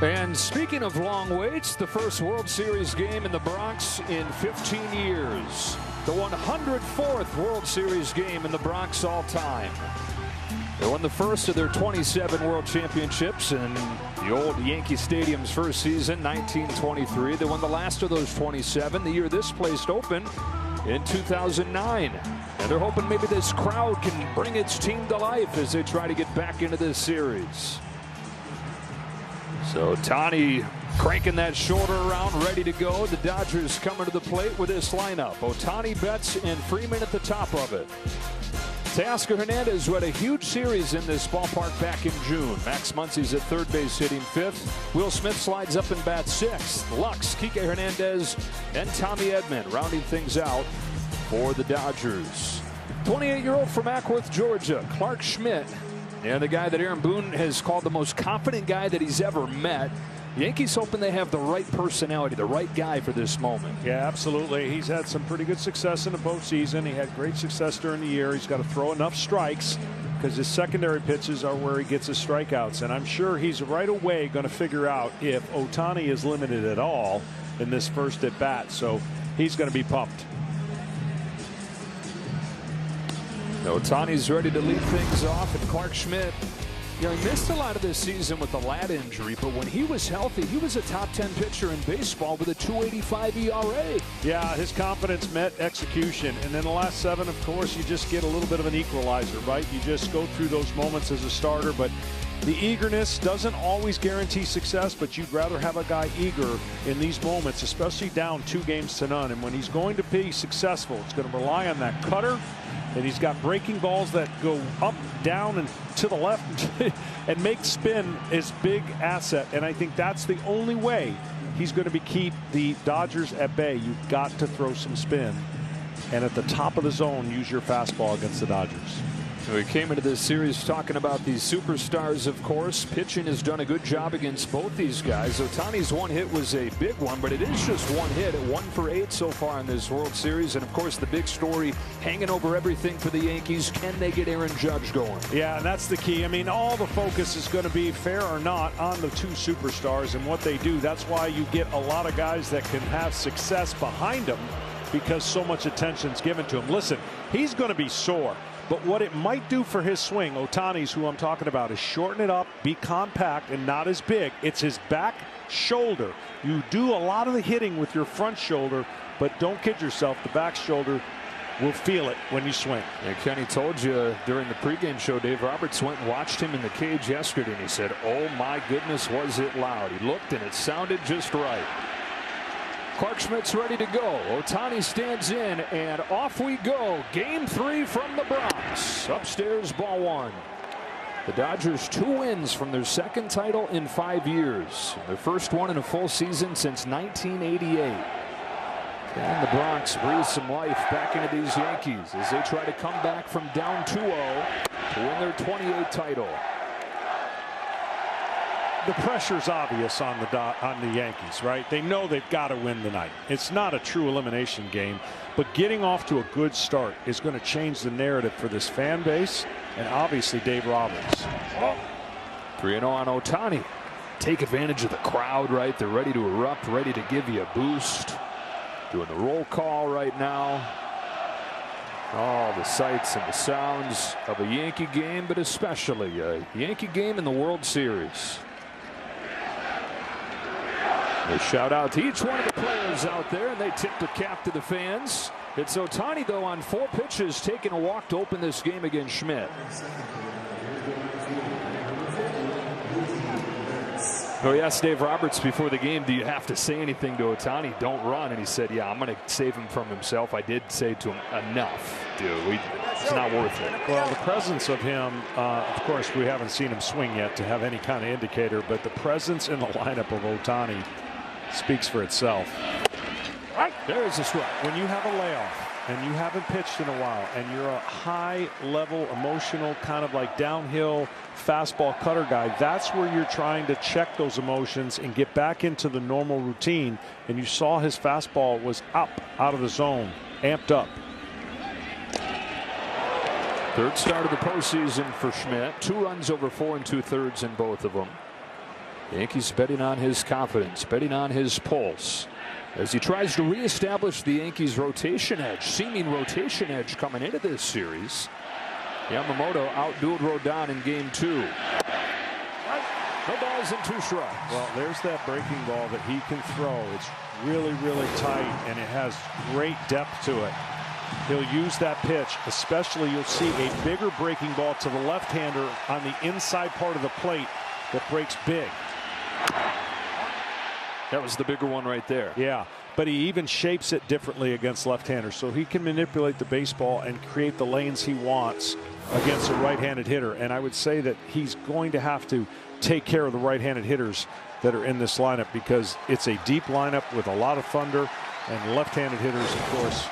And speaking of long waits, the first World Series game in the Bronx in 15 years. The 104th World Series game in the Bronx all time. They won the first of their 27 World Championships in the old Yankee Stadium's first season, 1923. They won the last of those 27 the year this place opened in 2009. And they're hoping maybe this crowd can bring its team to life as they try to get back into this series. So Ohtani cranking that shoulder around, ready to go. The Dodgers coming to the plate with this lineup. Ohtani, Betts, and Freeman at the top of it. Teoscar Hernandez had a huge series in this ballpark back in June. Max Muncy's at third base hitting fifth. Will Smith slides up and bats sixth. Lux, Kike Hernandez, and Tommy Edman rounding things out for the Dodgers. 28-year-old from Ackworth, Georgia, Clark Schmidt. And the guy that Aaron Boone has called the most confident guy that he's ever met. Yankees hoping they have the right personality, the right guy for this moment. Yeah, absolutely. He's had some pretty good success in the postseason. He had great success during the year. He's got to throw enough strikes because his secondary pitches are where he gets his strikeouts. And I'm sure he's right away going to figure out if Ohtani is limited at all in this first at bat. So he's going to be pumped. Ohtani's ready to lead things off, and Clark Schmidt, you know, he missed a lot of this season with the lat injury, but when he was healthy, he was a top 10 pitcher in baseball with a 2.85 ERA. Yeah, his confidence met execution, and then the last 7, of course, you just get a little bit of an equalizer, right? You just go through those moments as a starter, but the eagerness doesn't always guarantee success, but you'd rather have a guy eager in these moments, especially down 2-0. And when he's going to be successful, it's going to rely on that cutter. And he's got breaking balls that go up, down, and to the left and make spin his big asset. And I think that's the only way he's going to keep the Dodgers at bay. You've got to throw some spin. And at the top of the zone, use your fastball against the Dodgers. We came into this series talking about these superstars, of course. Pitching has done a good job against both these guys. Ohtani's one hit was a big one, but it is just one hit. 1 for 8 so far in this World Series. And, of course, the big story hanging over everything for the Yankees. Can they get Aaron Judge going? Yeah, and that's the key. I mean, all the focus is going to be, fair or not, on the two superstars and what they do. That's why you get a lot of guys that can have success behind them because so much attention's given to him. Listen, he's going to be sore. But what it might do for his swing, Ohtani's who I'm talking about, is shorten it up, be compact, and not as big. It's his back shoulder. You do a lot of the hitting with your front shoulder, but don't kid yourself. The back shoulder will feel it when you swing. And Kenny told you during the pregame show, Dave Roberts went and watched him in the cage yesterday, and he said, oh, my goodness, was it loud. He looked, and it sounded just right. Clark Schmidt's ready to go. Ohtani stands in, and off we go. Game 3 from the Bronx. Upstairs, ball 1. The Dodgers 2 wins from their second title in 5 years. Their first one in a full season since 1988. And the Bronx breathes some life back into these Yankees as they try to come back from down 2-0 to win their 28th title. The pressure's obvious on the Yankees, right? They know they've got to win tonight. It's not a true elimination game, but getting off to a good start is going to change the narrative for this fan base and obviously Dave Roberts. 3-0 on Ohtani. Take advantage of the crowd, right? They're ready to erupt, ready to give you a boost. Doing the roll call right now. All the sights and the sounds of a Yankee game, but especially a Yankee game in the World Series. A shout out to each one of the players out there, and they tip the cap to the fans. It's Ohtani, though, on 4 pitches, taking a walk to open this game against Schmidt. Oh, he asked Dave Roberts before the game, do you have to say anything to Ohtani? Don't run. And he said, yeah, I'm going to save him from himself. I did say to him, enough, dude. It's not worth it. Well, the presence of him, of course, we haven't seen him swing yet to have any kind of indicator, but the presence in the lineup of Ohtani speaks for itself. Right. There's a strike. When you have a layoff and you haven't pitched in a while and you're a high level emotional kind of like downhill fastball cutter guy, that's where you're trying to check those emotions and get back into the normal routine. And you saw his fastball was up out of the zone, amped up. Third start of the postseason for Schmidt. 2 runs over 4 2/3 in both of them. Yankees betting on his confidence, betting on his pulse, as he tries to reestablish the Yankees' rotation edge, seeming rotation edge coming into this series. Yamamoto outdueled Rodon in game 2. No balls and 2 strikes. Well, there's that breaking ball that he can throw. It's really, really tight, and it has great depth to it. He'll use that pitch, especially you'll see a bigger breaking ball to the left-hander on the inside part of the plate that breaks big. That was the bigger one right there. Yeah, but he even shapes it differently against left-handers, so he can manipulate the baseball and create the lanes he wants against a right-handed hitter. And I would say that he's going to have to take care of the right-handed hitters that are in this lineup, because it's a deep lineup with a lot of thunder, and left-handed hitters, of course,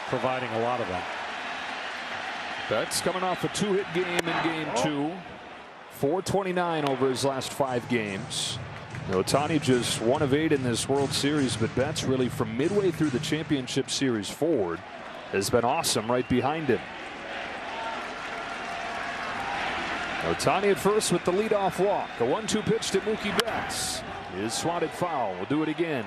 providing a lot of that. Betts coming off a 2-hit game in game 2. 429 over his last 5 games. Ohtani just 1 of 8 in this World Series, but Betts really from midway through the championship series forward has been awesome right behind him. Ohtani at first with the leadoff walk. A 1-2 pitch to Mookie Betts is swatted foul. We'll do it again.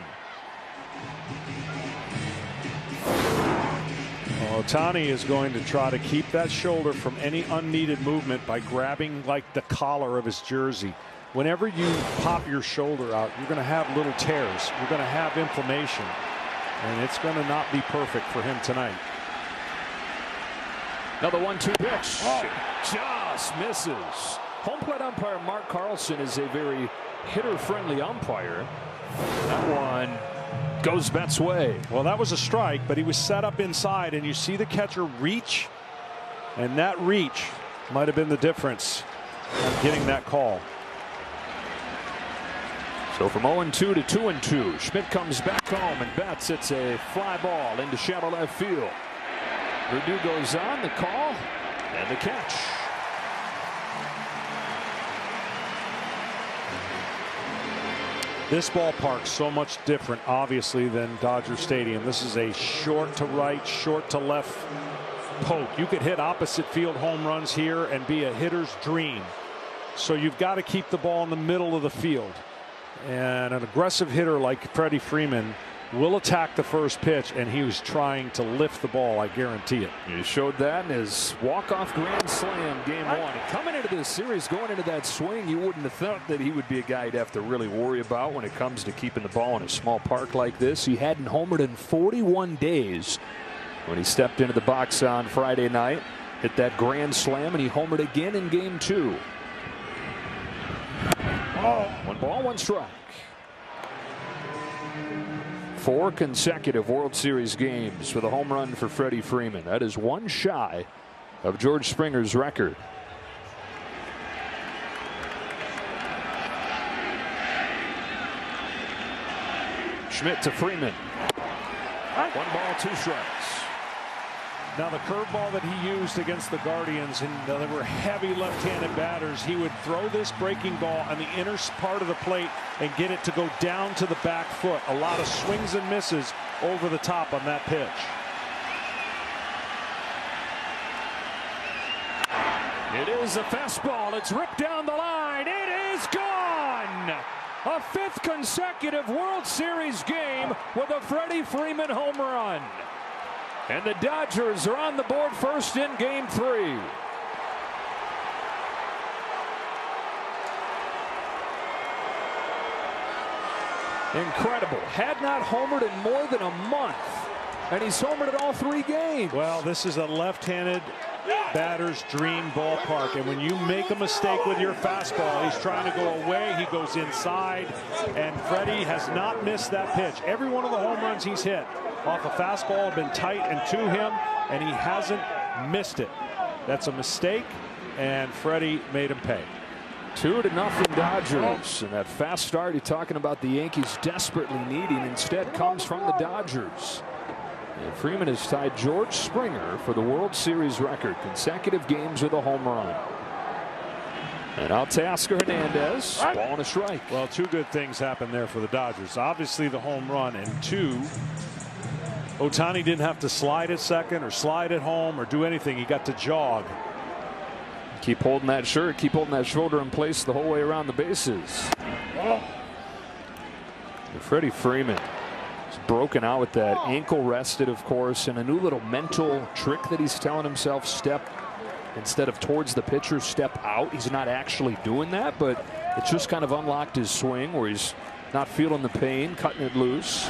Ohtani is going to try to keep that shoulder from any unneeded movement by grabbing like the collar of his jersey. Whenever you pop your shoulder out, you're going to have little tears. You're going to have inflammation, and it's going to not be perfect for him tonight. Another 1-2 pitch. Just misses. Home plate umpire Mark Carlson is a very hitter-friendly umpire. That one goes Betts' way. Well, that was a strike, but he was set up inside, and you see the catcher reach, and that reach might have been the difference of getting that call. So from 0-2 to 2-2, Schmidt comes back home, and Betts hits a fly ball into shallow left field. Verdu goes on, the call and the catch. This ballpark's so much different, obviously, than Dodger Stadium. This is a short to right, short to left poke. You could hit opposite field home runs here and be a hitter's dream. So you've got to keep the ball in the middle of the field. And an aggressive hitter like Freddie Freeman will attack the first pitch, and he was trying to lift the ball, I guarantee it. He showed that in his walk-off grand slam game 1. And coming into this series, going into that swing, you wouldn't have thought that he would be a guy you'd have to really worry about when it comes to keeping the ball in a small park like this. He hadn't homered in 41 days when he stepped into the box on Friday night, hit that grand slam, and he homered again in game 2. 1 ball, 1 strike. 4 consecutive World Series games with a home run for Freddie Freeman. That is 1 shy of George Springer's record. Schmidt to Freeman. 1 ball, 2 strikes. Now the curveball that he used against the Guardians, and they were heavy left-handed batters, he would throw this breaking ball on the inner part of the plate and get it to go down to the back foot. A lot of swings and misses over the top on that pitch. It is a fastball. It's ripped down the line. It is gone. A 5th consecutive World Series game with a Freddie Freeman home run. And the Dodgers are on the board first in game 3. Incredible. Had not homered in more than a month, and he's homered in all 3 games. Well, this is a left-handed batter's dream ballpark, and when you make a mistake with your fastball, he's trying to go away, he goes inside, and Freddie has not missed that pitch. Every one of the home runs he's hit off a fastball have been tight and to him, and he hasn't missed it. That's a mistake, and Freddie made him pay. 2-0 Dodgers, and that fast start you're talking about the Yankees desperately needing instead comes from the Dodgers. And Freeman has tied George Springer for the World Series record, consecutive games with a home run. And out to Teoscar Hernandez, ball and a strike. Well, 2 good things happened there for the Dodgers. Obviously the home run, and 2, Ohtani didn't have to slide at second or slide at home or do anything. He got to jog, Keep holding that shirt, keep holding that shoulder in place the whole way around the bases. Freddie Freeman is broken out with that ankle rested, of course, and a new little mental trick that he's telling himself: step instead of towards the pitcher, step out. He's not actually doing that, but it's just kind of unlocked his swing where he's not feeling the pain, cutting it loose.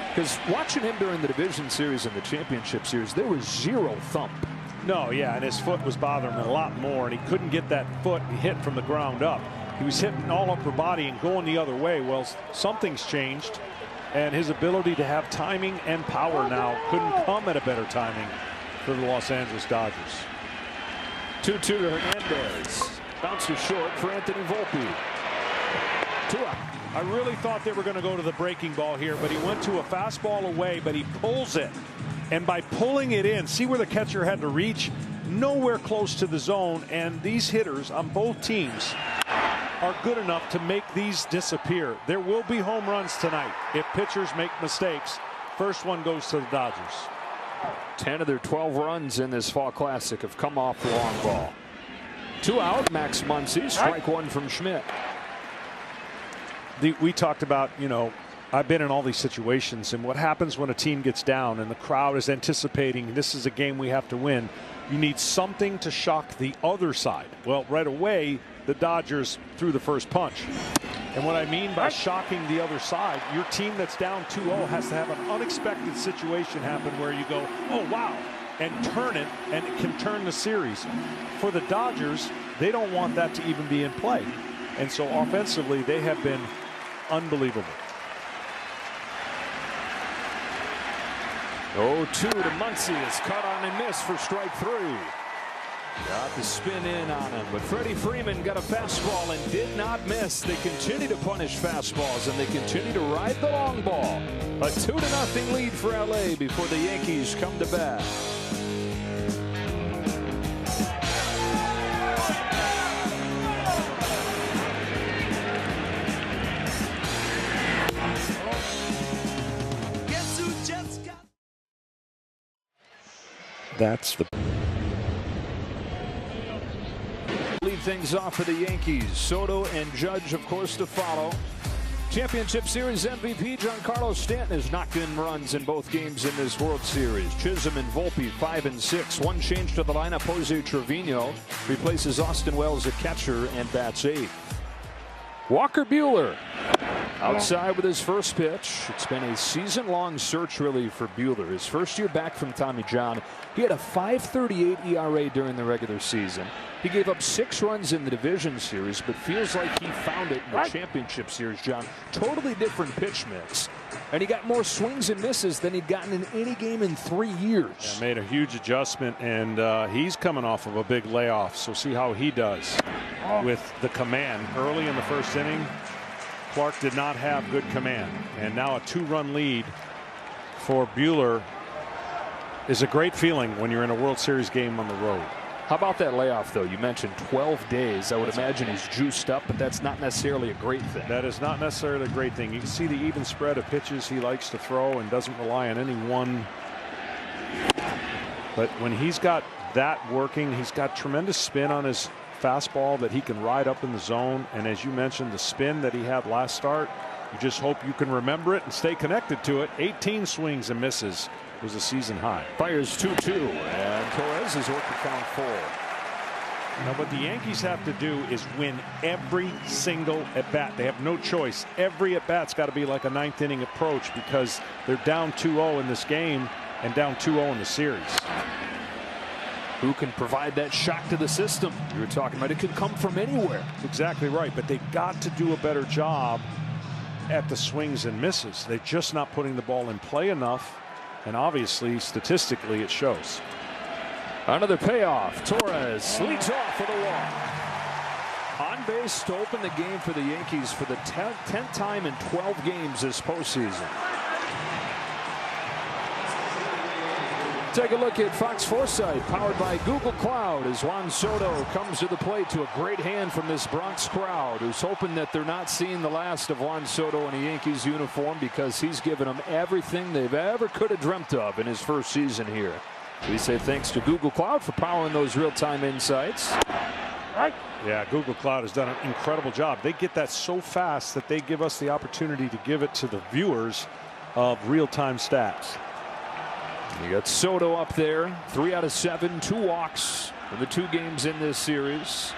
Because watching him during the division series and the championship series, there was zero thump. No, yeah, and his foot was bothering him a lot more, and he couldn't get that foot hit from the ground up. He was hitting all upper body and going the other way. Well, something's changed, and his ability to have timing and power now couldn't come at a better timing for the Los Angeles Dodgers. 2-2 to Hernandez. Bounces short for Anthony Volpe. 2 out. I really thought they were going to go to the breaking ball here, but he went to a fastball away, but he pulls it. And by pulling it in, see where the catcher had to reach? Nowhere close to the zone, and these hitters on both teams are good enough to make these disappear. There will be home runs tonight if pitchers make mistakes. First one goes to the Dodgers. 10 of their 12 runs in this fall classic have come off the long ball. 2 out, Max Muncy, strike 1 from Schmidt. We talked about, you know, I've been in all these situations, and what happens when a team gets down and the crowd is anticipating this is a game we have to win. You need something to shock the other side. Well, right away, the Dodgers threw the first punch. And what I mean by shocking the other side, your team that's down 2-0 has to have an unexpected situation happen where you go, oh, wow, and turn it, and it can turn the series. For the Dodgers, they don't want that to even be in play. And so offensively, they have been unbelievable. 0-2 to Muncy is cut on and miss for strike 3. Got the spin in on him, but Freddie Freeman got a fastball and did not miss. They continue to punish fastballs, and they continue to ride the long ball. A 2-0 lead for LA before the Yankees come to bat. That's the lead things off for the Yankees. Soto and Judge, of course, to follow. Championship Series MVP Giancarlo Stanton has knocked in runs in both games in this World Series. Chisholm and Volpe 5 and 6. One change to the lineup. Jose Trevino replaces Austin Wells at catcher and bats 8th. Walker Buehler outside with his first pitch. It's been a season-long search, really, for Buehler. His first year back from Tommy John. He had a 5.38 ERA during the regular season. He gave up 6 runs in the division series, but feels like he found it in the championship series, John. Totally different pitch mix. And he got more swings and misses than he'd gotten in any game in 3 years. Yeah, made a huge adjustment, and he's coming off of a big layoff. So see how he does with the command. Early in the first inning, Clark did not have good command. And now a 2-run lead for Buehler is a great feeling when you're in a World Series game on the road. How about that layoff, though? You mentioned 12 days. I would imagine he's juiced up, but that's not necessarily a great thing. That is not necessarily a great thing. You can see the even spread of pitches he likes to throw and doesn't rely on any one. But when he's got that working, he's got tremendous spin on his fastball that he can ride up in the zone. And as you mentioned, the spin that he had last start, you just hope you can remember it and stay connected to it. 18 swings and misses was a season high. Fires 2-2, and Torres is working count 4. Now what the Yankees have to do is win every single at bat. They have no choice. Every at bat's got to be like a 9th inning approach because they're down 2-0 in this game and down 2-0 in the series. Who can provide that shock to the system you were talking about? It can come from anywhere. Exactly right, but they've got to do a better job at the swings and misses. They're just not putting the ball in play enough, and obviously statistically it shows. Another payoff. Torres leads off with a walk. On base to open the game for the Yankees for the 10th time in 12 games this postseason. Take a look at Fox Foresight, powered by Google Cloud, as Juan Soto comes to the plate to a great hand from this Bronx crowd, who's hoping that they're not seeing the last of Juan Soto in a Yankees uniform because he's given them everything they've ever could have dreamt of in his first season here. We say thanks to Google Cloud for powering those real-time insights. Yeah, Google Cloud has done an incredible job. They get that so fast that they give us the opportunity to give it to the viewers of real-time stats. You got Soto up there, 3 out of 7, 2 walks in the 2 games in this series.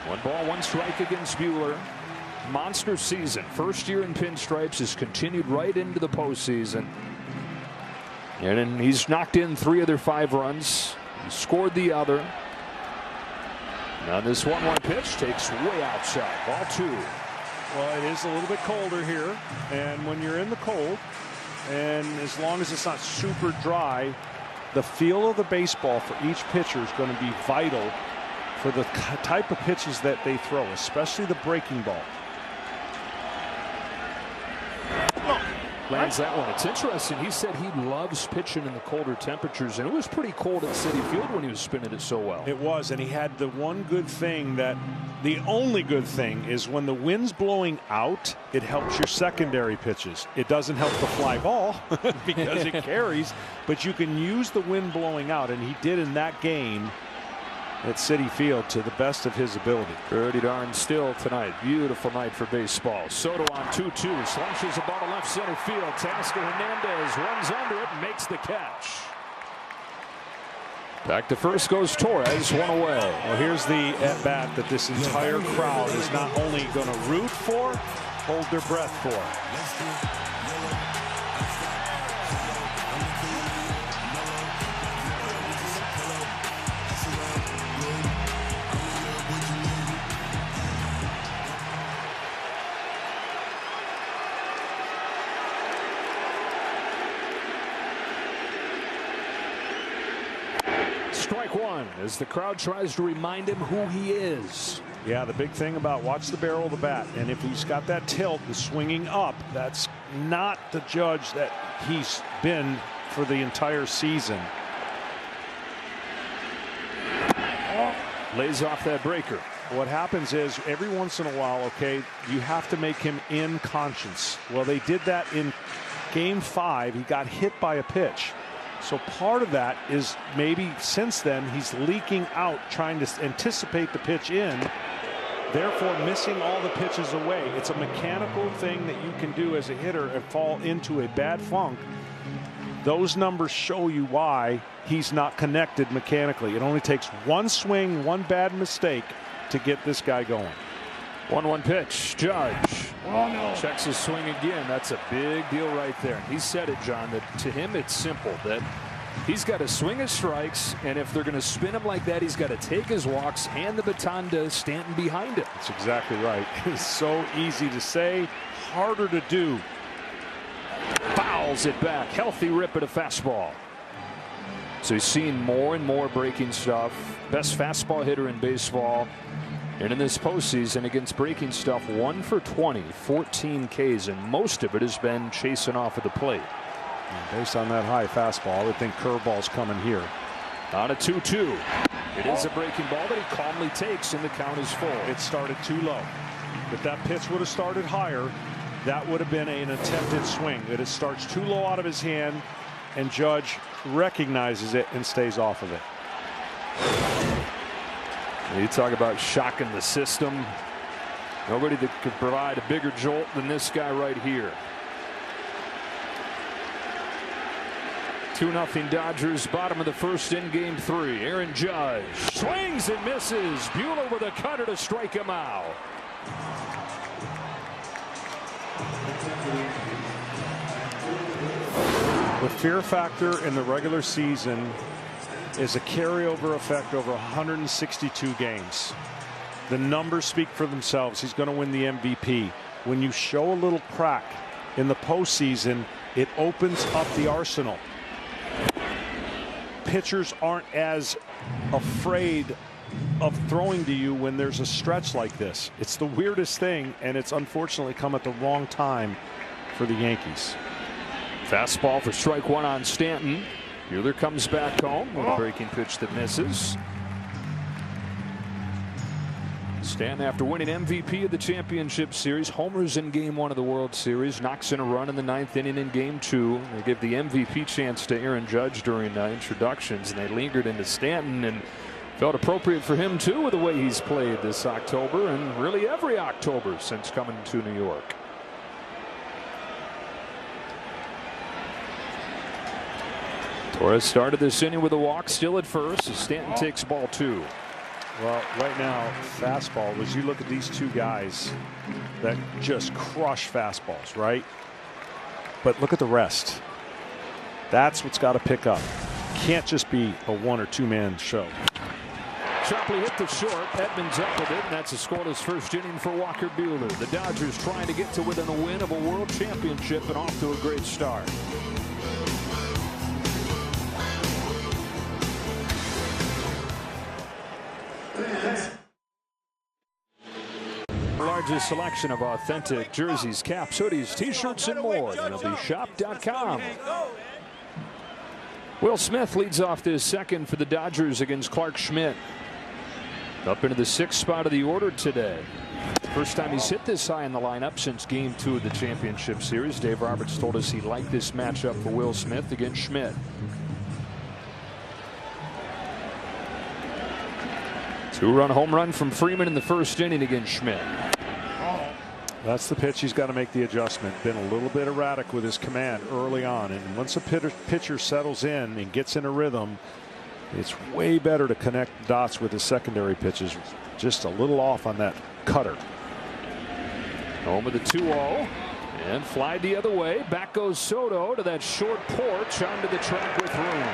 1 ball, 1 strike against Buehler. Monster season. First year in pinstripes has continued right into the postseason. And then he's knocked in 3 of their 5 runs. He scored the other. Now this 1-1 pitch takes way outside. Ball 2. Well, it is a little bit colder here. And when you're in the cold, and as long as it's not super dry, the feel of the baseball for each pitcher is going to be vital for the type of pitches that they throw, especially the breaking ball. Lands that one. It's interesting. He said he loves pitching in the colder temperatures, and it was pretty cold at Citi Field when he was spinning it so well. It was, and he had the one good thing that the only good thing is when the wind's blowing out, it helps your secondary pitches. It doesn't help the fly ball because it carries, but you can use the wind blowing out, and he did in that game at Citi Field to the best of his ability. Pretty darn still tonight. Beautiful night for baseball. Soto on 2-2. Slashes a ball to left center field. Teoscar Hernandez runs under it and makes the catch. Back to first goes Torres, 1 away. Well, here's the at-bat that this entire crowd is not only going to root for, hold their breath for. Strike 1 as the crowd tries to remind him who he is. Yeah, the big thing about watch the barrel of the bat, and if he's got that tilt and swinging up, that's not the Judge that he's been for the entire season. Lays off that breaker. What happens is every once in a while, okay, you have to make him in conscience. Well, they did that in Game 5. He got hit by a pitch. So part of that is maybe since then he's leaking out, trying to anticipate the pitch in, therefore missing all the pitches away. It's a mechanical thing that you can do as a hitter and fall into a bad funk. Those numbers show you why he's not connected mechanically. It only takes 1 swing, 1 bad mistake to get this guy going. 1-1 pitch. Judge checks his swing again. That's a big deal right there. He said it, John, that to him it's simple, that he's got to swing his strikes, and if they're going to spin him like that, he's got to take his walks, hand the baton to Stanton behind him. That's exactly right. It's so easy to say, harder to do. Fouls it back. Healthy rip at a fastball. So he's seen more and more breaking stuff. Best fastball hitter in baseball. And in this postseason against breaking stuff, 1 for 20, 14 Ks, and most of it has been chasing off of the plate. And based on that high fastball, I would think curveball's coming here. On a 2-2. It is a breaking ball that he calmly takes, and the count is full. It started too low. If that pitch would have started higher, that would have been an attempted swing. It starts too low out of his hand, and Judge recognizes it and stays off of it. You talk about shocking the system. Nobody that could provide a bigger jolt than this guy right here. 2-0 Dodgers, bottom of the first in Game 3. Aaron Judge swings and misses. Buehler with a cutter to strike him out. The fear factor in the regular season is a carryover effect over 162 games. The numbers speak for themselves. He's going to win the MVP. When you show a little crack in the postseason, it opens up the arsenal. Pitchers aren't as afraid of throwing to you when there's a stretch like this. It's the weirdest thing, and it's unfortunately come at the wrong time for the Yankees. Fastball for strike 1 on Stanton. Buehler comes back home with a breaking pitch that misses. Stanton, after winning MVP of the championship series, homers in Game 1 of the World Series, knocks in a run in the 9th inning in Game 2. They give the MVP chance to Aaron Judge during introductions, and they lingered into Stanton, and felt appropriate for him too with the way he's played this October, and really every October since coming to New York. Torres started this inning with a walk, still at first, as Stanton takes ball 2. Well, right now, fastball, as you look at these two guys that just crush fastballs, right? But look at the rest. That's what's got to pick up. Can't just be a 1 or 2 man show. Sharply hit the short. Edmonds up with it, and that's a scoreless first inning for Walker Buehler. The Dodgers trying to get to within a win of a world championship and off to a great start. Largest selection of authentic jerseys, caps, hoodies, t-shirts, and more. MLBshop.com. Will Smith leads off this second for the Dodgers against Clark Schmidt. Up into the 6th spot of the order today. First time he's hit this high in the lineup since Game 2 of the championship series. Dave Roberts told us he liked this matchup for Will Smith against Schmidt. Two-run home run from Freeman in the first inning against Schmidt. That's the pitch. He's got to make the adjustment. Been a little bit erratic with his command early on, and once a pitcher settles in and gets in a rhythm, it's way better to connect dots with his secondary pitches. Just a little off on that cutter. Home with the 2-0 and fly the other way. Back goes Soto to that short porch onto the track with room.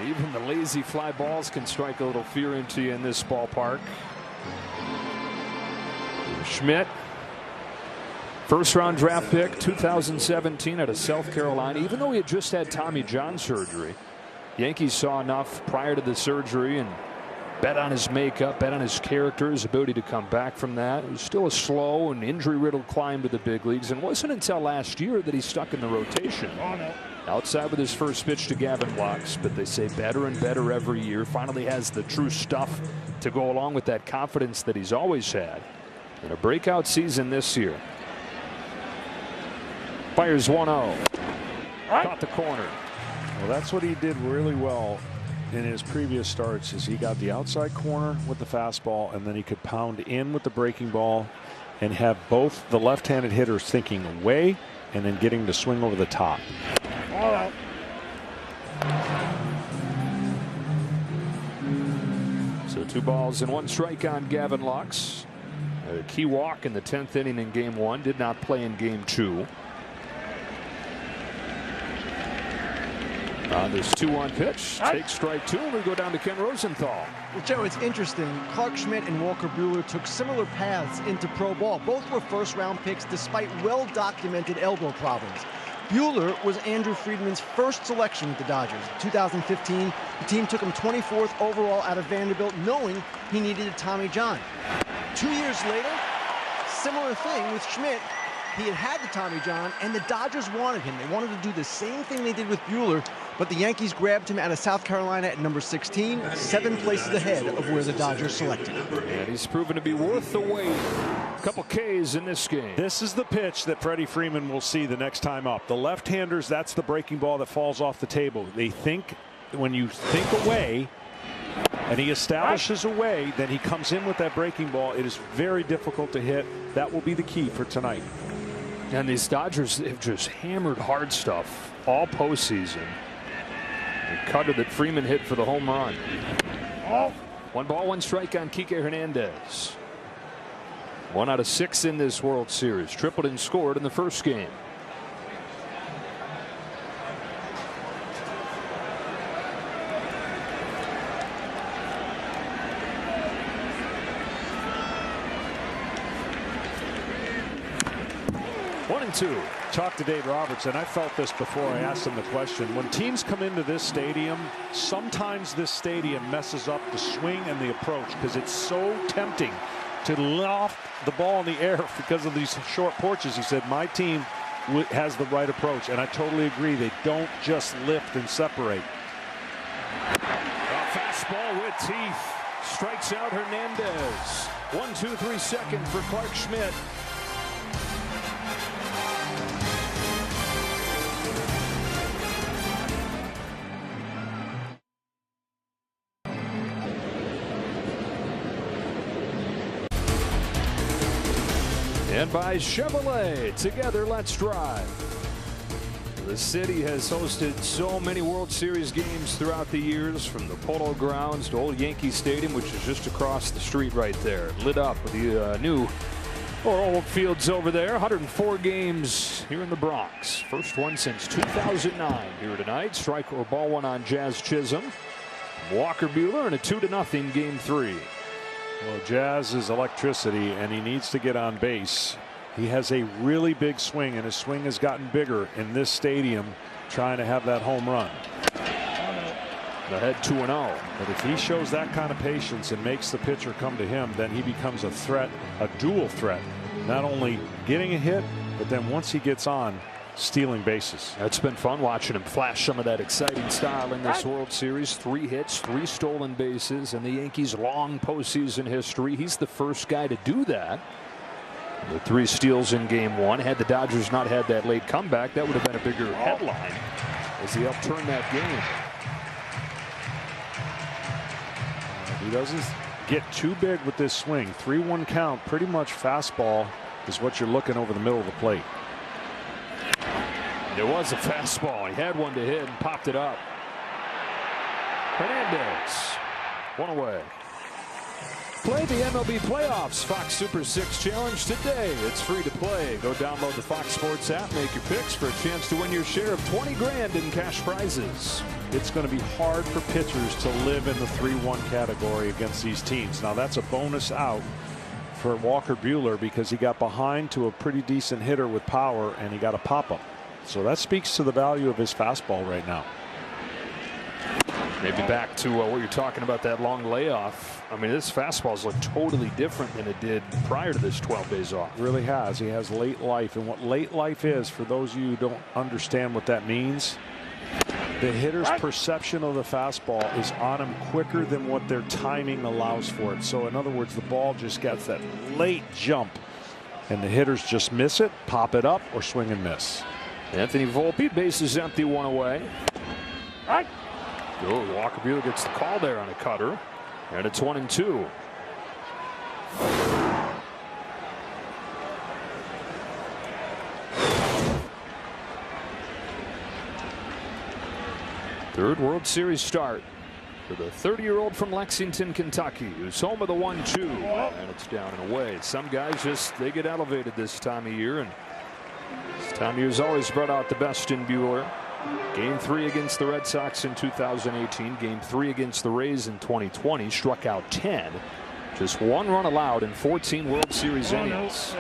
Even the lazy fly balls can strike a little fear into you in this ballpark. Schmidt, first-round draft pick, 2017 out of South Carolina. Even though he had just had Tommy John surgery, Yankees saw enough prior to the surgery and bet on his makeup, bet on his character, his ability to come back from that. It was still a slow and injury-riddled climb to the big leagues, and it wasn't until last year that he stuck in the rotation. Outside with his first pitch to Gavin Lux, but they say better and better every year. Finally has the true stuff to go along with that confidence that he's always had. In a breakout season this year. Fires 1-0. Caught the corner. Well, that's what he did really well in his previous starts, is he got the outside corner with the fastball, and then he could pound in with the breaking ball and have both the left-handed hitters thinking away and then getting to swing over the top. All right. So 2 balls and 1 strike on Gavin Lux. A key walk in the 10th inning in Game 1. Did not play in Game 2. This 2-1 pitch. Takes strike 2, and we go down to Ken Rosenthal. Well, Joe, it's interesting. Clark Schmidt and Walker Buehler took similar paths into pro ball. Both were first-round picks despite well-documented elbow problems. Buehler was Andrew Friedman's first selection with the Dodgers. In 2015, the team took him 24th overall out of Vanderbilt, knowing he needed a Tommy John. 2 years later, similar thing with Schmidt. He had the Tommy John, and the Dodgers wanted him. They wanted to do the same thing they did with Buehler, but the Yankees grabbed him out of South Carolina at number 16, 7 places ahead of where the Dodgers selected him. And he's proven to be worth the wait. A couple Ks in this game. This is the pitch that Freddie Freeman will see the next time up. The left-handers, that's the breaking ball that falls off the table. They think, when you think away, and he establishes a way, then he comes in with that breaking ball. It is very difficult to hit. That will be the key for tonight. And these Dodgers have just hammered hard stuff all postseason. The cutter that Freeman hit for the home run. 1 ball, 1 strike on Kike Hernandez. 1 out of 6 in this World Series. Tripled and scored in the first game. Talked to Dave Roberts, and I felt this before I asked him the question. When teams come into this stadium, sometimes this stadium messes up the swing and the approach because it's so tempting to loft the ball in the air because of these short porches. He said, my team has the right approach, and I totally agree. They don't just lift and separate. A fastball with teeth. Strikes out Hernandez. 1-2-3 second for Clark Schmidt. And by Chevrolet, together let's drive. The city has hosted so many World Series games throughout the years, from the Polo Grounds to Old Yankee Stadium, which is just across the street right there, lit up with the new or old fields over there. 104 games here in the Bronx. First one since 2009 here tonight. Strike or ball one on Jazz Chisholm. Walker Buehler in a 2-0 game 3. Well, Jazz is electricity, and he needs to get on base. He has a really big swing, and his swing has gotten bigger in this stadium trying to have that home run. Ahead 2-0. But if he shows that kind of patience and makes the pitcher come to him, then he becomes a threat, a dual threat. Not only getting a hit, but then once he gets on, stealing bases. It's been fun watching him flash some of that exciting style in this World Series. 3 hits, 3 stolen bases in the Yankees' long postseason history. He's the first guy to do that. The 3 steals in game 1. Had the Dodgers not had that late comeback, that would have been a bigger headline as he upturned that game. He doesn't get too big with this swing. 3-1 count, pretty much fastball is what you're looking over the middle of the plate. It was a fastball. He had one to hit and popped it up. Hernandez, 1 away. Play the MLB Playoffs Fox Super 6 Challenge today. It's free to play. Go download the Fox Sports app, make your picks for a chance to win your share of 20 grand in cash prizes. It's going to be hard for pitchers to live in the 3-1 category against these teams. Now that's a bonus out for Walker Buehler because he got behind to a pretty decent hitter with power and he got a pop-up. So that speaks to the value of his fastball right now. Maybe back to what you're talking about, that long layoff. I mean, this fastball's look totally different than it did prior to this 12 days off. It really has. He has late life. And what late life is, for those of you who don't understand what that means, the hitter's perception of the fastball is on him quicker than what their timing allows for it. So in other words, the ball just gets that late jump and the hitters just miss it, pop it up, or swing and miss. Anthony Volpe, bases empty, 1 away. Oh, Walker Buehler gets the call there on a cutter, and it's 1-2. Third World Series start for the 30-year-old from Lexington, Kentucky, who's home of the 1-2, and it's down and away. Some guys they get elevated this time of year, and this time of year has always brought out the best in Buehler. Game 3 against the Red Sox in 2018. Game 3 against the Rays in 2020. Struck out 10. Just 1 run allowed in 14 World Series innings.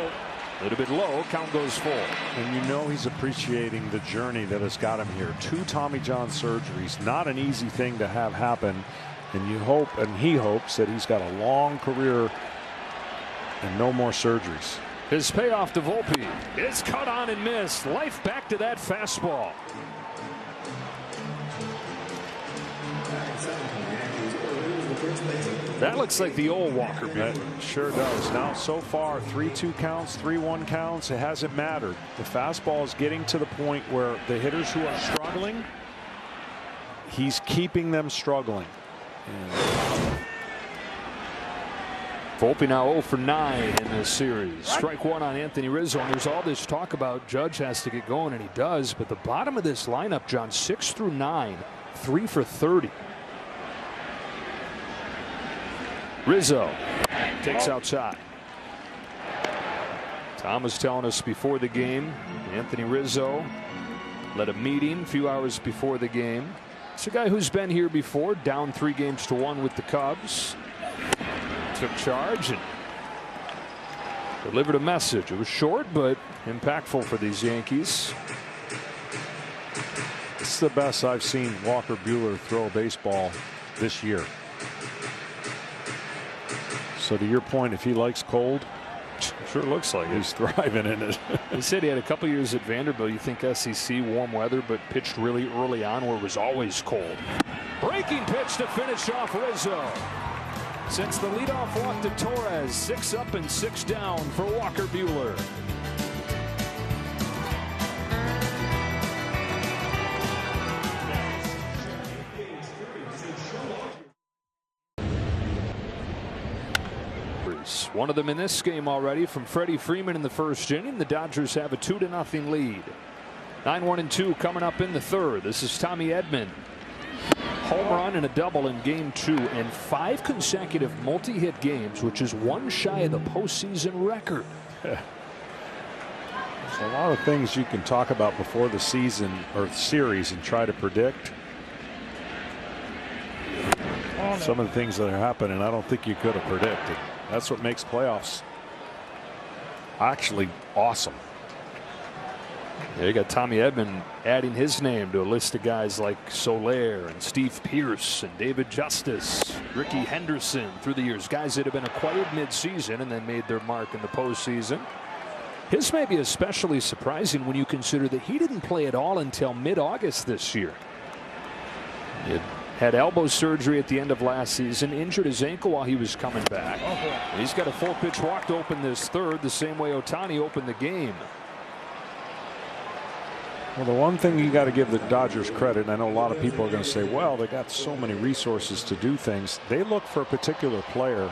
A little bit low. Count goes full. And you know he's appreciating the journey that has got him here. 2 Tommy John surgeries. Not an easy thing to have happen. And you hope, and he hopes, that he's got a long career and no more surgeries. His payoff to Volpe is cut on and missed. Life back to that fastball. That looks like the old Walker Buehler. Sure does. Now, so far, 3-2 counts, 3-1 counts. It hasn't mattered. The fastball is getting to the point where the hitters who are struggling, he's keeping them struggling. Volpe now 0 for 9 in this series. Strike 1 on Anthony Rizzo. And there's all this talk about Judge has to get going, and he does. But the bottom of this lineup, John, 6 through 9, 3 for 30. Rizzo takes outside. Tom was telling us before the game, Anthony Rizzo led a meeting a few hours before the game. It's a guy who's been here before, down 3-1 with the Cubs. Took charge and delivered a message. It was short, but impactful for these Yankees. It's the best I've seen Walker Buehler throw a baseball this year. So to your point, if he likes cold, sure looks like he's thriving in it. He said he had a couple years at Vanderbilt. You think SEC, warm weather, but pitched really early on where it was always cold. Breaking pitch to finish off Rizzo. Since the leadoff walk to Torres, 6 up and 6 down for Walker Buehler. One of them in this game already from Freddie Freeman in the first inning. The Dodgers have a 2-0 lead. 9-1-2 coming up in the third. This is Tommy Edman. Home run and a double in game 2 and 5 consecutive multi-hit games, which is 1 shy of the postseason record. There's a lot of things you can talk about before the season or series and try to predict. Some of the things that are happening, I don't think you could have predicted. That's what makes playoffs actually awesome. Yeah, you got Tommy Edman adding his name to a list of guys like Soler and Steve Pearce and David Justice, Ricky Henderson through the years, guys that have been acquired mid-season and then made their mark in the postseason. His may be especially surprising when you consider that he didn't play at all until mid-August this year. He had elbow surgery at the end of last season, injured his ankle while he was coming back. And he's got a full pitch walk to open this third, the same way Ohtani opened the game. Well, the one thing you got to give the Dodgers credit, and I know a lot of people are going to say, well, they got so many resources to do things. They look for a particular player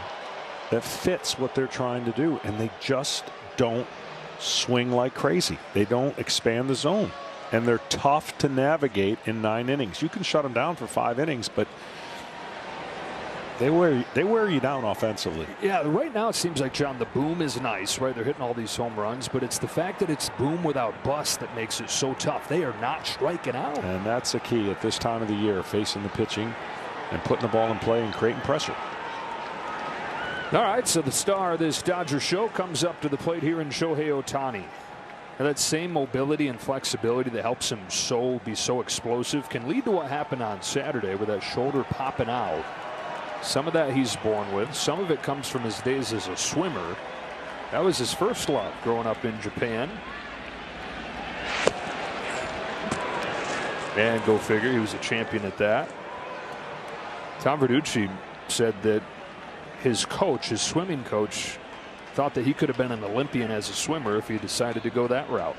that fits what they're trying to do, and they just don't swing like crazy. They don't expand the zone. And they're tough to navigate in 9 innings. You can shut them down for 5 innings, but they wear you down offensively. Yeah, right now it seems like, John, the boom is nice, right? They're hitting all these home runs, but it's the fact that it's boom without bust that makes it so tough. They are not striking out. And that's the key at this time of the year, facing the pitching and putting the ball in play and creating pressure. All right, so the star of this Dodger show comes up to the plate here in Shohei Ohtani. And that same mobility and flexibility that helps him be so explosive can lead to what happened on Saturday with that shoulder popping out. Some of that he's born with. Some of it comes from his days as a swimmer. That was his first love growing up in Japan. And go figure, he was a champion at that. Tom Verducci said that his coach, his swimming coach, thought that he could have been an Olympian as a swimmer if he decided to go that route.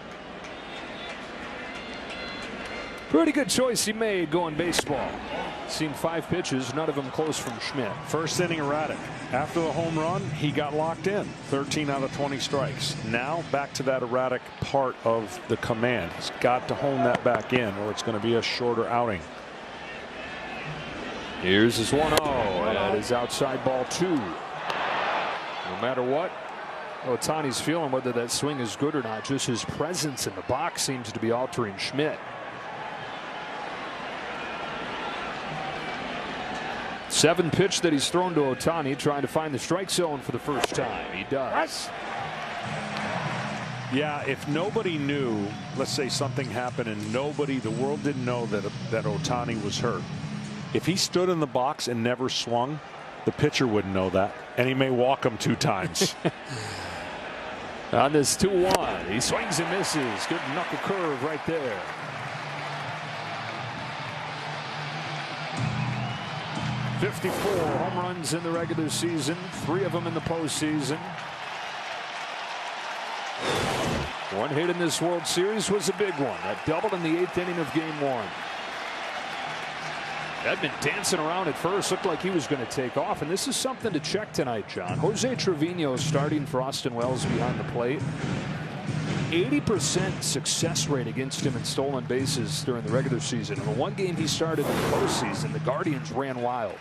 Pretty good choice he made going baseball. Seen 5 pitches, none of them close from Schmidt. First inning erratic. After the home run, he got locked in. 13 out of 20 strikes. Now back to that erratic part of the command. He's got to hone that back in, or it's going to be a shorter outing. Here's his 1-0. That is outside ball 2. No matter what Ohtani's feeling, whether that swing is good or not, just his presence in the box seems to be altering Schmidt. 7th pitch that he's thrown to Ohtani, trying to find the strike zone for the first time. He does. Yeah, if nobody knew, let's say something happened and the world didn't know that Ohtani was hurt. If he stood in the box and never swung, the pitcher wouldn't know that, and he may walk him 2 times. On this 2-1, he swings and misses. Good knuckle curve right there. '54 home runs in the regular season, 3 of them in the postseason. 1 hit in this World Series was a big one. That doubled in the 8th inning of Game 1. Had been dancing around at first, looked like he was going to take off, and this is something to check tonight, John. Jose Trevino starting for Austin Wells behind the plate. 80% success rate against him in stolen bases during the regular season. In the 1 game he started in the postseason, the Guardians ran wild.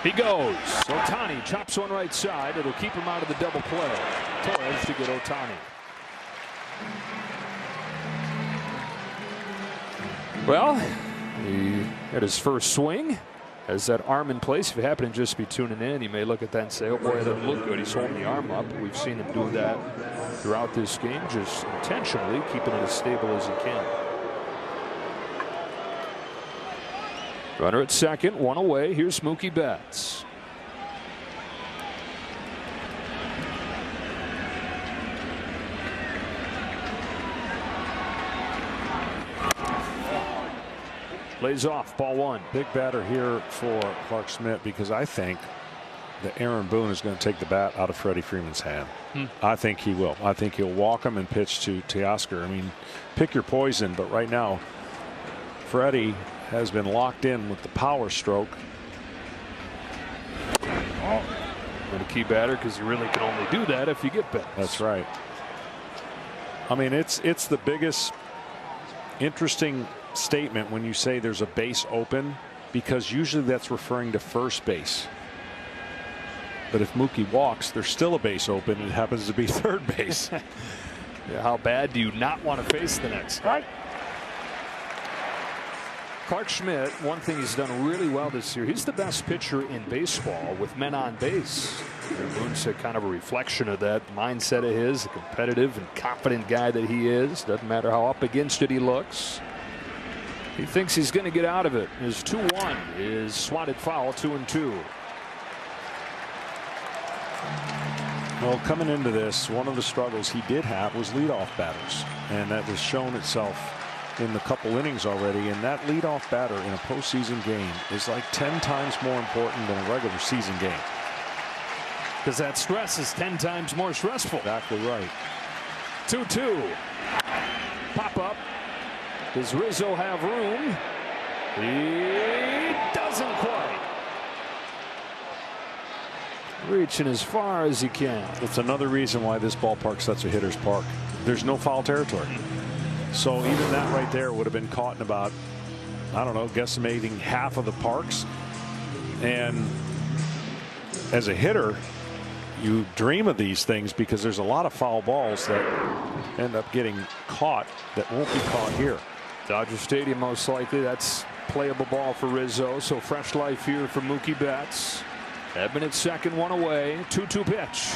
He goes. Ohtani chops one right side. It'll keep him out of the double play. Torres to get Ohtani. Well, he had his first swing. Has that arm in place. If you happen to just be tuning in, you may look at that and say, oh boy, it doesn't look good. He's holding the arm up. We've seen him do that throughout this game, just intentionally keeping it as stable as he can. Runner at second, 1 away. Here's Mookie Betts. Lays off, ball one. Big batter here for Clark Schmidt, because I think that Aaron Boone is going to take the bat out of Freddie Freeman's hand. I think he will. I think he'll walk him and pitch to Teoscar. I mean, pick your poison, but right now Freddie has been locked in with the power stroke. And a key batter, because you really can only do that if you get Betts. That's right. I mean, it's the biggest interesting statement when you say there's a base open, because usually that's referring to first base. But if Mookie walks, there's still a base open. It happens to be third base. Yeah, how bad do you not want to face the next guy? Clark Schmidt, one thing he's done really well this year, he's the best pitcher in baseball with men on base. Boone's kind of a reflection of that mindset of his, a competitive and confident guy that he is. Doesn't matter how up against it he looks. He thinks he's going to get out of it. His 2-1 is swatted foul, 2-2. Well, coming into this, one of the struggles he did have was leadoff batters, and that has shown itself in the couple innings already. And that leadoff batter in a postseason game is like 10 times more important than a regular season game, because that stress is 10 times more stressful. Exactly right. 2-2. Pop up. Does Rizzo have room? He doesn't quite. Reaching as far as he can. It's another reason why this ballpark's such a hitter's park. There's no foul territory. So even that right there would have been caught in about, I don't know, guesstimating half of the parks. And as a hitter, you dream of these things, because there's a lot of foul balls that end up getting caught that won't be caught here. Dodger Stadium, most likely. That's playable ball for Rizzo. So fresh life here for Mookie Betts. Edman at second, one away. 2-2 pitch.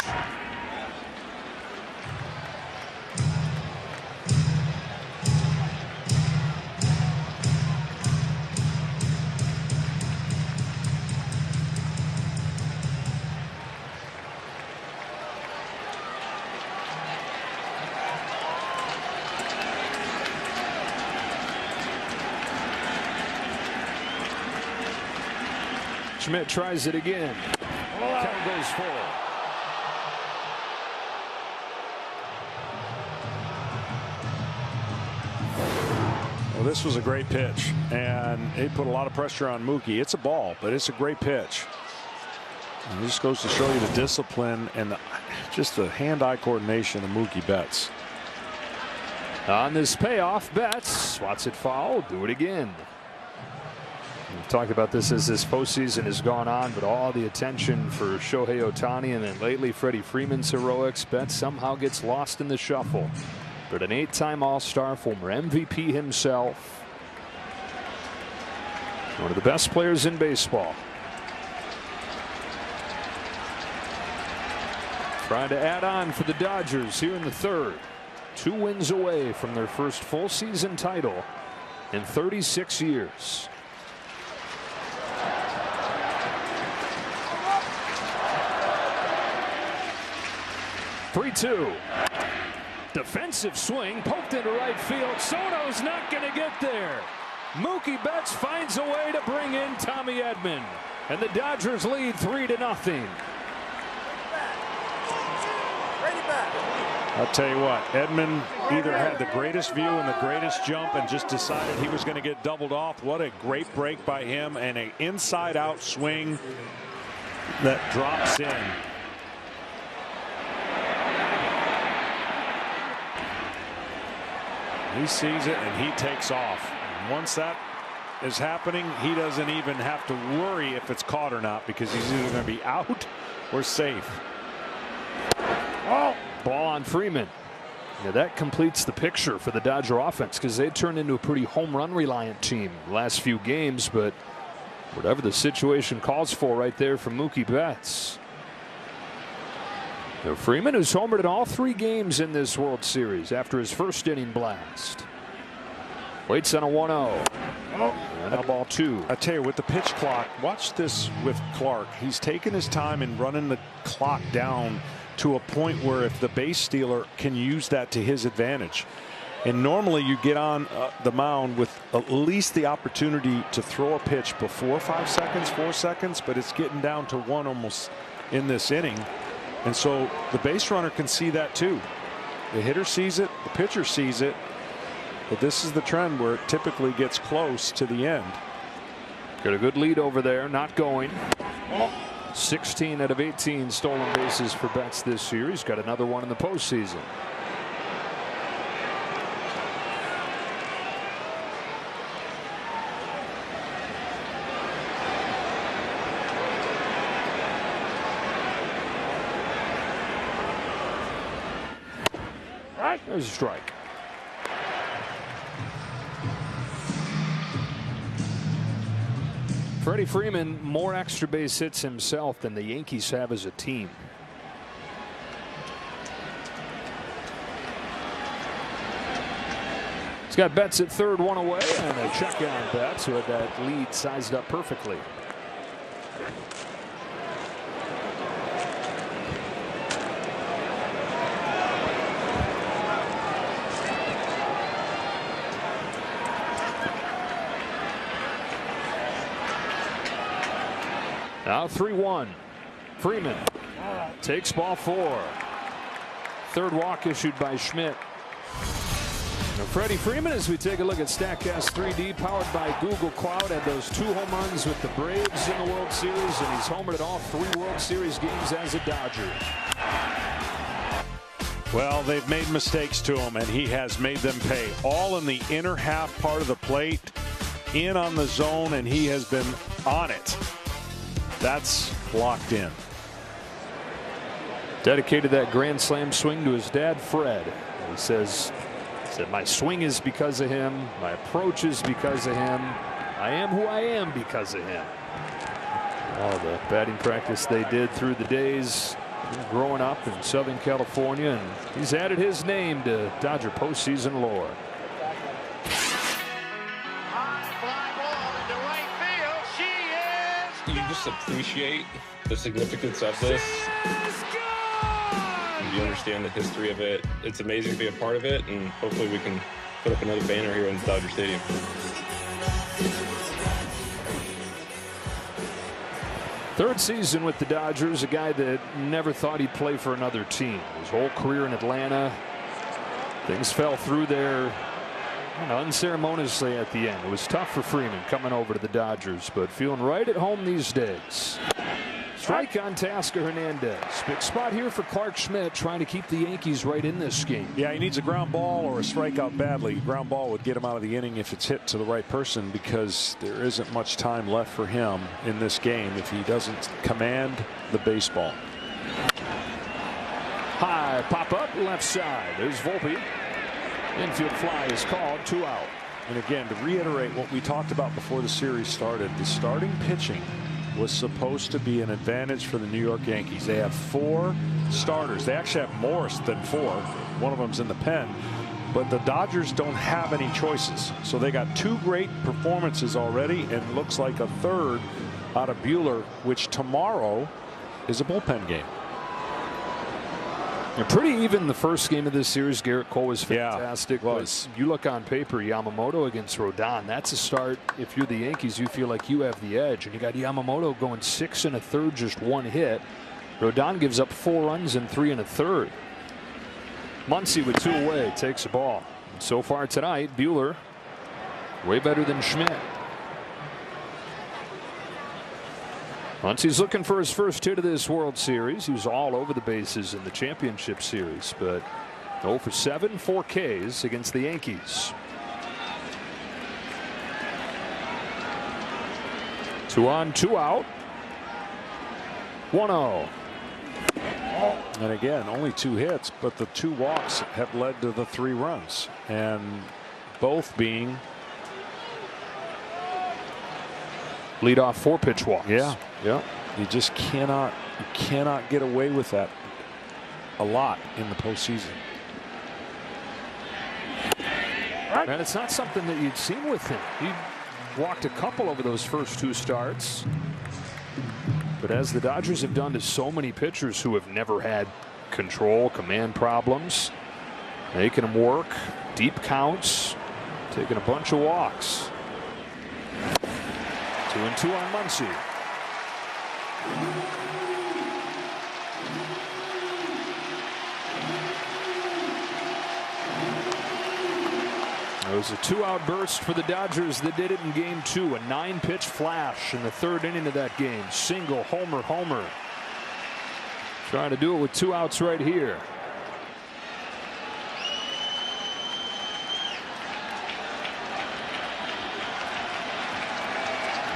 Schmidt tries it again. Count goes forward. Well, this was a great pitch, and it put a lot of pressure on Mookie. It's a ball, but it's a great pitch. And this goes to show you the discipline and just the hand-eye coordination of Mookie Betts. On this payoff, Betts swats it foul. Do it again. We've talked about this as this postseason has gone on, but all the attention for Shohei Ohtani and then lately Freddie Freeman's heroics. Betts somehow gets lost in the shuffle. But an 8-time All-Star, former MVP himself, one of the best players in baseball. Trying to add on for the Dodgers here in the third. 2 wins away from their first full season title in 36 years. (3-2). Defensive swing poked into right field. Soto's not going to get there. Mookie Betts finds a way to bring in Tommy Edman, and the Dodgers lead 3-0. I'll tell you what, Edman either had the greatest view and the greatest jump and just decided he was going to get doubled off. What a great break by him, and an inside-out swing that drops in. He sees it and he takes off. And once that is happening, he doesn't even have to worry if it's caught or not, because he's either going to be out or safe. Oh, ball on Freeman. Yeah, that completes the picture for the Dodger offense, because they turned into a pretty home run reliant team the last few games. But whatever the situation calls for right there from Mookie Betts. Now Freeman, who's homered in all 3 games in this World Series after his first inning blast. Waits on a 1-0. And a ball 2. I tell you, with the pitch clock, watch this with Clark. He's taken his time in running the clock down to a point where if the base stealer can use that to his advantage. And normally you get on the mound with at least the opportunity to throw a pitch before 5 seconds, 4 seconds, but it's getting down to 1 almost in this inning. And so the base runner can see that too. The hitter sees it, the pitcher sees it, but this is the trend where it typically gets close to the end. Got a good lead over there, not going. 16 out of 18 stolen bases for Betts this year. He's got another one in the postseason. There's a strike. Freddie Freeman more extra base hits himself than the Yankees have as a team. He's got Betts at third, 1 away, and a check on Betts, who had that lead sized up perfectly. Now 3-1. Freeman takes ball 4. Third walk issued by Schmidt. Now Freddie Freeman, as we take a look at StatCast 3D, powered by Google Cloud, had those 2 home runs with the Braves in the World Series, and he's homered at all 3 World Series games as a Dodger. Well, they've made mistakes to him, and he has made them pay. All in the inner half part of the plate, in on the zone, and he has been on it. That's locked in. Dedicated that grand slam swing to his dad, Fred. He said, my swing is because of him. My approach is because of him. I am who I am because of him. All the batting practice they did through the days growing up in Southern California, and he's added his name to Dodger postseason lore. You just appreciate the significance of this. You understand the history of it. It's amazing to be a part of it, and hopefully we can put up another banner here in Dodger Stadium. Third season with the Dodgers, a guy that never thought he'd play for another team. His whole career in Atlanta, things fell through there unceremoniously at the end. It was tough for Freeman coming over to the Dodgers, but feeling right at home these days. Strike on Teoscar Hernandez. Big spot here for Clark Schmidt, trying to keep the Yankees right in this game. Yeah, he needs a ground ball or a strikeout badly. Ground ball would get him out of the inning if it's hit to the right person, because there isn't much time left for him in this game if he doesn't command the baseball. High pop up left side. There's Volpe. Infield fly is called, 2 out. And again, to reiterate what we talked about before the series started, the starting pitching was supposed to be an advantage for the New York Yankees. They have 4 starters. They actually have more than 4. One of them's in the pen. But the Dodgers don't have any choices. So they got 2 great performances already, and looks like a third out of Buehler, which tomorrow is a bullpen game. You're pretty even the first game of this series. Garrett Cole was fantastic. Yeah, was. But you look on paper, Yamamoto against Rodon. That's a start. If you're the Yankees, you feel like you have the edge. And you got Yamamoto going 6 1/3, just 1 hit. Rodon gives up 4 runs and 3 1/3. Muncy with 2 away takes a ball. So far tonight, Buehler way better than Schmidt. Muncy's looking for his first hit of this World Series. He was all over the bases in the championship series, but 0 for 7, 4 Ks against the Yankees. 2 on, 2 out. 1-0. And again, only 2 hits, but the 2 walks have led to the 3 runs, and both being leadoff 4-pitch walks. Yeah. Yeah. You just cannot get away with that a lot in the postseason. And it's not something that you'd seen with him. He walked a couple over those first 2 starts. But as the Dodgers have done to so many pitchers who have never had control, command problems, Making him work. Deep counts. Taking a bunch of walks. 2-2 on Muncy. It was a 2-out burst for the Dodgers that did it in game 2. A 9-pitch flash in the 3rd inning of that game. Single, homer, homer. Trying to do it with 2 outs right here.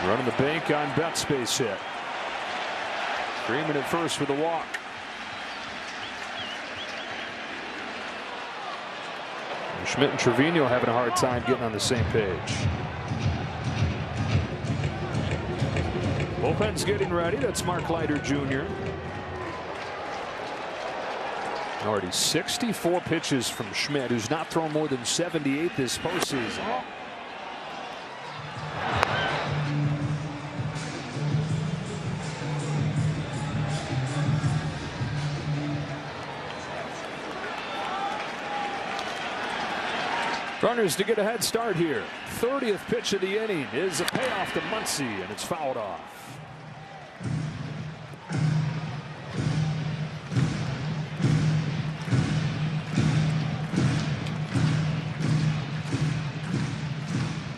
Running the bank on Betts' base hit. Freeman at first with a walk. Schmidt and Trevino having a hard time getting on the same page. Bullpen's getting ready. That's Mark Leiter Jr. Already 64 pitches from Schmidt, who's not thrown more than 78 this postseason. Runners to get a head start here. 30th pitch of the inning is a payoff to Muncy, and it's fouled off.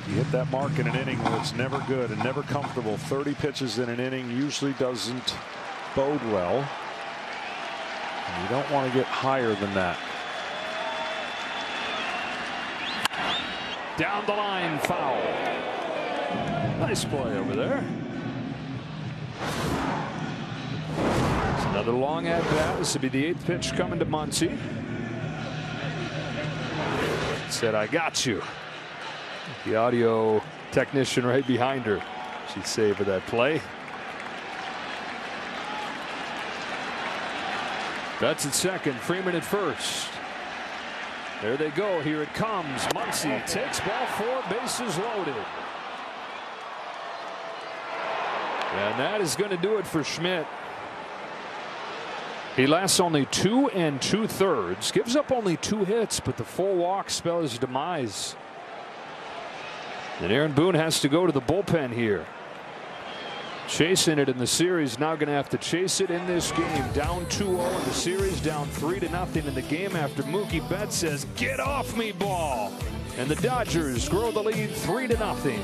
You hit that mark in an inning where it's never good and never comfortable. 30 pitches in an inning usually doesn't bode well. And you don't want to get higher than that. Down the line, foul. Nice play over there. It's another long at bat. This will be the 8th pitch coming to Muncy. Said, "I got you." The audio technician right behind her. She saved that play. Betts at second, Freeman at first. There they go. Here it comes. Muncy takes ball 4, bases loaded. And that is going to do it for Schmidt. He lasts only 2 2/3, gives up only 2 hits, but the 4 walks spell his demise. And Aaron Boone has to go to the bullpen here. Chasing it in the series, now going to have to chase it in this game. Down 2-0 in the series, down 3-0 in the game after Mookie Betts says, "Get off me, ball." And the Dodgers grow the lead 3-0.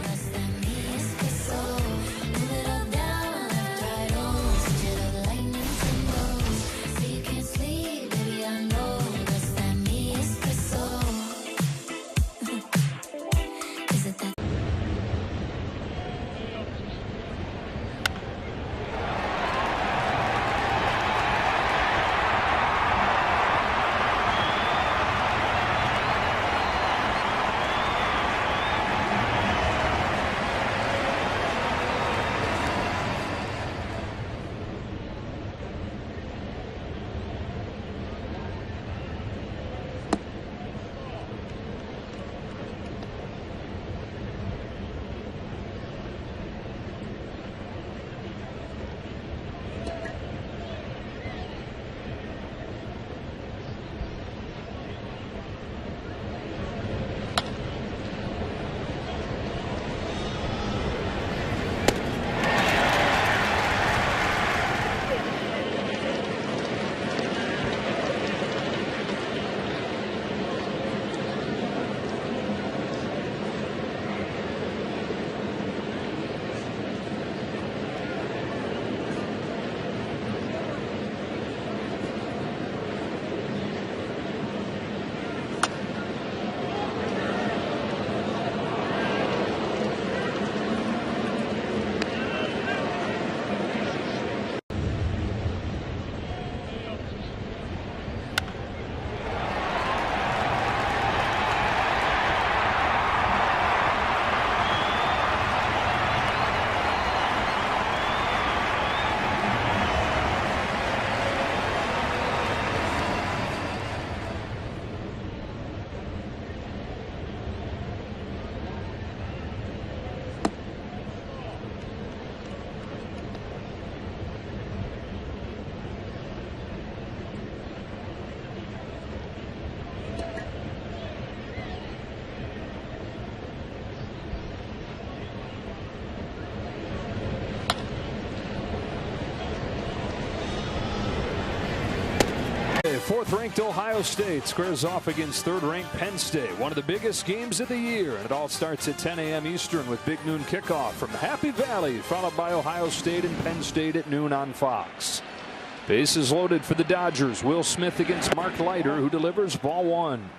Fourth-ranked Ohio State squares off against third-ranked Penn State. One of the biggest games of the year, and it all starts at 10 a.m. Eastern with big noon kickoff from Happy Valley, followed by Ohio State and Penn State at noon on Fox. Bases loaded for the Dodgers. Will Smith against Mark Leiter, who delivers ball one.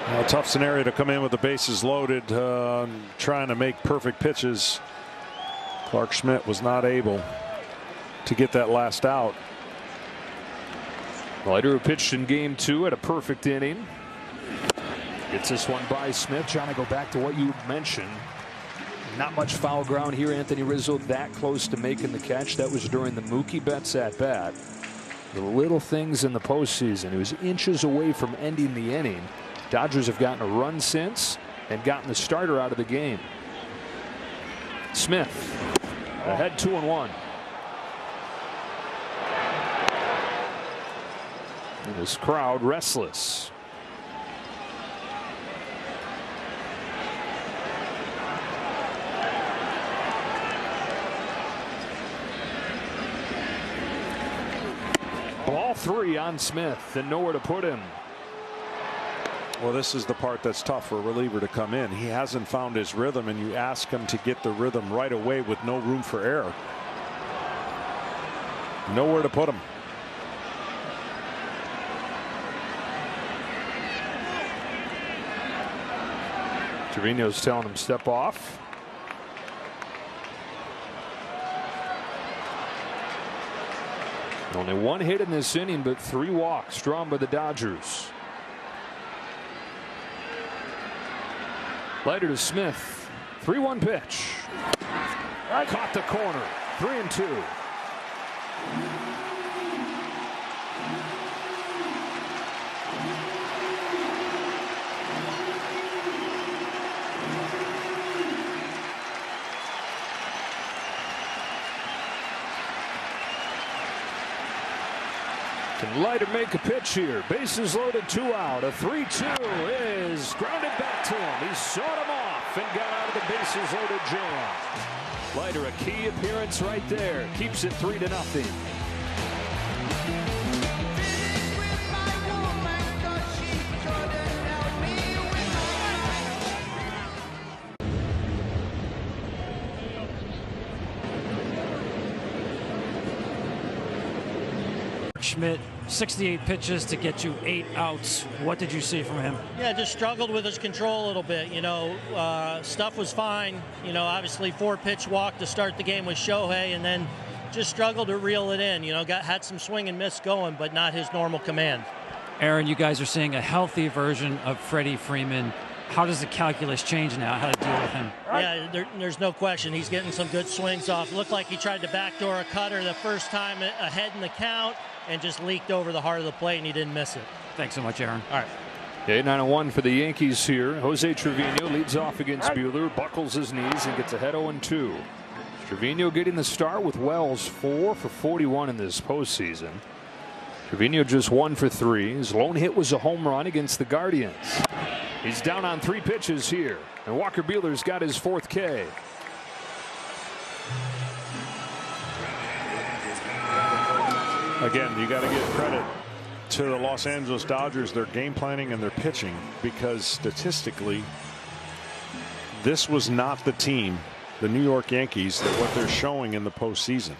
A tough scenario to come in with the bases loaded, trying to make perfect pitches. Clark Schmidt was not able to get that last out. Leiter, who pitched in game 2, had a perfect inning. Gets this one by Smith. John, I go back to what you mentioned. Not much foul ground here. Anthony Rizzo that close to making the catch. That was during the Mookie Betts at bat. The little things in the postseason. He was inches away from ending the inning. Dodgers have gotten a run since and gotten the starter out of the game. Smith ahead 2-1. And this crowd restless. Ball 3 on Smith and nowhere to put him. Well, this is the part that's tough for a reliever to come in. He hasn't found his rhythm, and you ask him to get the rhythm right away with no room for error. Nowhere to put him. Trevino's telling him step off. Only one hit in this inning, but 3 walks drawn by the Dodgers. Leiter to Smith. 3-1 pitch. Caught the corner. 3-2. Can Leiter make a pitch here? Bases loaded, 2 out. A 3-2 is grounded back to him. He sawed him off and got out of the bases loaded jam. Leiter, a key appearance right there. Keeps it 3-0. Schmidt, 68 pitches to get you 8 outs. What did you see from him? Yeah, just struggled with his control a little bit. You know, stuff was fine. You know, obviously 4-pitch walk to start the game with Shohei, and then just struggled to reel it in. You know, had some swing and miss going, but not his normal command. Aaron, you guys are seeing a healthy version of Freddie Freeman. How does the calculus change now? How to deal with him? Yeah, there's no question. He's getting some good swings off. Looked like he tried to backdoor a cutter the first time ahead in the count and just leaked over the heart of the plate, and he didn't miss it. Thanks so much, Aaron. All right. 8-9-1 for the Yankees here. Jose Trevino leads off against Buehler, buckles his knees and gets ahead 0-2. Trevino getting the start with Wells 4 for 41 in this postseason. Trevino just 1 for 3. His lone hit was a home run against the Guardians. He's down on 3 pitches here, and Walker Buehler's got his 4th K. Again, you got to give credit to the Los Angeles Dodgers, their game planning and their pitching, because statistically, this was not the team, the New York Yankees, that what they're showing in the postseason.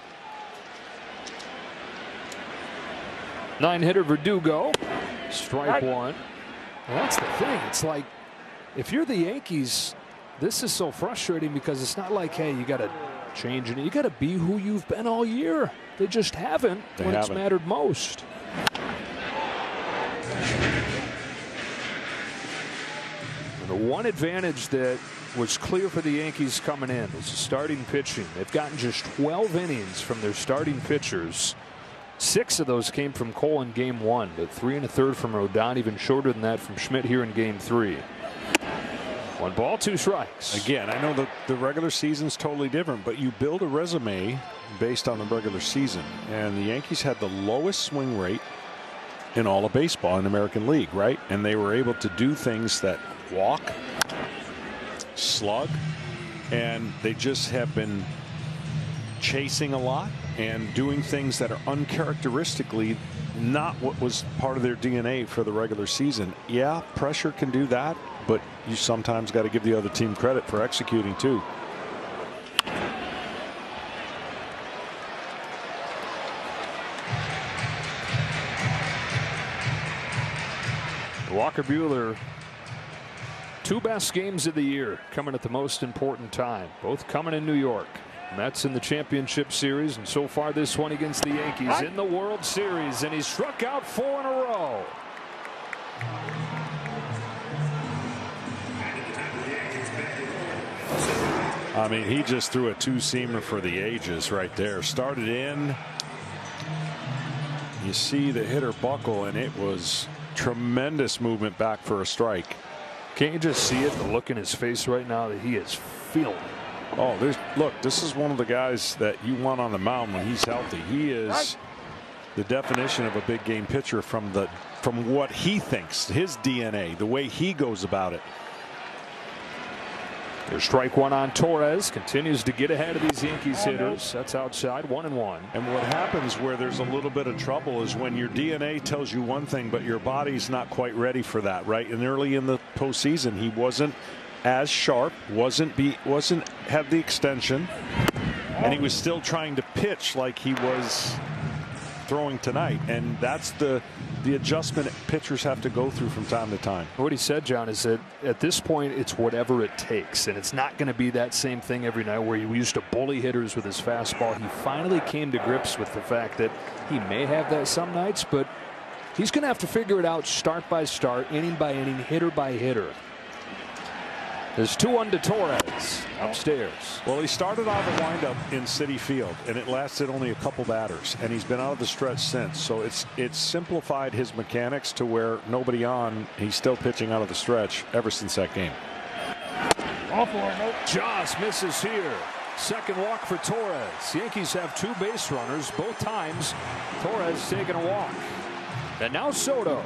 9-hitter Verdugo, strike 1. Well, that's the thing. It's like, if you're the Yankees, this is so frustrating because it's not like, hey, you got to change it. You got to be who you've been all year. They just haven't when it's mattered most. And the one advantage that was clear for the Yankees coming in was the starting pitching. They've gotten just 12 innings from their starting pitchers. 6 of those came from Cole in game 1, but 3 1/3 from Rodon, even shorter than that from Schmidt here in game 3. 1 ball, 2 strikes. Again, I know the regular season's totally different, but you build a resume based on the regular season, and the Yankees had the lowest swing rate in all of baseball in the American League, right? And they were able to do things that walk, slug, and they just have been chasing a lot. and doing things that are uncharacteristically not what was part of their DNA for the regular season. Yeah, pressure can do that, but you sometimes got to give the other team credit for executing too. Walker Buehler, 2 best games of the year coming at the most important time, both coming in New York. Mets in the championship series, and so far this one against the Yankees in the World Series, and he struck out 4 in a row. I mean, he just threw a 2-seamer for the ages right there. Started in, you see the hitter buckle, and it was tremendous movement back for a strike. Can't you just see it, the look in his face right now that he is feeling it? Oh, look, this is one of the guys that you want on the mound when he's healthy. He is the definition of a big game pitcher from what he thinks, his DNA, the way he goes about it. There's strike 1 on Torres. Continues to get ahead of these Yankees hitters. That's outside, 1-1. And what happens where there's a little bit of trouble is when your DNA tells you one thing, but your body's not quite ready for that, right? And early in the postseason, he wasn't as sharp, wasn't had the extension, and he was still trying to pitch like he was throwing tonight. And that's the adjustment pitchers have to go through from time to time. What he said, John, is that at this point it's whatever it takes, and it's not going to be that same thing every night where he used to bully hitters with his fastball. He finally came to grips with the fact that he may have that some nights, but he's going to have to figure it out start by start, inning by inning, hitter by hitter. There's 2-1 to Torres upstairs. Well, he started out the windup in Citi Field, and it lasted only a couple batters, and he's been out of the stretch since. So it's simplified his mechanics to where nobody on, he's still pitching out of the stretch ever since that game. Joss misses here. Second walk for Torres. Yankees have 2 base runners. Both times Torres taking a walk. And now Soto.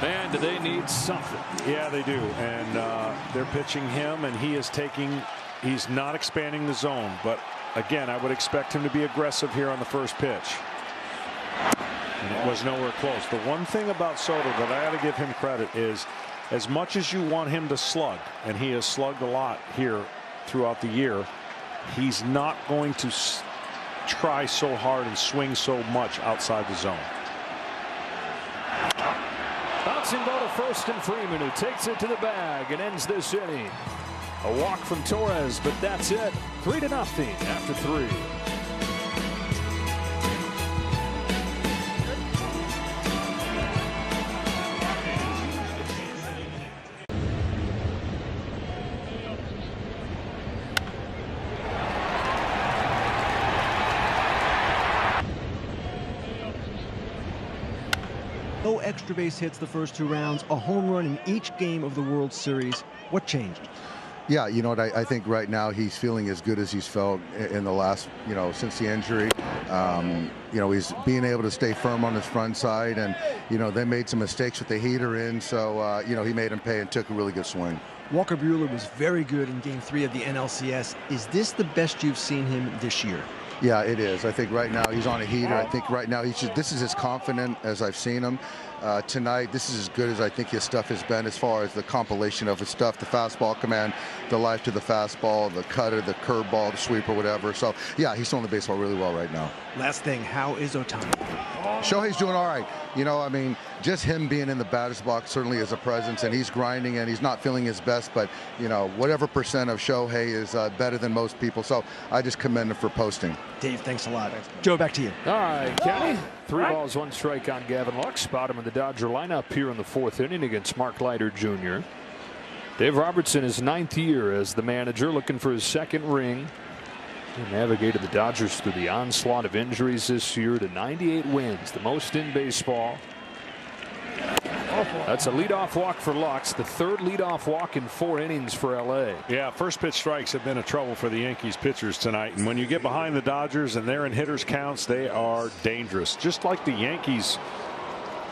Man, do they need something. Yeah, they do. And they're pitching him, and he's not expanding the zone. But again, I would expect him to be aggressive here on the first pitch. And it was nowhere close. The one thing about Soto that I got to give him credit is, as much as you want him to slug, and he has slugged a lot here throughout the year, he's not going to try so hard and swing so much outside the zone. Bouncing ball to first, and Freeman, who takes it to the bag and ends this inning. A walk from Torres, but that's it. 3-0 after 3. No extra base hits the first 2 rounds, a home run in each game of the World Series. What changed? Yeah, you know what, I think right now he's feeling as good as he's felt in the last, since the injury. He's being able to stay firm on his front side, and, they made some mistakes with the heater in, so, he made him pay and took a really good swing. Walker Buehler was very good in Game 3 of the NLCS. Is this the best you've seen him this year? Yeah, it is. I think right now he's on a heater. I think right now this is as confident as I've seen him. Tonight, this is as good as I think his stuff has been as far as the compilation of his stuff, the fastball command, the life to the fastball, the cutter, the curveball, the sweeper, whatever. So, yeah, he's throwing the baseball really well right now. Last thing, how is Ohtani? Shohei's doing all right. Just him being in the batter's box certainly is a presence, and he's grinding, and he's not feeling his best, but, whatever percent of Shohei is better than most people. So I just commend him for posting. Dave, thanks a lot. Joe, back to you. All right, Kenny. 3 balls, 1 strike on Gavin Lux. Spot him in the Dodger lineup here in the 4th inning against Mark Leiter Jr. Dave Robertson, his 9th year as the manager, looking for his 2nd ring. He navigated the Dodgers through the onslaught of injuries this year to 98 wins, the most in baseball. That's a leadoff walk for Lux, the 3rd leadoff walk in 4 innings for L.A. Yeah, first pitch strikes have been a trouble for the Yankees pitchers tonight. And when you get behind the Dodgers and they're in hitters counts, they are dangerous. Just like the Yankees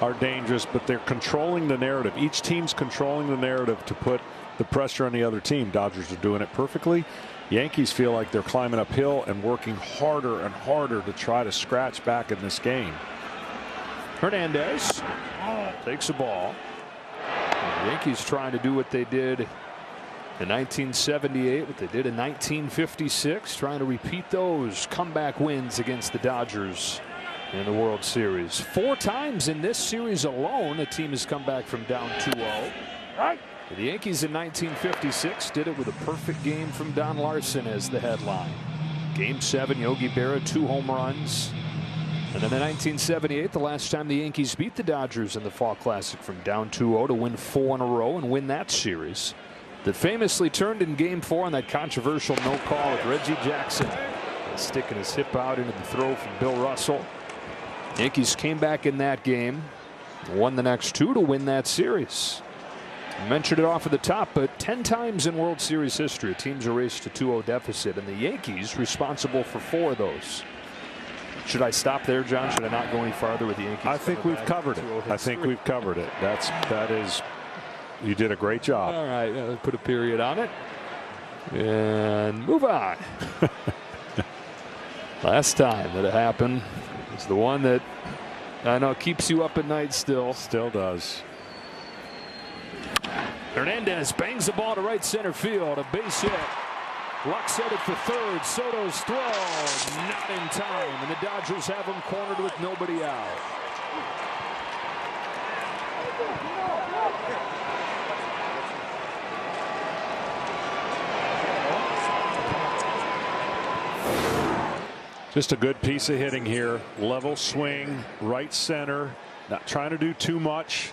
are dangerous, but they're controlling the narrative. Each team's controlling the narrative to put the pressure on the other team. Dodgers are doing it perfectly. Yankees feel like they're climbing uphill and working harder and harder to try to scratch back in this game. Hernandez takes the ball. The Yankees trying to do what they did in 1978, what they did in 1956, trying to repeat those comeback wins against the Dodgers in the World Series. 4 times in this series alone, a team has come back from down 2-0. The Yankees in 1956 did it with a perfect game from Don Larson as the headline. Game 7, Yogi Berra, 2 home runs. And then in 1978, the last time the Yankees beat the Dodgers in the Fall Classic from down 2-0 to win 4 in a row and win that series. That famously turned in Game 4 on that controversial no call with Reggie Jackson sticking his hip out into the throw from Bill Russell. Yankees came back in that game, won the next 2 to win that series. I mentioned it off at the top, but 10 times in World Series history, teams erased a 2-0 deficit, and the Yankees responsible for 4 of those. Should I stop there, John? Should I not go any farther with the Yankees? I think we've covered it. I think we've covered it. That is, you did a great job. All right, put a period on it and move on. Last time that it happened was the one that I know keeps you up at night still. Still does. Hernandez bangs the ball to right center field. A base hit. Lux headed for third. Soto's throw not in time, and the Dodgers have him cornered with nobody out. Just a good piece of hitting here. Level swing, right center. Not trying to do too much.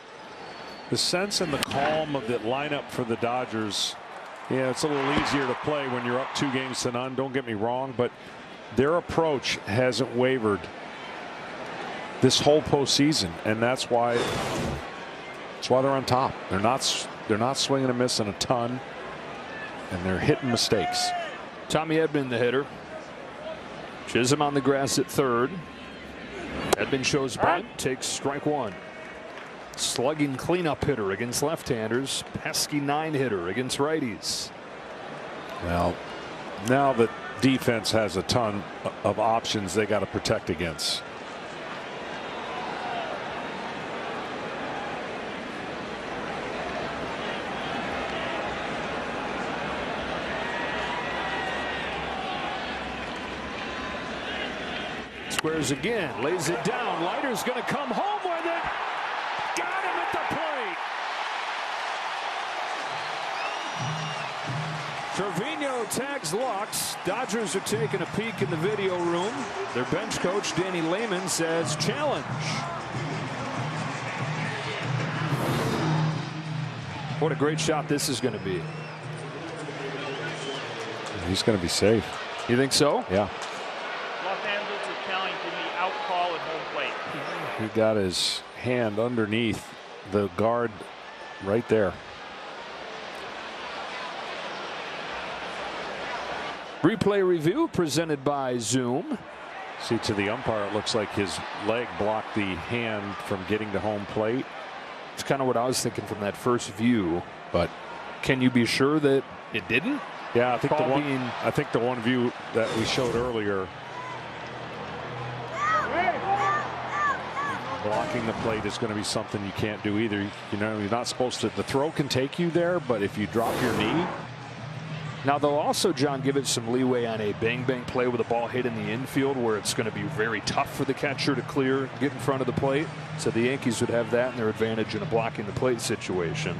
The sense and the calm of the lineup for the Dodgers. Yeah, it's a little easier to play when you're up 2-0. Don't get me wrong, but their approach hasn't wavered this whole postseason, and that's why they're on top. They're not swinging and missing a ton, and they're hitting mistakes. Tommy Edman, the hitter. Chisholm on the grass at third. Edman shows bunt, takes strike 1. Slugging cleanup hitter against left-handers. Pesky 9-hitter against righties. Well, now that defense has a ton of options they got to protect against. Squares again, lays it down. Leiter's going to come home with it. Got him at the plate. Trevino tags Lux. Dodgers are taking a peek in the video room. Their bench coach, Danny Lehman, says challenge. What a great shot this is going to be. He's going to be safe. You think so? Yeah. Los Angeles is telling Jimmy out call at home plate. He got his hand underneath the guard right there. Replay review presented by Zoom. See, to the umpire, it looks like his leg blocked the hand from getting to home plate. It's kind of what I was thinking from that first view. But can you be sure that it didn't? Yeah, I think the one view that we showed earlier, blocking the plate is going to be something you can't do either. You know, you're not supposed to. The throw can take you there, but if you drop your knee. Now they'll also, John, give it some leeway on a bang play with a ball hit in the infield where it's going to be very tough for the catcher to clear, get in front of the plate. So the Yankees would have that in their advantage in a blocking the plate situation.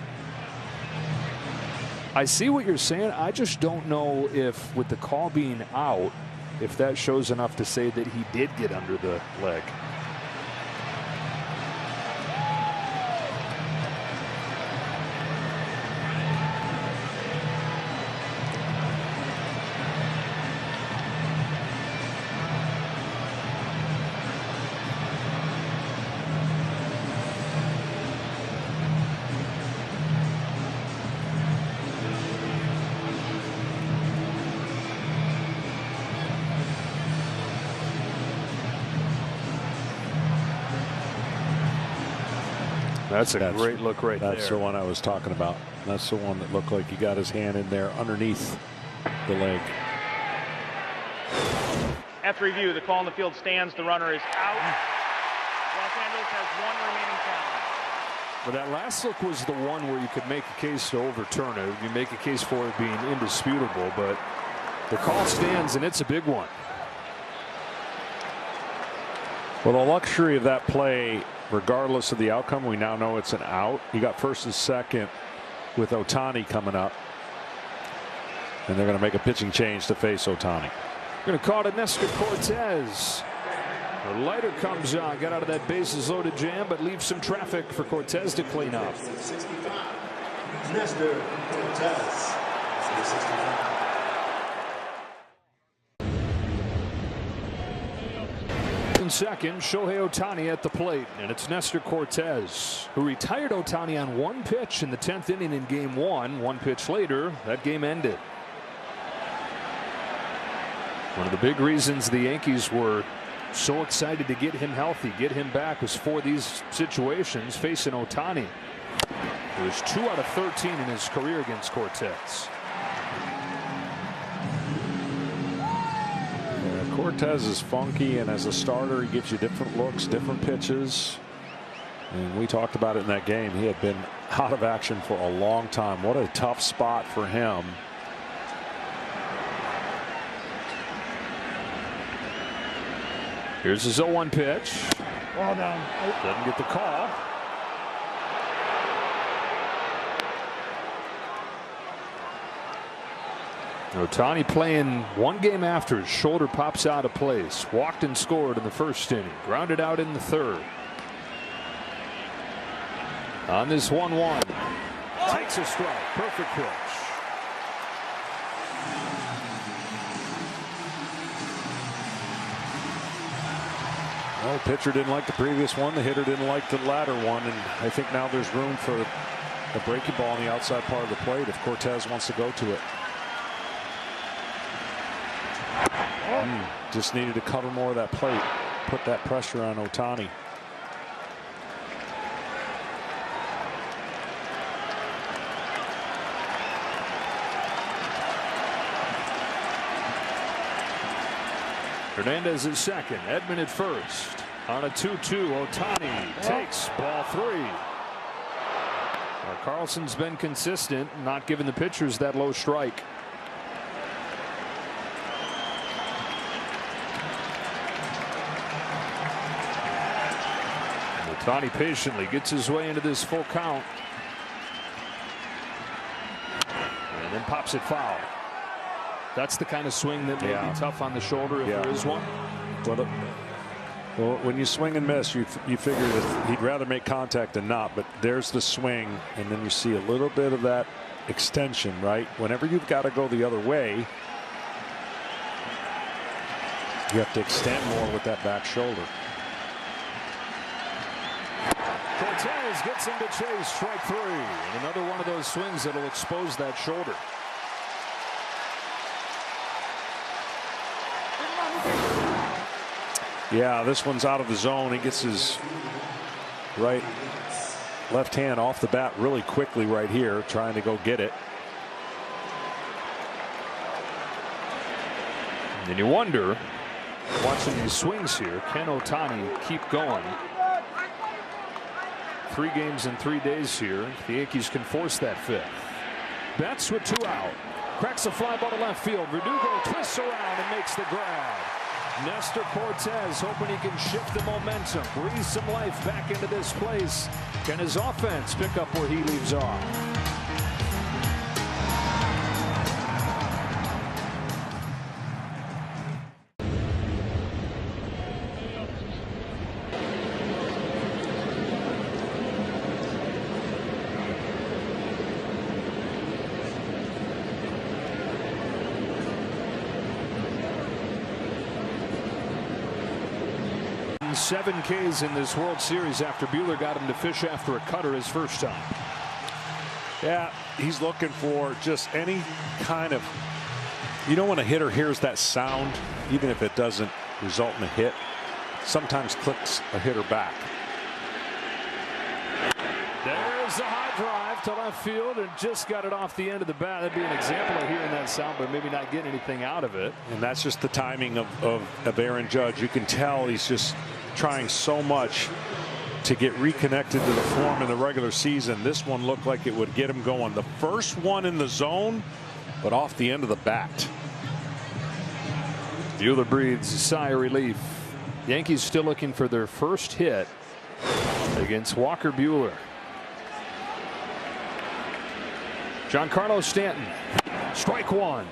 I see what you're saying. I just don't know if, with the call being out, if that shows enough to say that he did get under the leg. That's a great look right there. That's the one I was talking about. That's the one that looked like he got his hand in there underneath the leg. After review, the call on the field stands. The runner is out. Los Angeles has one remaining challenge. But that last look was the one where you could make a case to overturn it. You make a case for it being indisputable, but the call stands, and it's a big one. Well, the luxury of that play, regardless of the outcome, we now know it's an out. You got first and second with Ohtani coming up, and they're going to make a pitching change to face Ohtani. Going to call it Nestor Cortez. The lighter comes on, got out of that bases loaded jam, but leaves some traffic for Cortez to clean up. Nestor Cortez. In second, Shohei Ohtani at the plate, and it's Nestor Cortez, who retired Ohtani on one pitch in the 10th inning in Game 1. One pitch later, that game ended. One of the big reasons the Yankees were so excited to get him healthy, get him back, was for these situations facing Ohtani. It was 2 out of 13 in his career against Cortez. Yeah, Cortez is funky, and as a starter, he gives you different looks, different pitches. And we talked about it in that game. He had been out of action for a long time. What a tough spot for him. Here's his 0-1 pitch. Ball down. Doesn't get the call. Ohtani playing one game after his shoulder pops out of place. Walked and scored in the first inning. Grounded out in the third. On this 1-1. Takes a strike. Perfect pitch. Well, the pitcher didn't like the previous one. The hitter didn't like the latter one. And I think now there's room for a breaking ball on the outside part of the plate if Cortez wants to go to it. Just needed to cover more of that plate. Put that pressure on Ohtani. Hernandez is second. Edman at first. On a 2-2, Ohtani takes ball 3. Carlson's been consistent, not giving the pitchers that low strike. Ohtani patiently gets his way into this full count. And then pops it foul. That's the kind of swing that may be tough on the shoulder if there is one. Well, when you swing and miss, you figure that he'd rather make contact than not. But there's the swing, and then you see a little bit of that extension, right? Whenever you've got to go the other way, you have to extend more with that back shoulder. Cortez gets him to chase, strike 3. And another one of those swings that'll expose that shoulder. Yeah, this one's out of the zone. He gets his left hand off the bat really quickly right here, trying to go get it. And you wonder, watching these swings here, can Ohtani keep going? 3 games in 3 days here. The Yankees can force that 5th. Betts with 2 out. Cracks a fly ball to left field. Verdugo twists around and makes the grab. Nestor Cortez hoping he can shift the momentum, breathe some life back into this place. Can his offense pick up where he leaves off? 7 Ks in this World Series after Buehler got him to fish after a cutter his first time. Yeah, he's looking for just any kind of, you know, when a hitter hears that sound, even if it doesn't result in a hit, sometimes clicks a hitter back. goes the high drive to left field and just got it off the end of the bat. That'd be an example of hearing that sound, but maybe not getting anything out of it. And that's just the timing of Aaron Judge. You can tell he's just trying so much to get reconnected to the form in the regular season. This one looked like it would get him going. The first one in the zone, but off the end of the bat. Buehler breathes a sigh of relief. Yankees still looking for their first hit against Walker Buehler. Giancarlo Stanton, strike one.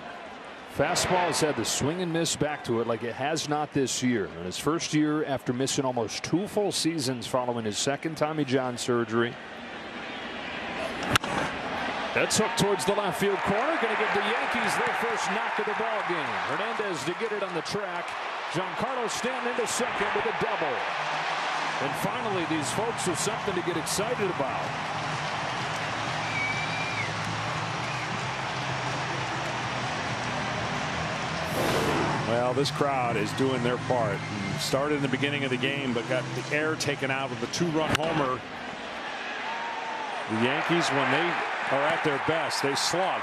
Fastball has had the swing and miss back to it like it has not this year. In his first year after missing almost 2 full seasons following his second Tommy John surgery. That's hooked towards the left field corner. Going to give the Yankees their first knock of the ball game. Hernandez to get it on the track. Giancarlo Stanton into second with a double. And finally, these folks with something to get excited about. Well, this crowd is doing their part. Started in the beginning of the game, but got the air taken out with the 2-run homer. The Yankees, when they are at their best, they slug.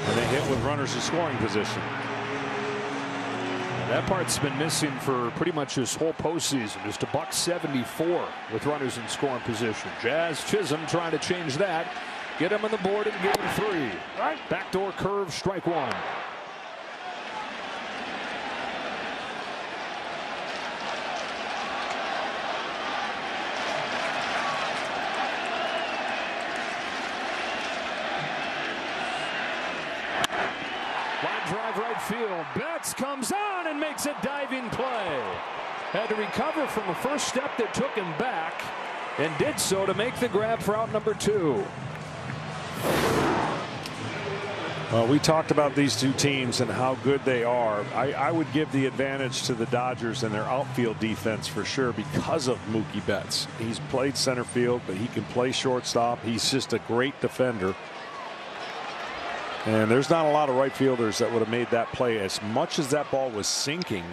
And they hit with runners in scoring position. That part's been missing for pretty much this whole postseason. Just a .174 with runners in scoring position. Jazz Chisholm trying to change that. Get him on the board in game 3. Right. Backdoor curve, strike one. Line drive right field. Betts comes on and makes a diving play. Had to recover from a first step that took him back and did so to make the grab for out number 2. Well, we talked about these two teams and how good they are. I would give the advantage to the Dodgers and their outfield defense for sure because of Mookie Betts. He's played center field, but he can play shortstop. He's just a great defender. And there's not a lot of right fielders that would have made that play as much as that ball was sinking.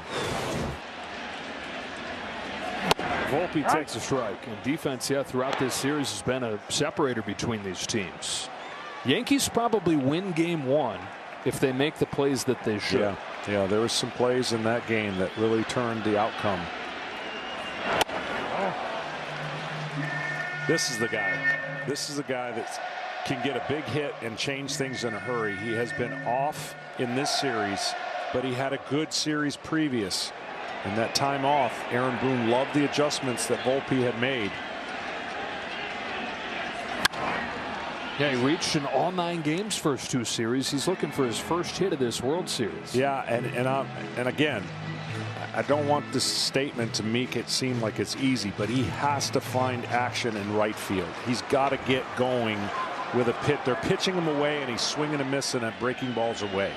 Volpe takes a strike. And defense, yeah, throughout this series has been a separator between these teams. Yankees probably win game 1 if they make the plays that they should. Yeah, there was some plays in that game that really turned the outcome. This is the guy. This is the guy that can get a big hit and change things in a hurry. He has been off in this series, but he had a good series previous. And that time off, Aaron Boone loved the adjustments that Volpe had made. Yeah, he reached in all 9 games first 2 series. He's looking for his first hit of this World Series. Yeah, and again, I don't want this statement to make it seem like it's easy, but he has to find action in right field. He's got to get going with a pit. They're pitching him away, and he's swinging and missing at breaking balls away.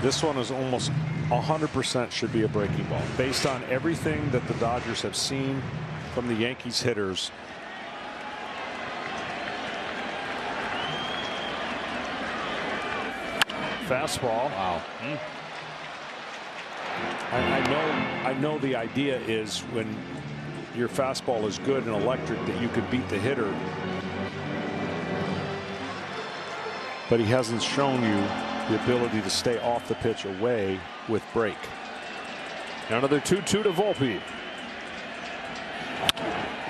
This one is almost 100% should be a breaking ball based on everything that the Dodgers have seen from the Yankees hitters. Fastball. Wow. I know the idea is when your fastball is good and electric that you can beat the hitter, but he hasn't shown you the ability to stay off the pitch away with break. Another 2-2 to Volpe.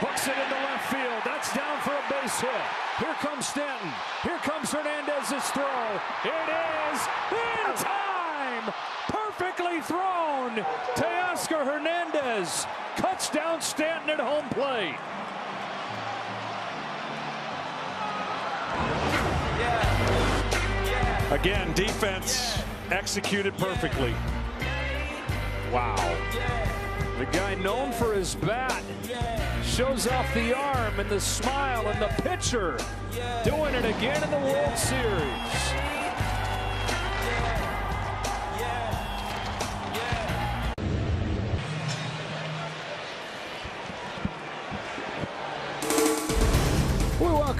Hooks it into left field. That's down for a base hit. Here comes Stanton. Here comes Hernandez's throw. It is in time. Perfectly thrown. Teoscar Hernandez cuts down Stanton at home plate. Again, defense executed perfectly. Wow. The guy known for his bat shows off the arm and the smile, and the pitcher doing it again in the World Series.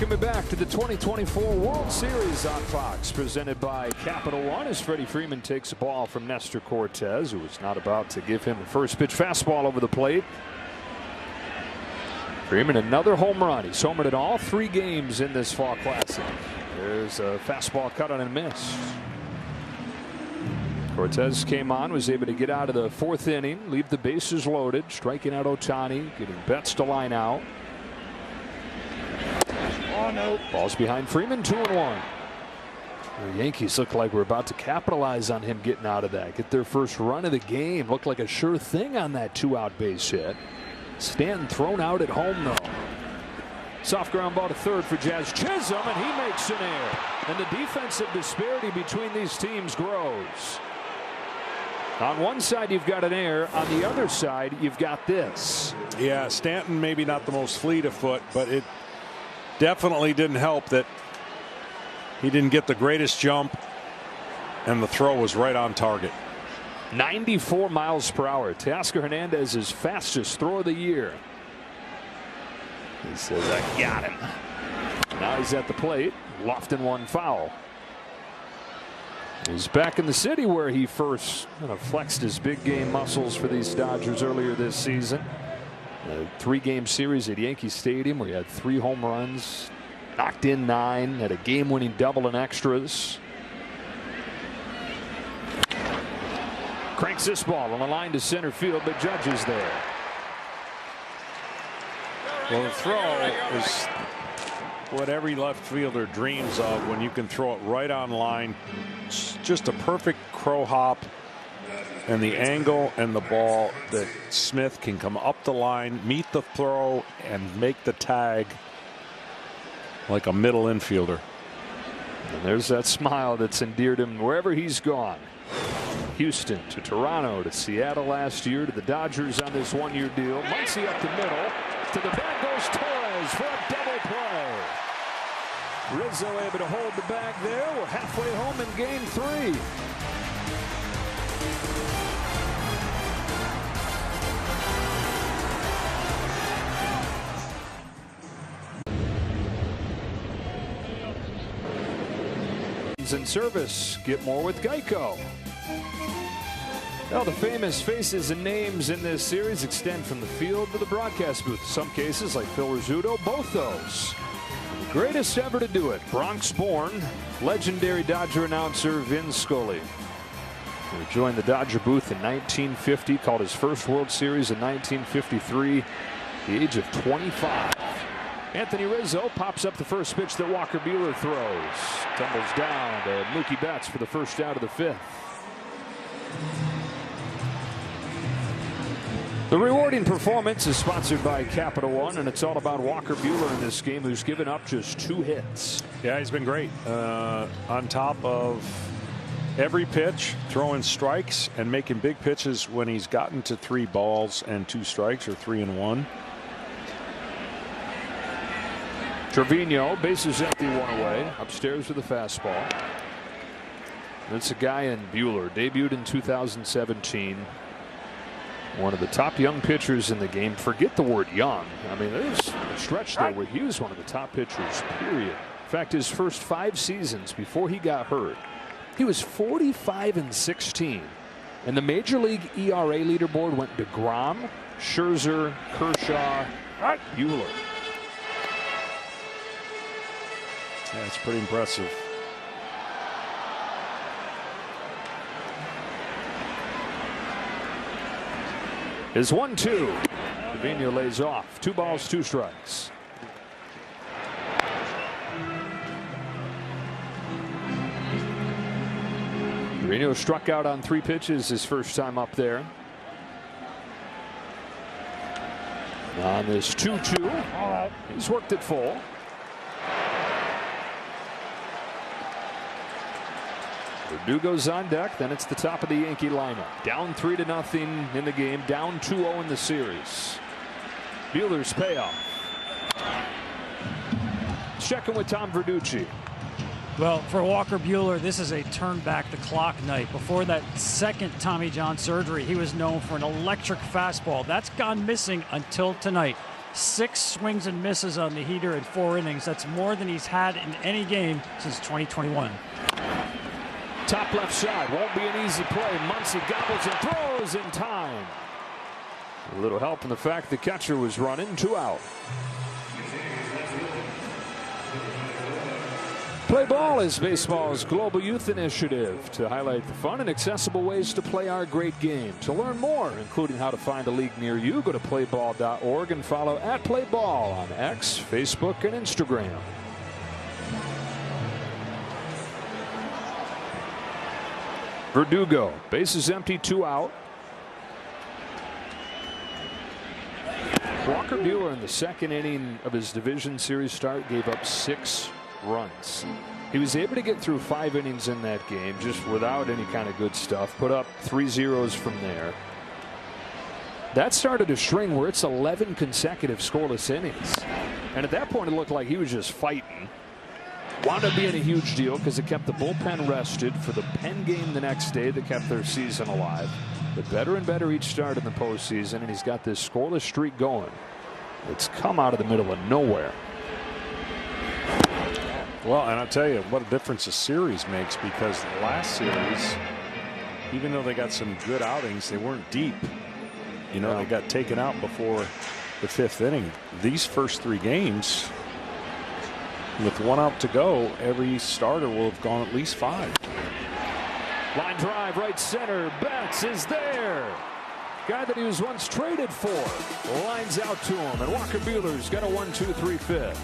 Welcome you back to the 2024 World Series on Fox, presented by Capital One, as Freddie Freeman takes a ball from Nestor Cortez, who was not about to give him a first pitch fastball over the plate. Freeman, another home run. He's homered in all 3 games in this Fall Classic. There's a fastball cut on and missed. Cortez came on, was able to get out of the 4th inning, leave the bases loaded, striking out Ohtani, getting Betts to line out. Oh, no. Ball's behind Freeman, 2-1. The Yankees look like we're about to capitalize on him getting out of that. Get their first run of the game. Looked like a sure thing on that 2-out base hit. Stanton thrown out at home, though. Soft ground ball to third for Jazz Chisholm, and he makes an error. And the defensive disparity between these teams grows. On one side, you've got an error. On the other side, you've got this. Yeah, Stanton maybe not the most fleet of foot, but it definitely didn't help that he didn't get the greatest jump, and the throw was right on target. 94 miles per hour. Teoscar Hernandez's fastest throw of the year. He says, I got him. Now he's at the plate. Lofton one foul. He's back in the city where he first flexed his big game muscles for these Dodgers earlier this season. A 3-game series at Yankee Stadium where he had 3 home runs, knocked in 9, had a game-winning double in extras. Cranks this ball on the line to center field, but Judge is there. Well, the throw is what every left fielder dreams of, when you can throw it right on line. It's just a perfect crow hop, and the angle and the ball that Smith can come up the line, meet the throw, and make the tag like a middle infielder. And there's that smile that's endeared him wherever he's gone. Houston to Toronto to Seattle last year to the Dodgers on this 1-year deal. Muncy up the middle. To the bag goes Torres for a double play. Rizzo able to hold the bag there. We're halfway home in game 3. In service, get more with Geico. Well, the famous faces and names in this series extend from the field to the broadcast booth. In some cases, like Phil Rizzuto, both those. The greatest ever to do it, Bronx-born, legendary Dodger announcer Vin Scully. He joined the Dodger booth in 1950, called his first World Series in 1953, at the age of 25. Anthony Rizzo pops up the first pitch that Walker Buehler throws. Tumbles down to Mookie Betts for the first out of the 5th. The rewarding performance is sponsored by Capital One, and it's all about Walker Buehler in this game, who's given up just 2 hits. Yeah, he's been great. On top of every pitch, throwing strikes and making big pitches when he's gotten to 3 balls and 2 strikes, or 3 and 1. Trevino, bases empty, 1 away. Upstairs with a fastball. It's a guy in Buehler, debuted in 2017. One of the top young pitchers in the game. Forget the word young. I mean, there's a stretch there where he was one of the top pitchers, period. In fact, his first 5 seasons before he got hurt, he was 45-16. And the Major League ERA leaderboard went DeGrom, Scherzer, Kershaw, Buehler. Yeah, it's pretty impressive. Is 1-2. Trevino lays off. 2 balls, 2 strikes. Trevino struck out on 3 pitches his first time up there. On this 2-2, he's worked it full. Verdugo's on deck. Then it's the top of the Yankee lineup. Down 3-0 in the game. Down 2-0 in the series. Buehler's payoff. Checking with Tom Verducci. Well, for Walker Buehler, this is a turn back the clock night. Before that second Tommy John surgery, he was known for an electric fastball. That's gone missing until tonight. 6 swings and misses on the heater in 4 innings. That's more than he's had in any game since 2021. Top left side, won't be an easy play. Muncy gobbles and throws in time. A little help in the fact the catcher was running. 2 out. Play Ball is baseball's global youth initiative to highlight the fun and accessible ways to play our great game. To learn more, including how to find a league near you, go to playball.org and follow @playball on X, Facebook, and Instagram. Verdugo, bases empty, 2 out. Walker Buehler in the 2nd inning of his division series start gave up 6 runs. He was able to get through 5 innings in that game just without any kind of good stuff. Put up 3 zeros from there. That started a string where it's 11 consecutive scoreless innings. And at that point it looked like he was just fighting. Wound up being a huge deal because it kept the bullpen rested for the Penn game the next day that kept their season alive. But better and better each start in the postseason, and he's got this scoreless streak going. It's come out of the middle of nowhere. Well, and I'll tell you what a difference a series makes, because the last series, even though they got some good outings, they weren't deep. You know, they got taken out before the 5th inning. These first 3 games, with 1 out to go, every starter will have gone at least 5. Line drive, right center. Betts is there. Guy that he was once traded for. Lines out to him, and Walker Buehler's got a 1-2-3 fifth.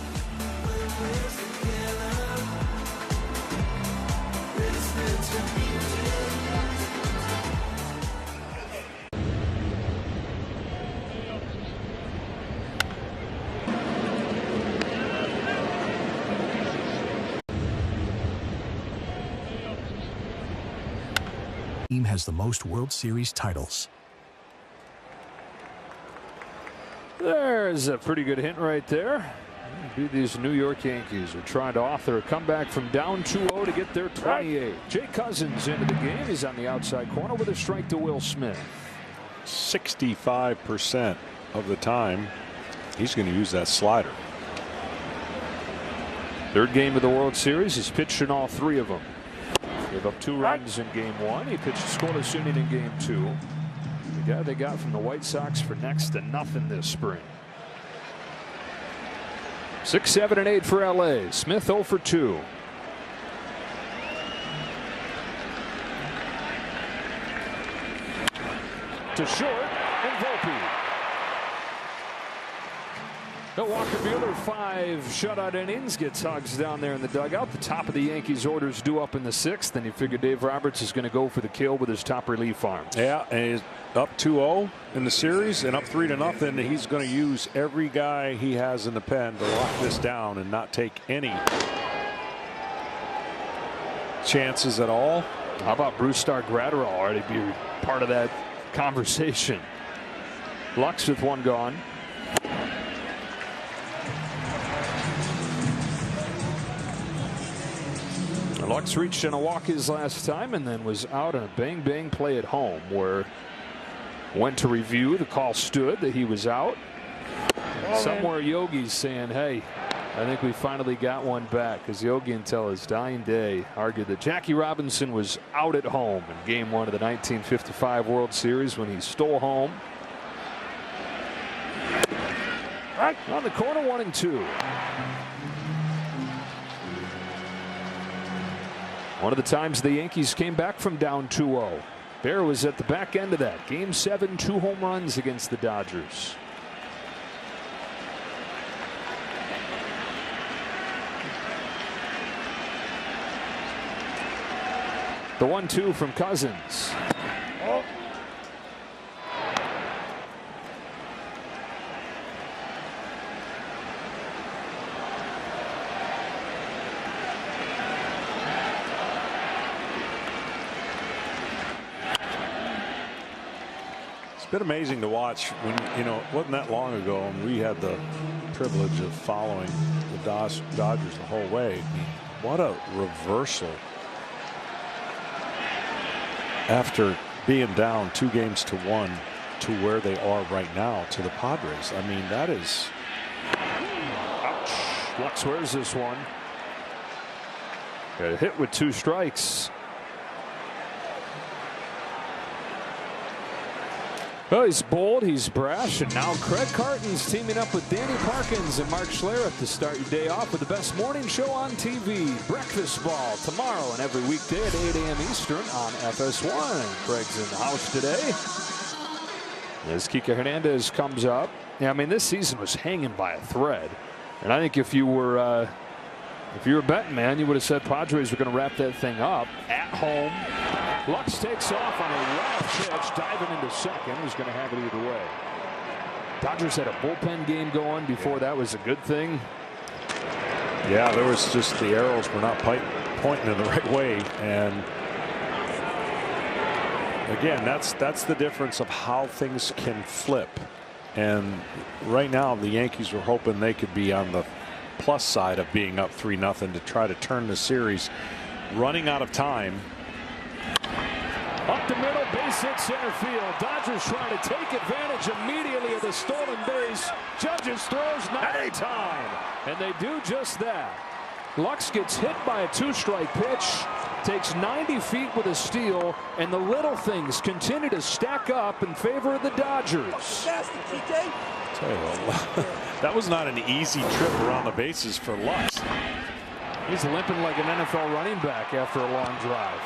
Team has the most World Series titles. There's a pretty good hint right there. These New York Yankees are trying to author a comeback from down 2-0 to get their 28. Jay Cousins into the game. He's on the outside corner with a strike to Will Smith. 65% of the time, he's going to use that slider. 3rd game of the World Series. He's pitched in all 3 of them. Gave up 2 runs in game 1. He pitched a scoreless inning in game 2. The guy they got from the White Sox for next to nothing this spring. 6, 7, and 8 for LA. Smith 0 for 2. To short, and Volpe. Walker Buehler, 5 shutout innings, gets hugs down there in the dugout. The top of the Yankees orders due up in the 6th, and you figure Dave Roberts is going to go for the kill with his top relief arm. Yeah, and he's up 2-0 in the series and up 3-0. He's going to use every guy he has in the pen to lock this down and not take any chances at all. How about Brusdar Graterol already be part of that conversation? Lux with 1 gone. Lux reached in a walk his last time and then was out on a bang play at home where went to review. The call stood that he was out. Somewhere Yogi's saying, hey, I think we finally got one back, because Yogi until his dying day argued that Jackie Robinson was out at home in game 1 of the 1955 World Series when he stole home. Right on the corner, 1-2. One of the times the Yankees came back from down 2-0. Bear was at the back end of that. Game 7, 2 home runs against the Dodgers. The 1-2 from Cousins. It's been amazing to watch. When, you know, it wasn't that long ago, and we had the privilege of following the Dodgers the whole way. I mean, what a reversal after being down 2-1 to where they are right now to the Padres. I mean, that is Ouch. Lux wears this one. Got a hit with 2 strikes. Well, he's bold, he's brash, and now Craig Carton's teaming up with Danny Parkins and Mark Schlereth to start your day off with the best morning show on TV. Breakfast Ball tomorrow and every weekday at 8 a.m. Eastern on FS1. Craig's in the house today. As Kike Hernandez comes up. Yeah, I mean, this season was hanging by a thread. And I think if you were a betting man, you would have said Padres were going to wrap that thing up at home. Lux takes off on a wild pitch, diving into second. He's going to have it either way. Dodgers had a bullpen game going before. That was a good thing. Yeah, there was just the arrows were not pointing in the right way. And again, that's the difference of how things can flip. And right now, the Yankees were hoping they could be on the plus side of being up 3-0 to try to turn the series. Running out of time. Up the middle, base hit center field. Dodgers trying to take advantage immediately of the stolen base. Judges throws not in time, and they do just that. Lux gets hit by a 2-strike pitch, takes 90 feet with a steal, and the little things continue to stack up in favor of the Dodgers. Tell you what, that was not an easy trip around the bases for Lux. He's limping like an NFL running back after a long drive.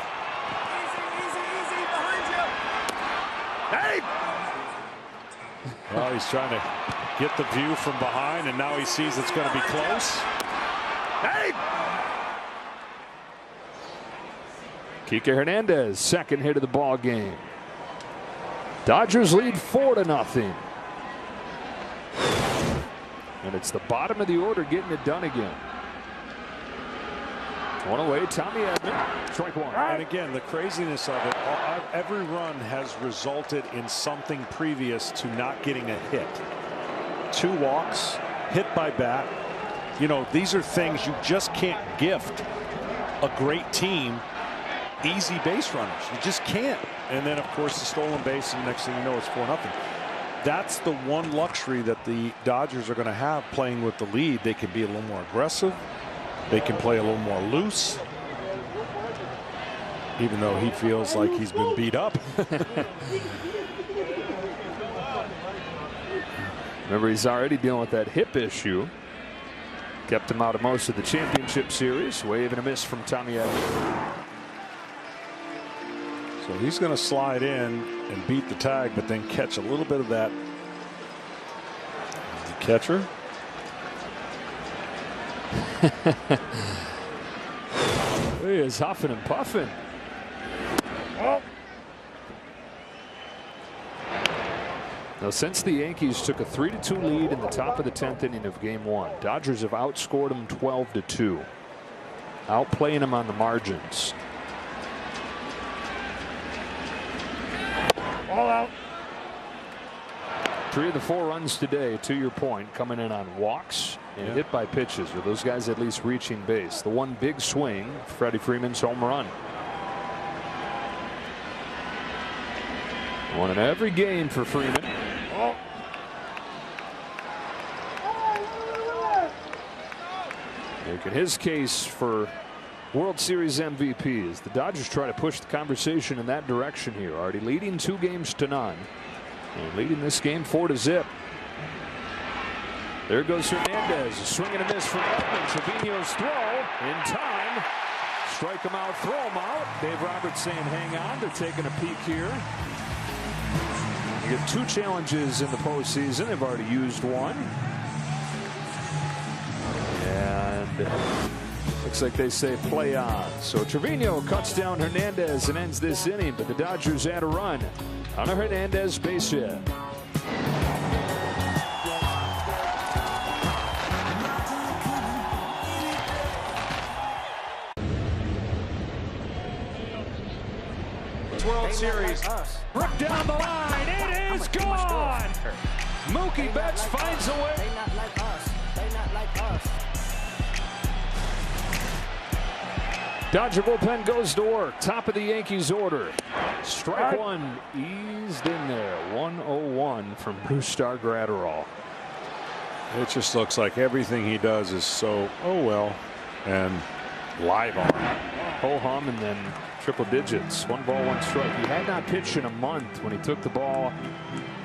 Hey! Well, he's trying to get the view from behind, and now he sees it's going to be close. Hey! Kike Hernandez, second hit of the ball game. Dodgers lead 4-0. And it's the bottom of the order getting it done again. One away, Tommy Edman, strike one. And again, the craziness of it, every run has resulted in something previous to not getting a hit. 2 walks, hit by bat. You know, these are things you just can't gift a great team easy base runners. You just can't. And then, of course, the stolen base, and the next thing you know, it's 4-0. That's the one luxury that the Dodgers are going to have playing with the lead. They can be a little more aggressive. They can play a little more loose, even though he feels like he's been beat up. Remember, he's already dealing with that hip issue. Kept him out of most of the championship series. Wave and a miss from Tommy Edman. So he's going to slide in and beat the tag, but then catch a little bit of that. The catcher. He is huffing and puffing. Oh. Now, since the Yankees took a 3-2 lead in the top of the 10th inning of Game 1, Dodgers have outscored them 12-2, outplaying them on the margins. All out. 3 of the 4 runs today, to your point, coming in on walks and hit by pitches, or those guys at least reaching base. The one big swing, Freddie Freeman's home run. One in every game for Freeman. Oh. Making his case for World Series MVP as the Dodgers try to push the conversation in that direction here. Already leading 2-0 and leading this game 4-0. There goes Hernandez. A swing and a miss from Edman. Trevino's throw in time. Strike him out, throw him out. Dave Roberts saying hang on. They're taking a peek here. You get 2 challenges in the postseason. They've already used one. And looks like they say play on. So Trevino cuts down Hernandez and ends this inning, but the Dodgers add a run on a Hernandez base hit. World Series. Ripped down the line. It is gone. Mookie Betts finds a way. They not like us. They not like us. Dodger bullpen goes to work. Top of the Yankees order. Strike one eased in there. 101 from Brusdar Graterol. It just looks like everything he does is so, oh well, and live on. Ho hum and then triple digits. 1 ball, 1 strike. He had not pitched in a month when he took the ball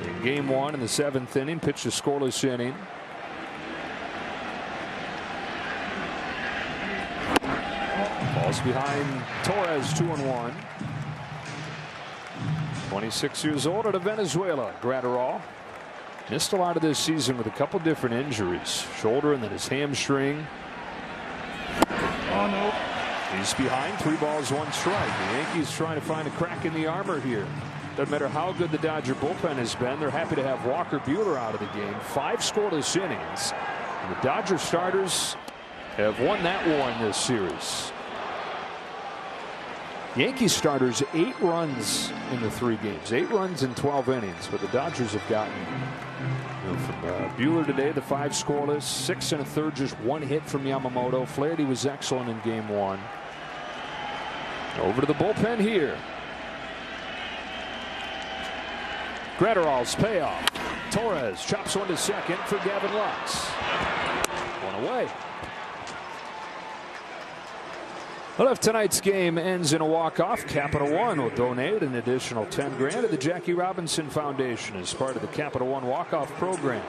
in game 1 in the 7th inning. Pitched a scoreless inning. Ball's behind Torres, 2-1. 26 years old out of Venezuela. Graterol missed a lot of this season with a couple different injuries. Shoulder and then his hamstring. Oh no. He's behind. 3 balls, 1 strike. The Yankees trying to find a crack in the armor here. Doesn't matter how good the Dodger bullpen has been. They're happy to have Walker Buehler out of the game. 5 scoreless innings. And the Dodger starters have won that war in this series. Yankees starters 8 runs in the 3 games. 8 runs in 12 innings. But the Dodgers have gotten from Buehler today, the 5 scoreless, 6 1/3, just 1 hit from Yamamoto. Flaherty was excellent in game 1. Over to the bullpen here. Graterol's payoff. Torres chops one to second for Gavin Lux. 1 away. Well, if tonight's game ends in a walk-off, Capital One will donate an additional $10,000 to the Jackie Robinson Foundation as part of the Capital One walk-off program.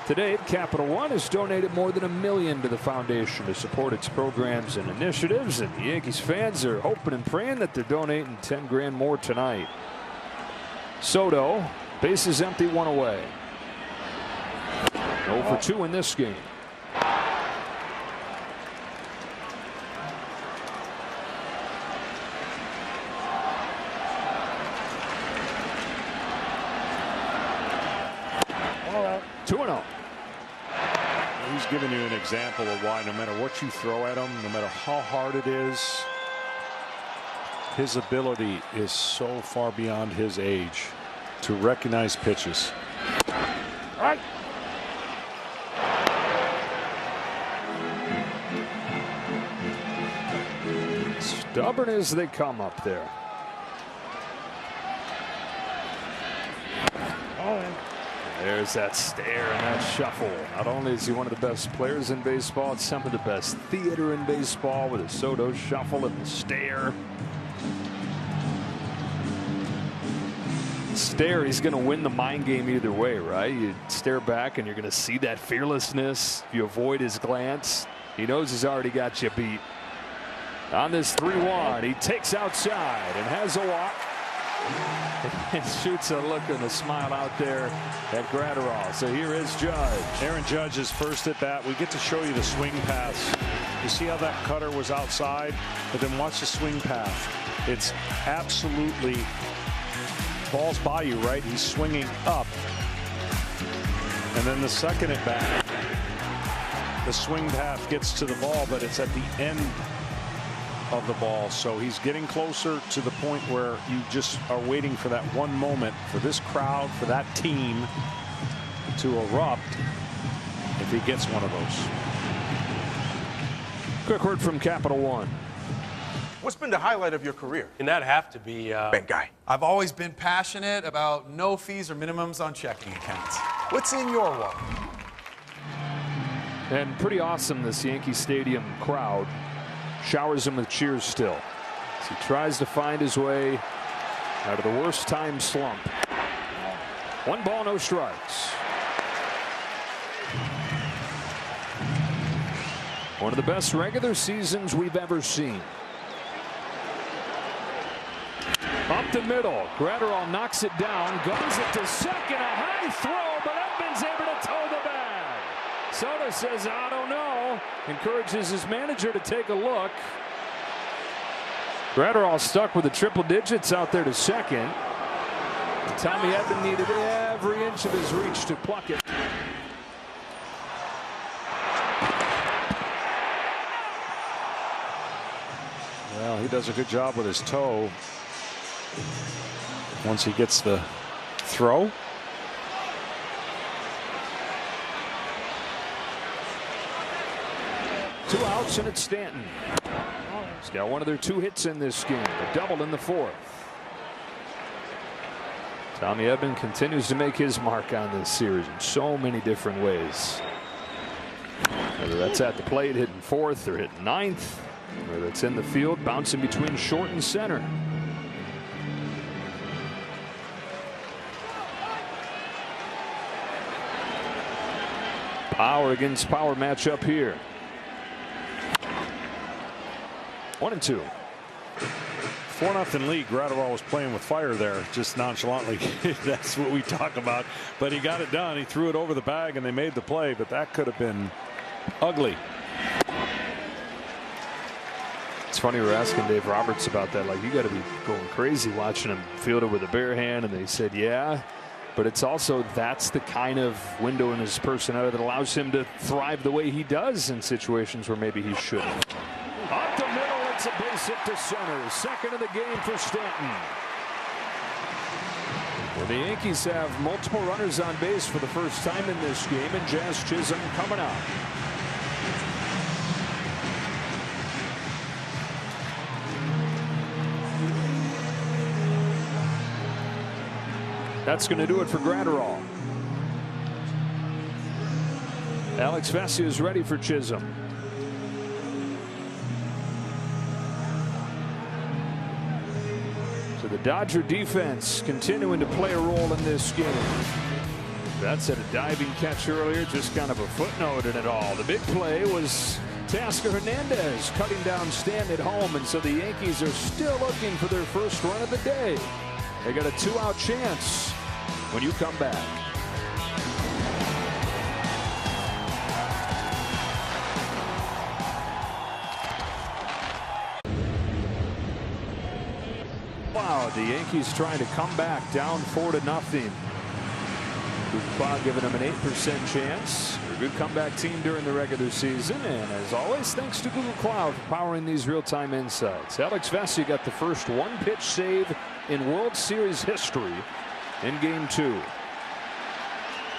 To date, Capital One has donated more than $1 million to the foundation to support its programs and initiatives, and the Yankees fans are hoping and praying that they're donating $10,000 more tonight. Soto, bases empty, 1 away. 0 for 2 in this game. He's giving you an example of why no matter what you throw at him, no matter how hard it is, his ability is so far beyond his age to recognize pitches. All right. Stubborn as they come up there. There's that stare and that shuffle. Not only is he one of the best players in baseball, it's some of the best theater in baseball with a Soto shuffle and the stare. Stare, he's going to win the mind game either way, right? You stare back and you're going to see that fearlessness. If you avoid his glance, he knows he's already got you beat. On this 3-1, he takes outside and has a walk. And shoots a look and a smile out there at Graterol. So here is Judge. Aaron Judge's first at bat. We get to show you the swing paths. You see how that cutter was outside, but then watch the swing path. It's absolutely balls by you, right? He's swinging up. And then the second at bat, the swing path gets to the ball, but it's at the end of the ball. So he's getting closer to the point where you just are waiting for that one moment for this crowd, for that team to erupt if he gets one of those. Quick word from Capital One. What's been the highlight of your career? And that'd have to be bank guy. I've always been passionate about no fees or minimums on checking accounts. What's in your wallet? And pretty awesome, this Yankee Stadium crowd showers him with cheers still as he tries to find his way out of the worst time slump. 1 ball, no strikes. One of the best regular seasons we've ever seen. Up the middle, Graterol knocks it down, guns it to second, a high throw, but Edmonds able to toe the bag. Soto says, I don't know. Encourages his manager to take a look. Graterol stuck with the triple digits out there to second. And Tommy Edman needed every inch of his reach to pluck it. Well, he does a good job with his toe once he gets the throw. Two outs and it's Stanton. He's got one of their 2 hits in this game, a double in the 4th. Tommy Edman continues to make his mark on this series in so many different ways. Whether that's at the plate hitting fourth or hitting ninth, whether it's in the field bouncing between short and center. Power against power matchup here. 1-2. 4-0 lead. Gratterall was playing with fire there, just nonchalantly. That's what we talk about. But he got it done. He threw it over the bag and they made the play, but that could have been ugly. It's funny, we're asking Dave Roberts about that. Like, you got to be going crazy watching him field it with a bare hand. And they said, yeah. But it's also, that's the kind of window in his personality that allows him to thrive the way he does in situations where maybe he shouldn't. Up the middle, it's a base hit to center. Second of the game for Stanton. Well, the Yankees have multiple runners on base for the first time in this game, and Jazz Chisholm coming up. That's going to do it for Gratterall. Alex Vesia is ready for Chisholm. So the Dodger defense continuing to play a role in this game. That's at a diving catch earlier, just kind of a footnote in it all. The big play was Teoscar Hernandez cutting down Stanton at home, and so the Yankees are still looking for their first run of the day. They got a 2-out chance when you come back. Wow, the Yankees trying to come back down 4-0. Cloud giving them an 8% chance. They're a good comeback team during the regular season. And as always, thanks to Google Cloud for powering these real-time insights. Alex Vesia got the first one-pitch save in World Series history in Game 2.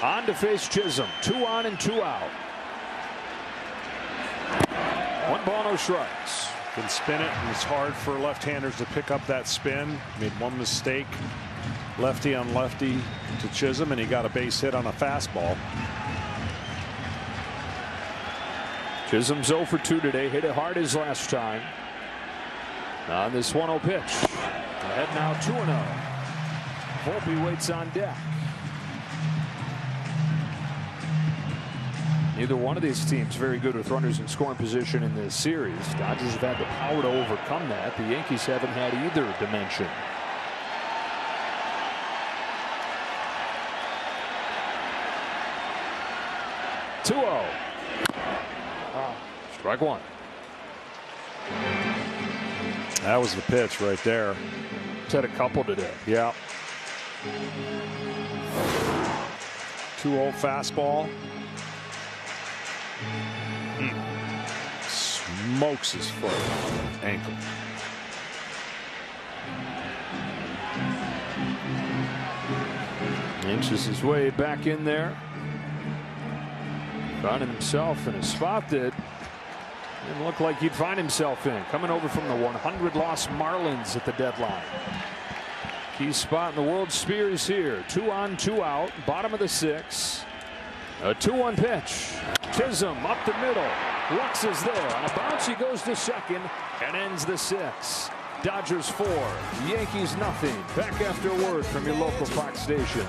On to face Chisholm. 2 on and 2 out. 1 ball, no strikes. Can spin it, and it's hard for left-handers to pick up that spin. Made one mistake, lefty on lefty to Chisholm, and he got a base hit on a fastball. Chisholm's 0 for 2 today. Hit it hard his last time. On this 1-0 pitch. Ahead now 2-0. Volpe waits on deck. Neither one of these teams very good with runners in scoring position in this series. Dodgers have had the power to overcome that. The Yankees haven't had either dimension. Strike one. That was the pitch right there. It's had a couple today. Yeah. 2-0 fastball. Smokes his foot. Ankle. Inches his way back in there. Found himself in a spot that didn't look like he'd find himself in. Coming over from the 100-loss Marlins at the deadline. Key spot in the World Series here. 2 on, 2 out. Bottom of the 6th. A 2-1 pitch. Chisholm up the middle. Lux is there. On a bounce, he goes to second and ends the 6th. Dodgers 4, Yankees nothing. Back after a word from your local Fox station.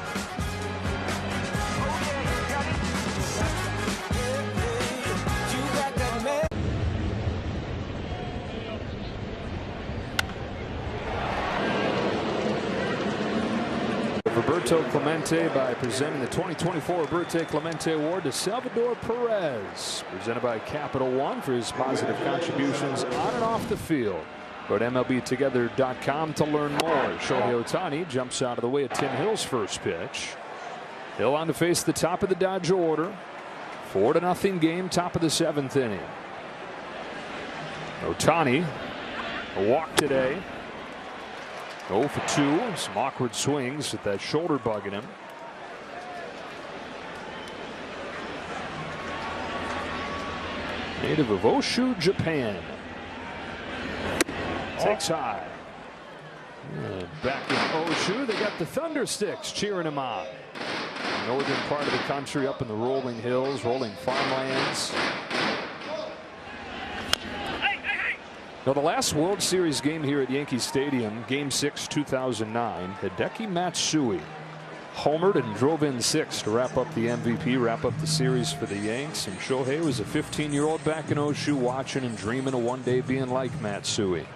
Roberto Clemente by presenting the 2024 Roberto Clemente Award to Salvador Perez. Presented by Capital One for his positive contributions on and off the field. Go to MLBtogether.com to learn more. Shohei Ohtani jumps out of the way of Tim Hill's first pitch. Hill on to face the top of the Dodger order. 4-0 game, top of the 7th inning. Ohtani, a walk today. 0 for 2. Some awkward swings with that shoulder bugging him. Native of Oshu, Japan. Takes high. And back in Oshu, they got the Thunder Sticks cheering him on. northern part of the country, up in the rolling hills, rolling farmlands. Now, the last World Series game here at Yankee Stadium, Game 6, 2009, Hideki Matsui homered and drove in 6 to wrap up the MVP, wrap up the series for the Yanks. And Shohei was a 15-year-old back in Oshu, watching and dreaming of one day being like Matsui.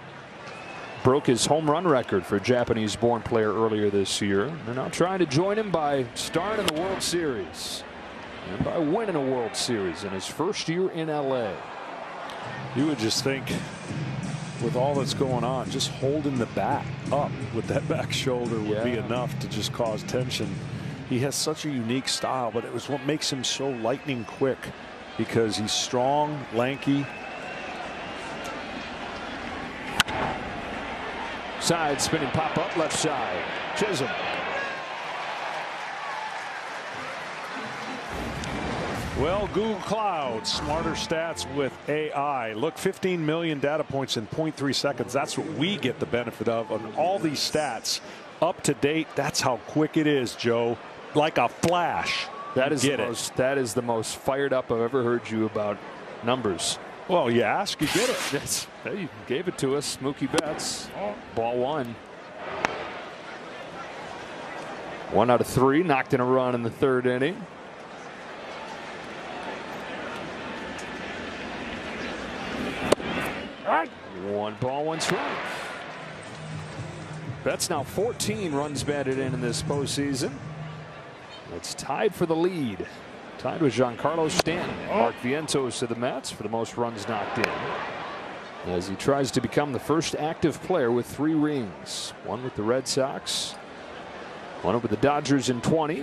Broke his home run record for a Japanese-born player earlier this year. They're now trying to join him by starting in the World Series and by winning a World Series in his first year in LA. You would just think, with all that's going on, just holding the bat up with that back shoulder would be enough to just cause tension. He has such a unique style, but it was what makes him so lightning quick, because he's strong, lanky. Side spinning pop up left side. Chisholm. Well, Google Cloud, smarter stats with AI. Look, 15 million data points in 0.3 seconds. That's what we get the benefit of on all these stats. Up to date, that's how quick it is, Joe. Like a flash. That is the most fired up I've ever heard you about numbers. Well, you ask, you get it. You gave it to us, Mookie Betts. Ball 1. 1 out of 3, knocked in a run in the 3rd inning. All right. 1 ball, 1 strike. Betts now 14 runs batted in this postseason. It's tied for the lead. Tied with Giancarlo Stanton and Mark Vientos to the Mets for the most runs knocked in, as he tries to become the first active player with 3 rings. 1 with the Red Sox, 1 over the Dodgers in 20.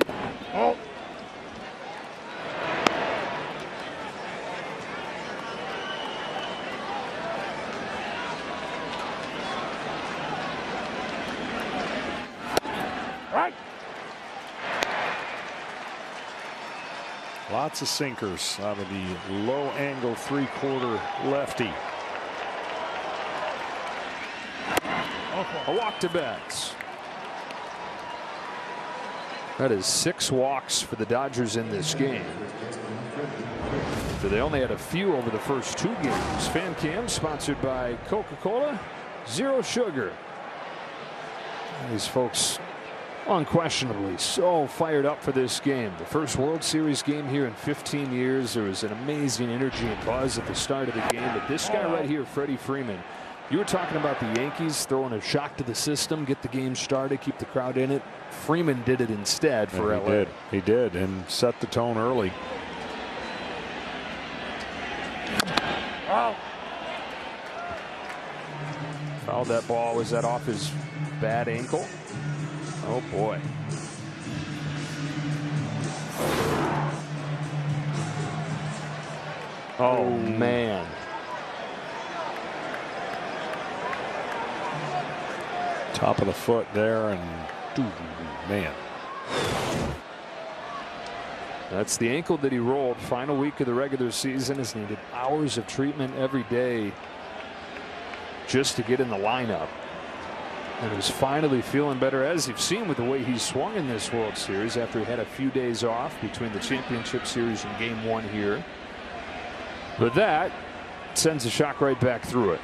Lots of sinkers out of the low angle 3/4 lefty. A walk to Betts. That is 6 walks for the Dodgers in this game. So they only had a few over the first 2 games. Fan Cam sponsored by Coca-Cola, 0 sugar. These folks unquestionably so fired up for this game. The first World Series game here in 15 years. There was an amazing energy and buzz at the start of the game. But this guy right here, Freddie Freeman, you were talking about the Yankees throwing a shock to the system, get the game started, keep the crowd in it. Freeman did it instead for LA. He did, and set the tone early. Fouled that ball. Was that off his bad ankle? Oh boy. Oh man. Top of the foot there, and man. That's the ankle that he rolled. Final week of the regular season. Has needed hours of treatment every day just to get in the lineup. And was finally feeling better, as you've seen with the way he swung in this World Series after he had a few days off between the championship series and Game 1 here. But that sends a shock right back through it.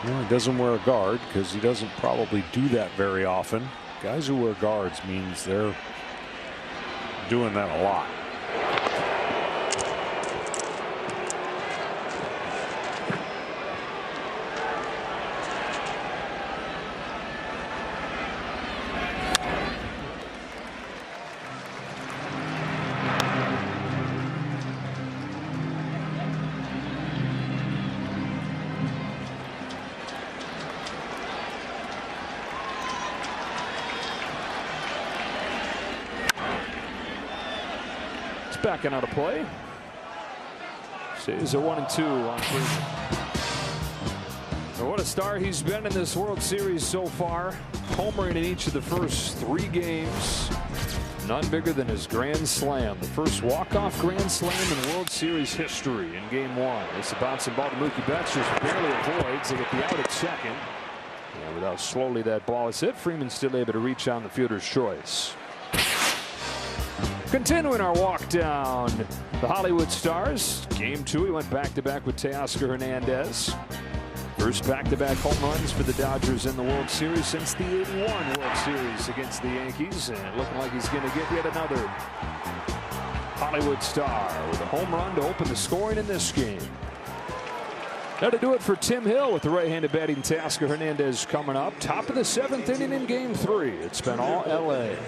Well, he doesn't wear a guard because he doesn't probably do that very often. Guys who wear guards means they're doing that a lot. Backing out of play. Stays at 1-2 on Freeman. What a star he's been in this World Series so far. Homering in each of the first 3 games. None bigger than his grand slam. The first walk-off grand slam in World Series history in Game 1. It's a bouncing ball to Mookie Betts, just barely avoids. They get the out at second. And without slowly that ball is hit, Freeman's still able to reach on the fielder's choice. Continuing our walk down the Hollywood Stars. Game 2, he went back-to-back with Teoscar Hernandez. First back-to-back home runs for the Dodgers in the World Series since the '81 World Series against the Yankees. And looking like he's going to get yet another Hollywood Star with a home run to open the scoring in this game. Now to do it for Tim Hill with the right-handed batting Teoscar Hernandez coming up. Top of the 7th inning in Game 3. It's been all L.A.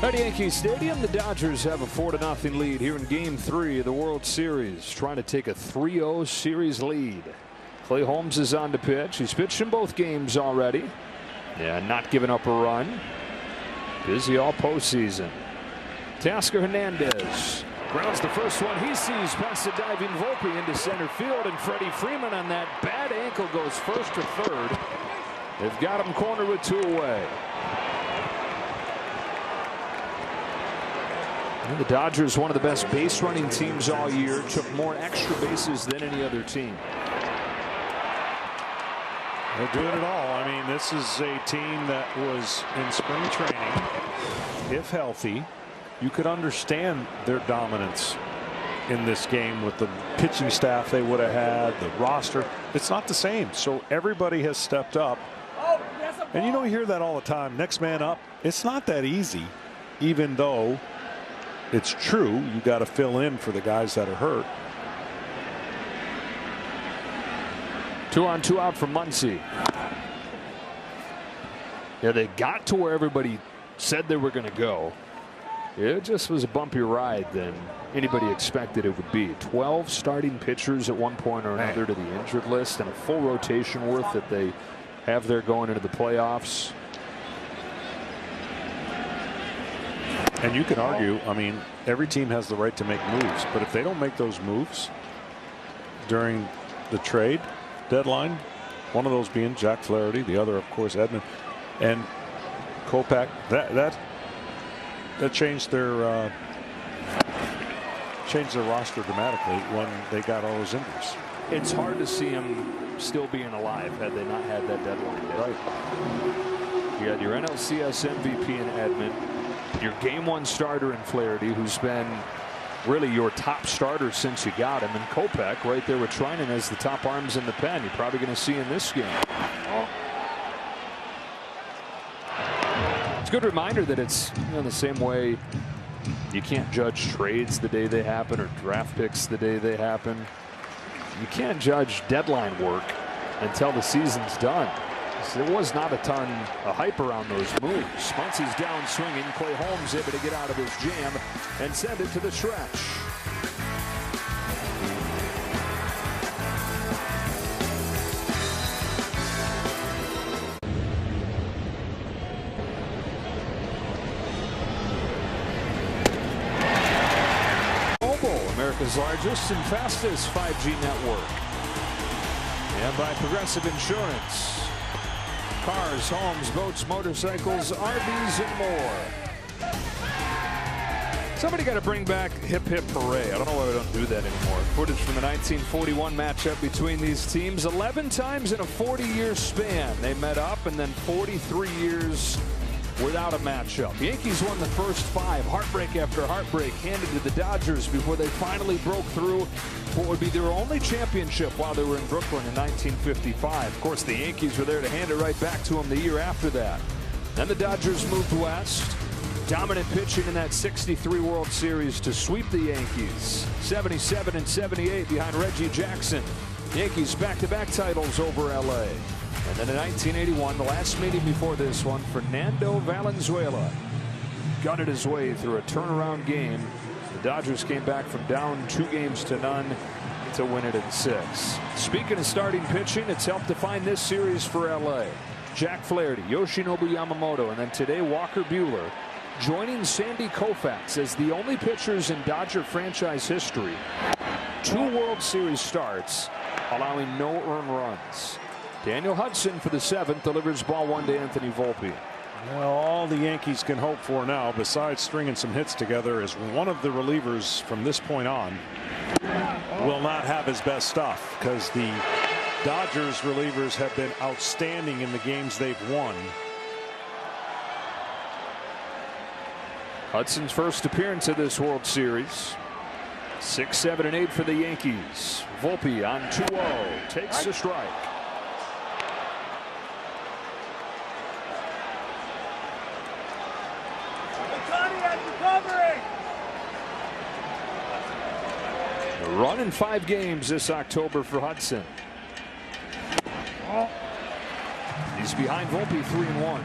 At Yankee Stadium, the Dodgers have a 4-0 lead here in Game 3 of the World Series, trying to take a 3-0 series lead. Clay Holmes is on to pitch. He's pitched in both games already. Yeah, not giving up a run. Busy all postseason. Teoscar Hernandez grounds the first one he sees past the diving Volpe into center field, and Freddie Freeman on that bad ankle goes first to third. They've got him cornered with 2 away. And the Dodgers, one of the best base running teams all year, took more extra bases than any other team. They're doing it all. I mean, this is a team that was in spring training. If healthy, you could understand their dominance in this game with the pitching staff they would have had, the roster. It's not the same. So everybody has stepped up. And you hear that all the time. Next man up. It's not that easy, even though it's true. You got to fill in for the guys that are hurt. 2 on 2 out from Muncy. Yeah, they got to where everybody said they were going to go. It just was a bumpier ride than anybody expected it would be. 12 starting pitchers at one point or another to the injured list, and a full rotation worth that they have there going into the playoffs. And you can argue, I mean, every team has the right to make moves, but if they don't make those moves during the trade deadline, one of those being Jack Flaherty, the other, of course, Edman and Kopech, that changed their roster dramatically when they got all those injuries. It's hard to see them still being alive had they not had that deadline day. Right. You had your NLCS MVP in Edman, your Game 1 starter in Flaherty, who's been really your top starter since you got him, and Kopech right there with Treinen as the top arms in the pen. You're probably going to see in this game. It's a good reminder that it's the same way you can't judge trades the day they happen or draft picks the day they happen. You can't judge deadline work until the season's done. There was not a ton of hype around those moves. Muncy's down swinging. Clay Holmes able to get out of his jam and send it to the stretch. Mobile, America's largest and fastest 5G network. And by Progressive Insurance. Cars, homes, boats, motorcycles, RVs, and more. Somebody got to bring back Hip Hip Hooray. I don't know why we don't do that anymore. Footage from the 1941 matchup between these teams. 11 times in a 40-year span they met up, and then 43 years without a matchup. The Yankees won the first 5, heartbreak after heartbreak handed to the Dodgers before they finally broke through what would be their only championship while they were in Brooklyn in 1955. Of course, the Yankees were there to hand it right back to them the year after that. Then the Dodgers moved west. Dominant pitching in that 63 World Series to sweep the Yankees. 77 and 78 behind Reggie Jackson. Yankees back-to-back titles over L.A. And then in 1981, the last meeting before this one, Fernando Valenzuela gutted his way through a turnaround game. The Dodgers came back from down 2-0 to win it in 6. Speaking of starting pitching, it's helped define this series for L.A. Jack Flaherty, Yoshinobu Yamamoto, and then today Walker Buehler joining Sandy Koufax as the only pitchers in Dodger franchise history. 2 World Series starts, allowing no earned runs. Daniel Hudson for the 7th delivers ball 1 to Anthony Volpe. Well, all the Yankees can hope for now, besides stringing some hits together, is one of the relievers from this point on will not have his best stuff, because the Dodgers relievers have been outstanding in the games they've won. Hudson's first appearance of this World Series. 6, 7, and 8 for the Yankees. Volpe on 2-0 takes a strike. A run in 5 games this October for Hudson. He's behind Volpe 3-1.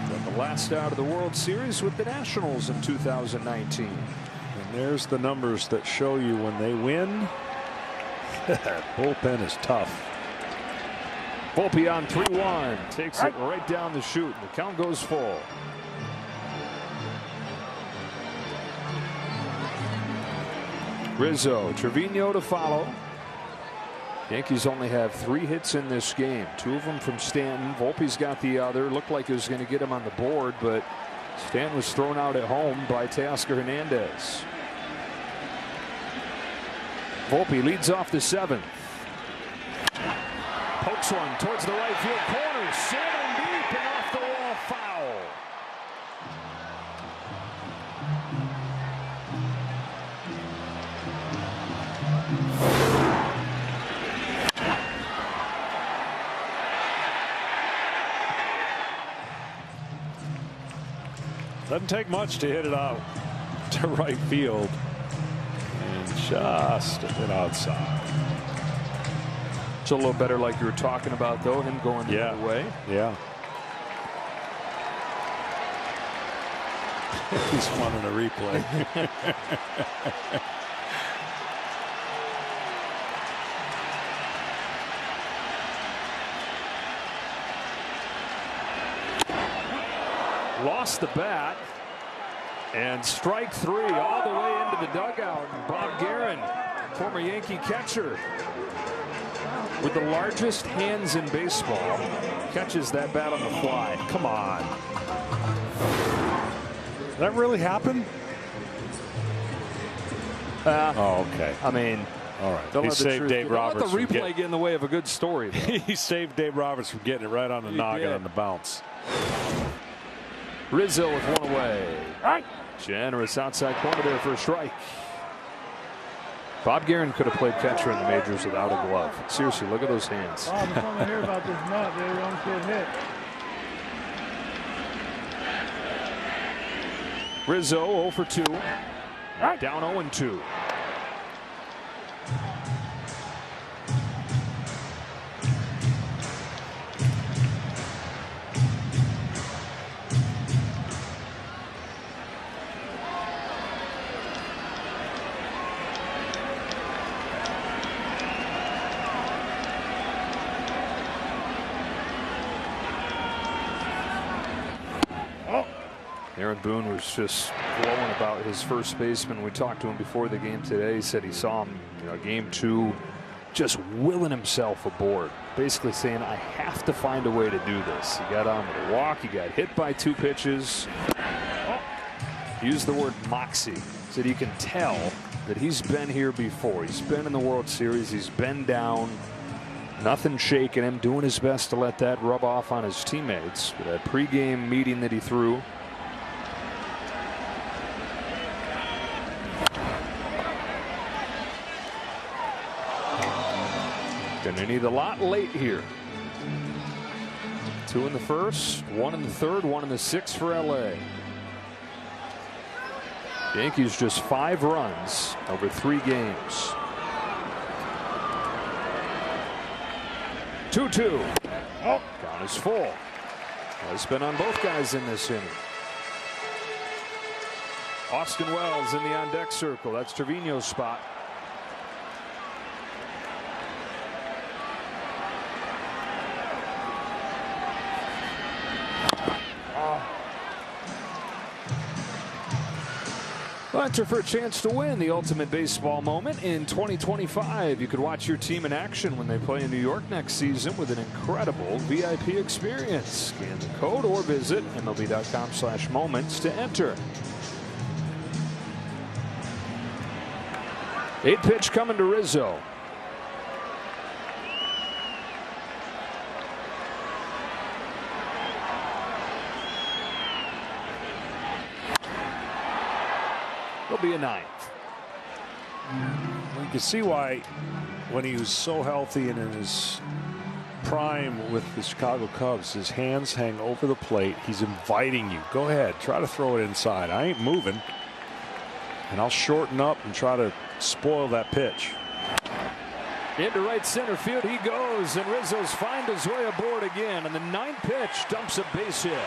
Got the last out of the World Series with the Nationals in 2019. And there's the numbers that show you when they win. Bullpen is tough. Volpe on 3-1 takes it right down the chute. The count goes full. Rizzo, Trevino to follow. Yankees only have 3 hits in this game, 2 of them from Stanton. Volpe's got the other. Looked like it was going to get him on the board, but Stanton was thrown out at home by Teoscar Hernandez. Volpe leads off the 7th. Pokes one towards the right field corner. Sailing deep and off the wall, foul. Doesn't take much to hit it out to right field, and just a bit outside. It's a little better, like you were talking about, though, him going the other way. Yeah. He's wanting a replay. Lost the bat, and strike 3 all the way into the dugout. And Bob Guerin, former Yankee catcher with the largest hands in baseball, catches that bat on the fly. Come on. Did that really happen? Oh, okay. I mean, all right. He saved Dave Roberts. Don't let the replay get in the way of a good story. He saved Dave Roberts from getting it right on the noggin on the bounce. Rizzo with 1 away. Generous outside corner there for a strike. Bob Guerin could have played catcher in the majors without a glove. Seriously, look at those hands. Oh, I'm trying to hear about this nut. They don't get hit. Rizzo 0 for 2. Down 0-2. Aaron Boone was just glowing about his first baseman. We talked to him before the game today. He said he saw him, game 2, just willing himself aboard. Basically saying, I have to find a way to do this. He got on with a walk. He got hit by 2 pitches. Used the word moxie. Said you can tell that he's been here before. He's been in the World Series. He's been down. Nothing shaking him. Doing his best to let that rub off on his teammates. With that pregame meeting that he threw. Gonna need a lot late here. 2 in the first, 1 in the third, 1 in the 6th for LA. Yankees just 5 runs over 3 games. 2-2. Count is full. Has been on both guys in this inning. Austin Wells in the on deck circle. That's Trevino's spot. Enter for a chance to win the ultimate baseball moment in 2025. You could watch your team in action when they play in New York next season with an incredible VIP experience. Scan the code or visit MLB.com/moments to enter. 8-pitch coming to Rizzo. It'll be a 9th. You can see why, when he was so healthy and in his prime with the Chicago Cubs, his hands hang over the plate. He's inviting you. Go ahead, try to throw it inside. I ain't moving, and I'll shorten up and try to spoil that pitch. Into right center field he goes, and Rizzo's find his way aboard again, and the 9th pitch dumps a base hit.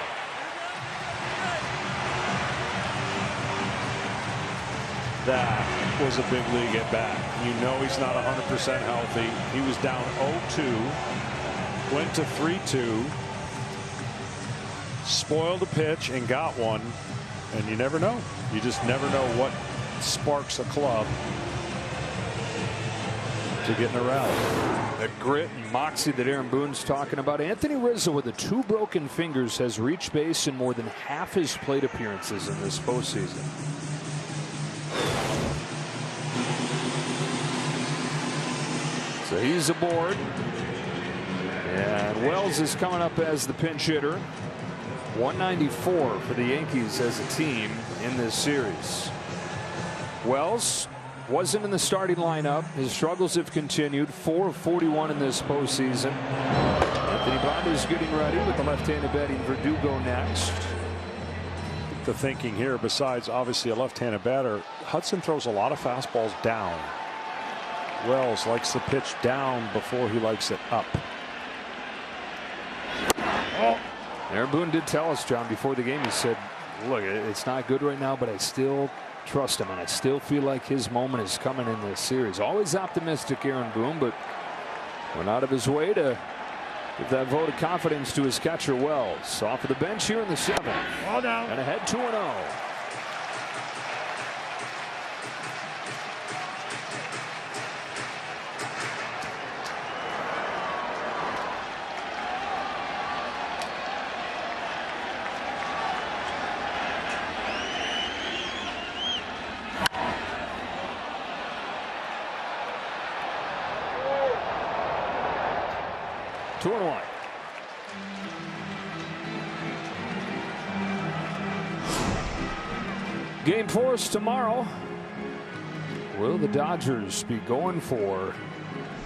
That was a big league at bat. You know he's not 100% healthy. He was down 0-2, went to 3-2, spoiled a pitch and got one, and you never know. You just never know what sparks a club to get in a rally. The grit and moxie that Aaron Boone's talking about. Anthony Rizzo, with the 2 broken fingers, has reached base in more than half his plate appearances in this postseason. So he's aboard, and Wells is coming up as the pinch hitter. 194 for the Yankees as a team in this series. Wells wasn't in the starting lineup. His struggles have continued. 4 of 41 in this postseason. Anthony Bonder's getting ready with the left-handed batting Verdugo next. The thinking here, besides obviously a left-handed batter, Hudson throws a lot of fastballs down. Wells likes the pitch down before he likes it up. Oh. Aaron Boone did tell us, John, before the game, he said, look, it's not good right now, but I still trust him, and I still feel like his moment is coming in this series. Always optimistic, Aaron Boone, but went out of his way to give that vote of confidence to his catcher, Wells. Off of the bench here in the 7th. And ahead 2-0. Game 4 is tomorrow. Will the Dodgers be going for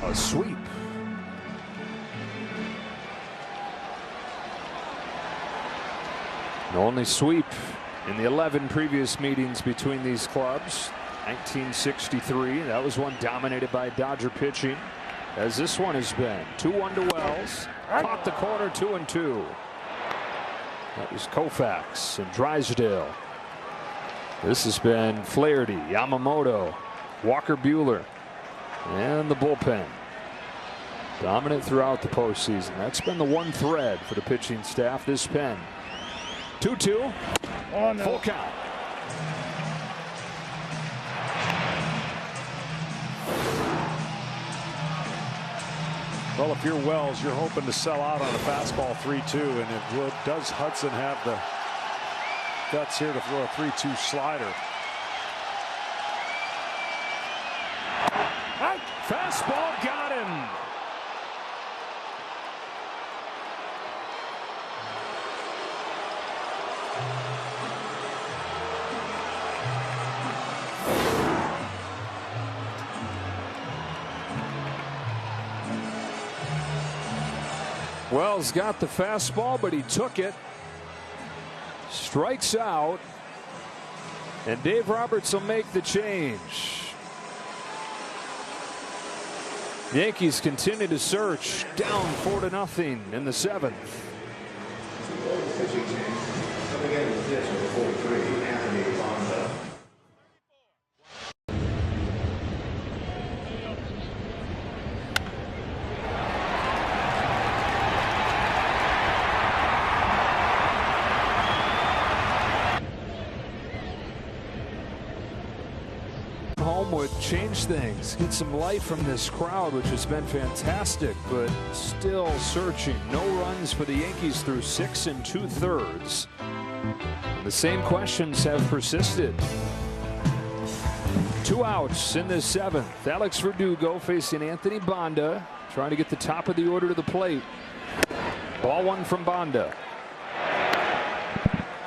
a sweep? The only sweep in the 11 previous meetings between these clubs. 1963, that was one dominated by Dodger pitching, as this one has been. 2-1 to Wells. Caught the corner, 2-2. That was Koufax and Drysdale. This has been Flaherty, Yamamoto, Walker Buehler, and the bullpen. Dominant throughout the postseason. That's been the one thread for the pitching staff this pen. 2-2. Oh, no. Full count. Well, if you're Wells, you're hoping to sell out on a fastball 3-2, and does Hudson have the guts here to throw a 3-2 slider? Fastball got him. Wells got the fastball, but he took it. Strikes out, and Dave Roberts will make the change. The Yankees continue to search, down 4-0 in the 7th. home would change things, get some life from this crowd, which has been fantastic, but still searching. No runs for the Yankees through 6 2/3. The same questions have persisted. 2 outs in the 7th. Alex Verdugo facing Anthony Banda, trying to get the top of the order to the plate. Ball 1 from Banda.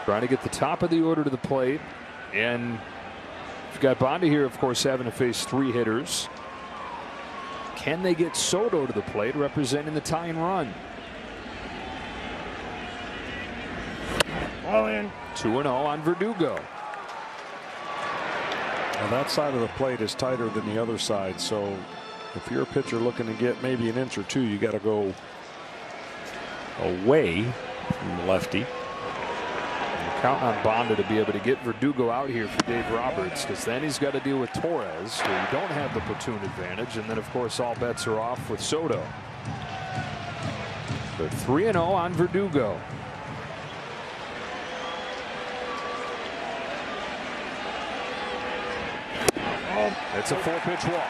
Trying to get the top of the order to the plate. And you've got Banda here, of course, having to face 3 hitters. Can they get Soto to the plate, representing the tying run? 2-0 on Verdugo. Now that side of the plate is tighter than the other side, so if you're a pitcher looking to get maybe an inch or two, you got to go away from the lefty. Count on Banda to be able to get Verdugo out here for Dave Roberts, because then he's got to deal with Torres, who you don't have the platoon advantage, and then of course all bets are off with Soto. But 3-0 on Verdugo. It's a 4-pitch walk.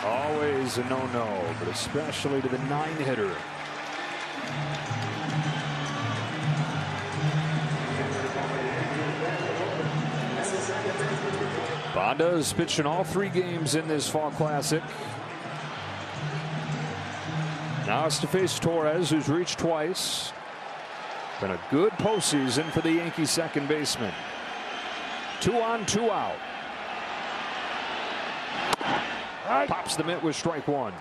Always a no-no, but especially to the 9-hitter. Banda is pitching all 3 games in this Fall Classic. Now it's to face Torres, who's reached twice. Been a good postseason for the Yankees second baseman. 2 on, 2 out. Pops the mitt with strike 1.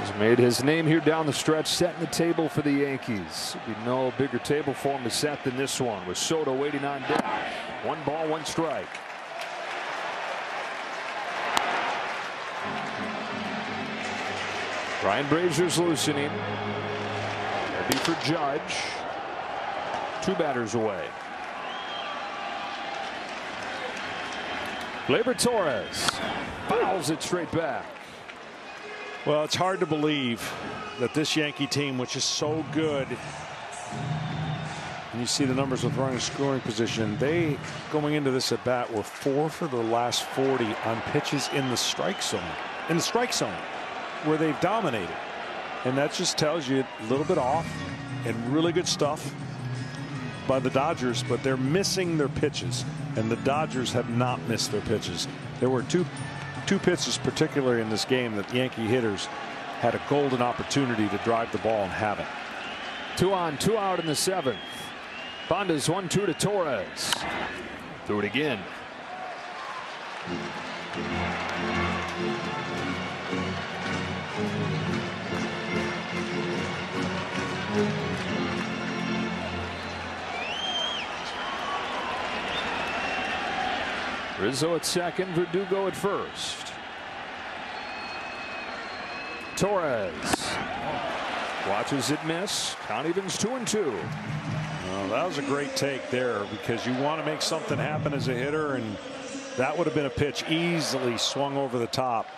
He's made his name here down the stretch, setting the table for the Yankees. There'll be no bigger table for him to set than this one, with Soto waiting on deck. 1 ball, 1 strike. Ryan Brazier's loosening. That'd be for Judge. 2 batters away. Gleyber Torres fouls it straight back. Well, it's hard to believe that this Yankee team, which is so good, and you see the numbers with running scoring position, they, going into this at bat, were 4 for the last 40 on pitches in the strike zone. In the strike zone, where they've dominated. And that just tells you a little bit off, and really good stuff by the Dodgers, but they're missing their pitches, and the Dodgers have not missed their pitches. There were two pitches particularly in this game that Yankee hitters had a golden opportunity to drive the ball and haven't. 2 on, 2 out in the 7th. Banda's 1-2 to Torres. Threw it again. Rizzo at second, Verdugo at first. Torres watches it miss. Count evens 2-2. Well, that was a great take there, because you want to make something happen as a hitter, and that would have been a pitch easily swung over the top.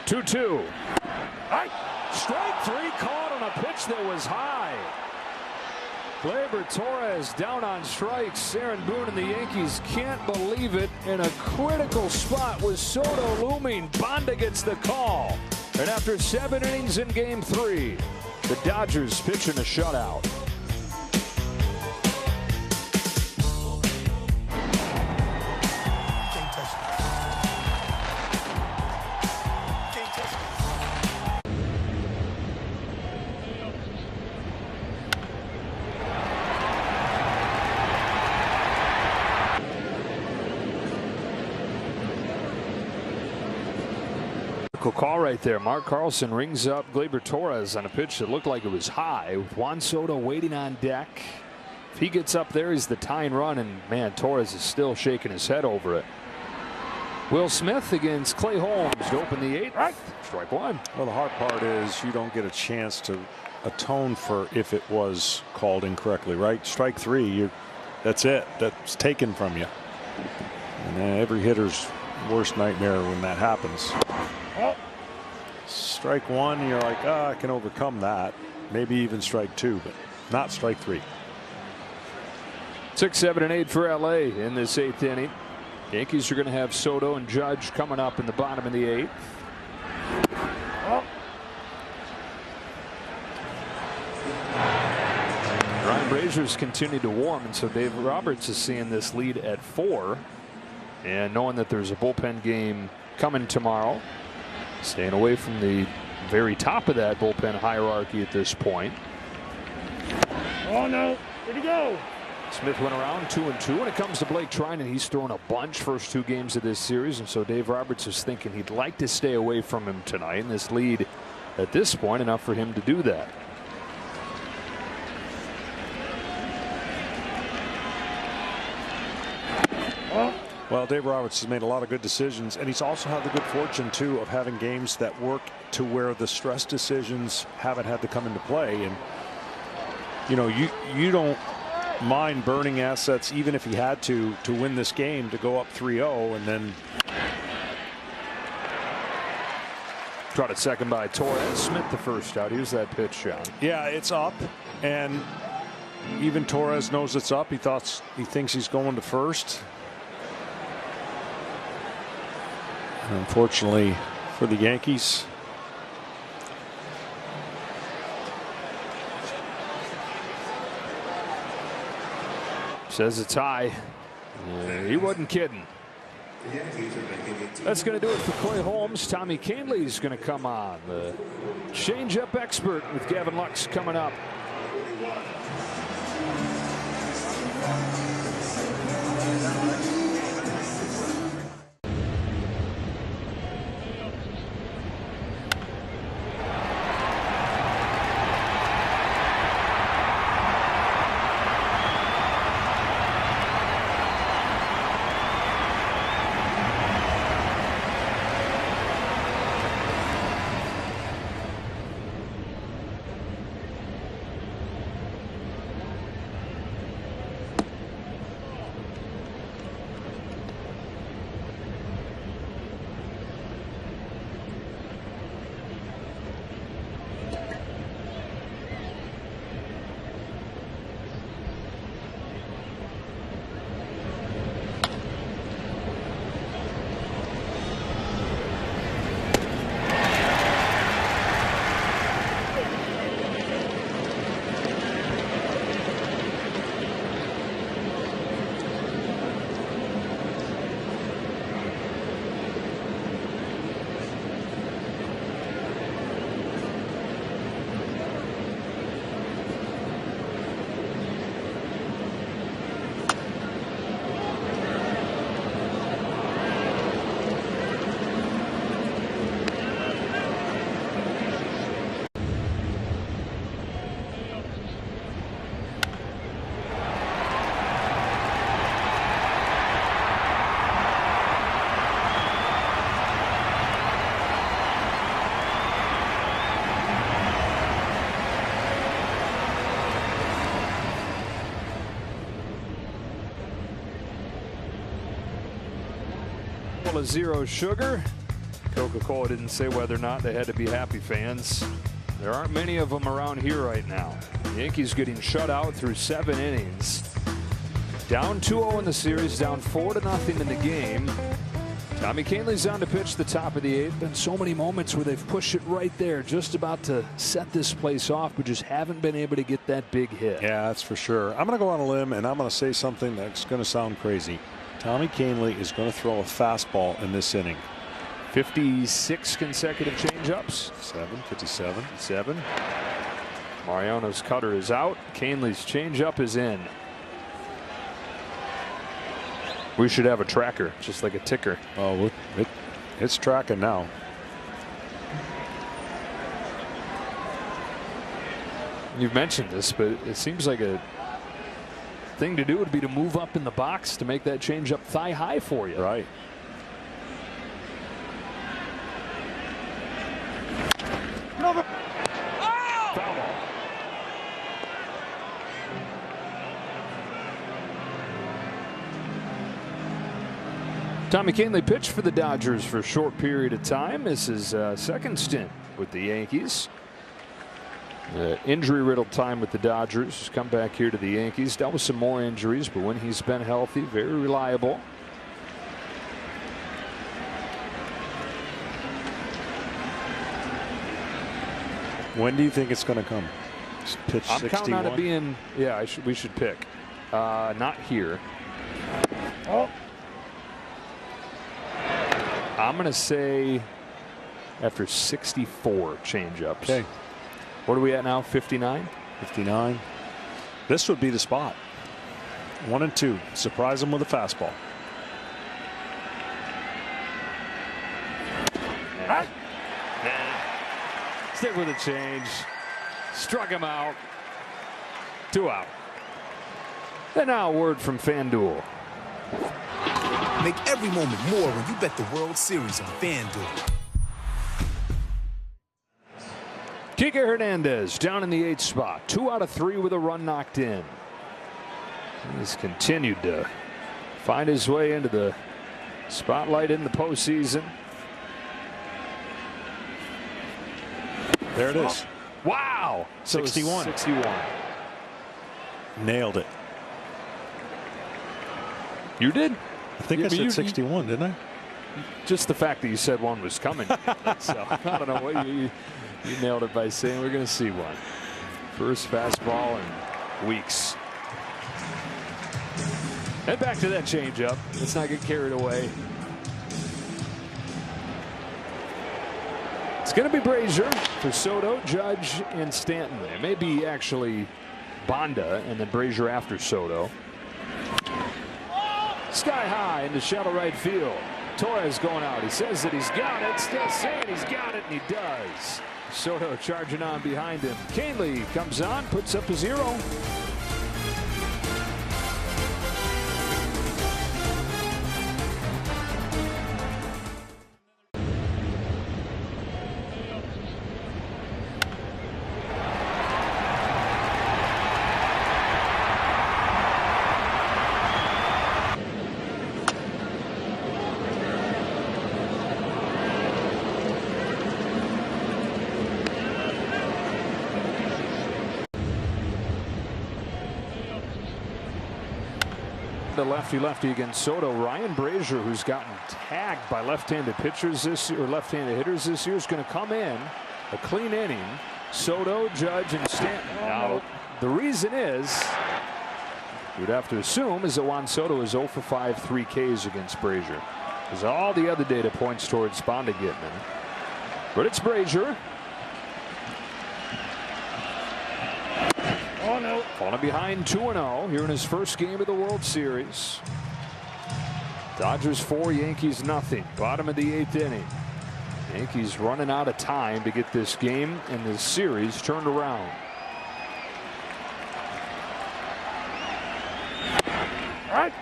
Two. Strike 3 caught on a pitch that was high. Gleyber Torres down on strikes. Aaron Boone and the Yankees can't believe it. In a critical spot with Soto looming. Banda gets the call. And after 7 innings in game 3, the Dodgers pitching a shutout. Call right there. Mark Carlson rings up Gleyber Torres on a pitch that looked like it was high, with Juan Soto waiting on deck. If he gets up there, he's the tying run, and man, Torres is still shaking his head over it. Will Smith against Clay Holmes to open the 8th. Strike 1. Well, the hard part is you don't get a chance to atone for if it was called incorrectly, right? Strike 3, that's it. That's taken from you. And every hitter's worst nightmare when that happens. Strike one, you're like, I can overcome that. Maybe even strike two, but not strike three. 6, 7, and 8 for LA in this 8th inning. Yankees are going to have Soto and Judge coming up in the bottom of the 8th. Ryan Brazier's continued to warm, and so Dave Roberts is seeing this lead at 4, and knowing that there's a bullpen game coming tomorrow, staying away from the very top of that bullpen hierarchy at this point. Oh no, where'd he go? Smith went around 2-2. When it comes to Blake Trinan, he's thrown a bunch first 2 games of this series, and so Dave Roberts is thinking he'd like to stay away from him tonight. And this lead at this point enough for him to do that. Well, Dave Roberts has made a lot of good decisions, and he's also had the good fortune too of having games that work to where the stress decisions haven't had to come into play. And you know, you don't mind burning assets even if he had to win this game, to go up 3-0 and then Trotted second by Torres. Smith the first out. Here's that pitch, John. Yeah, it's up, and even Torres knows it's up. He thinks he's going to first. Unfortunately for the Yankees, says it's high. He wasn't kidding. That's going to do it for Clay Holmes. Tommy Kahnle's going to come on. The change-up expert with Gavin Lux coming up. Of zero sugar. Coca-Cola didn't say whether or not they had to be happy fans. There aren't many of them around here right now. The Yankees getting shut out through 7 innings. Down 2-0 in the series, down 4-0 in the game. Tommy Kahnle's on to pitch the top of the 8th. Been so many moments where they've pushed it right there, just about to set this place off, but just haven't been able to get that big hit. Yeah, that's for sure. I'm going to go on a limb, and I'm going to say something that's going to sound crazy. Tommy Kahnle is going to throw a fastball in this inning. 56 consecutive changeups. 57. Mariano's cutter is out. Kahnle's changeup is in. We should have a tracker, just like a ticker. Oh, it's tracking now. You've mentioned this, but it seems like a thing to do would be to move up in the box to make that change up thigh high for you. Right. Foul ball. Tommy Kahnle pitched for the Dodgers for a short period of time. This is second stint with the Yankees. Injury-riddled time with the Dodgers. He's come back here to the Yankees. Dealt with some more injuries, but when he's been healthy, very reliable. When do you think it's going to come? Pitch I'm 61? counting on it being, yeah, we should pick. Not here. Oh. I'm going to say after 64 changeups. Okay. What are we at now? 59? 59. This would be the spot. 1 and 2. Surprise him with a fastball. Nah. Stick with the change. Struck him out. 2 out. And now a word from FanDuel. Make every moment more when you bet the World Series on FanDuel. Kike Hernandez down in the 8th spot. 2 out of 3 with a run knocked in. He's continued to find his way into the spotlight in the postseason. There it is. Wow. So 61. 61. Nailed it. You did? I think I said 61, didn't I? Just the fact that you said one was coming. So I don't know what you nailed it by saying we're going to see one. First fastball in weeks. And back to that changeup. Let's not get carried away. It's going to be Brazier for Soto, Judge, and Stanton. It may be actually Bonda and then Brazier after Soto. Sky high into shallow right field. Torres going out. He says that he's got it. Still saying he's got it, and he does. Soto charging on behind him. Kahnle comes on, puts up a 0. The lefty against Soto. Ryan Brazier, who's gotten tagged by left-handed pitchers this year, or left-handed hitters this year, is going to come in a clean inning. Soto, Judge, and Stanton. Now, the reason is, you'd have to assume, is that Juan Soto is 0 for 5, 3 Ks against Brazier. Because all the other data points towards Bonda getting him. But it's Brazier. Oh, no. Falling behind 2-0 here in his first game of the World Series. Dodgers 4, Yankees nothing. Bottom of the 8th inning. Yankees running out of time to get this game and this series turned around. All right.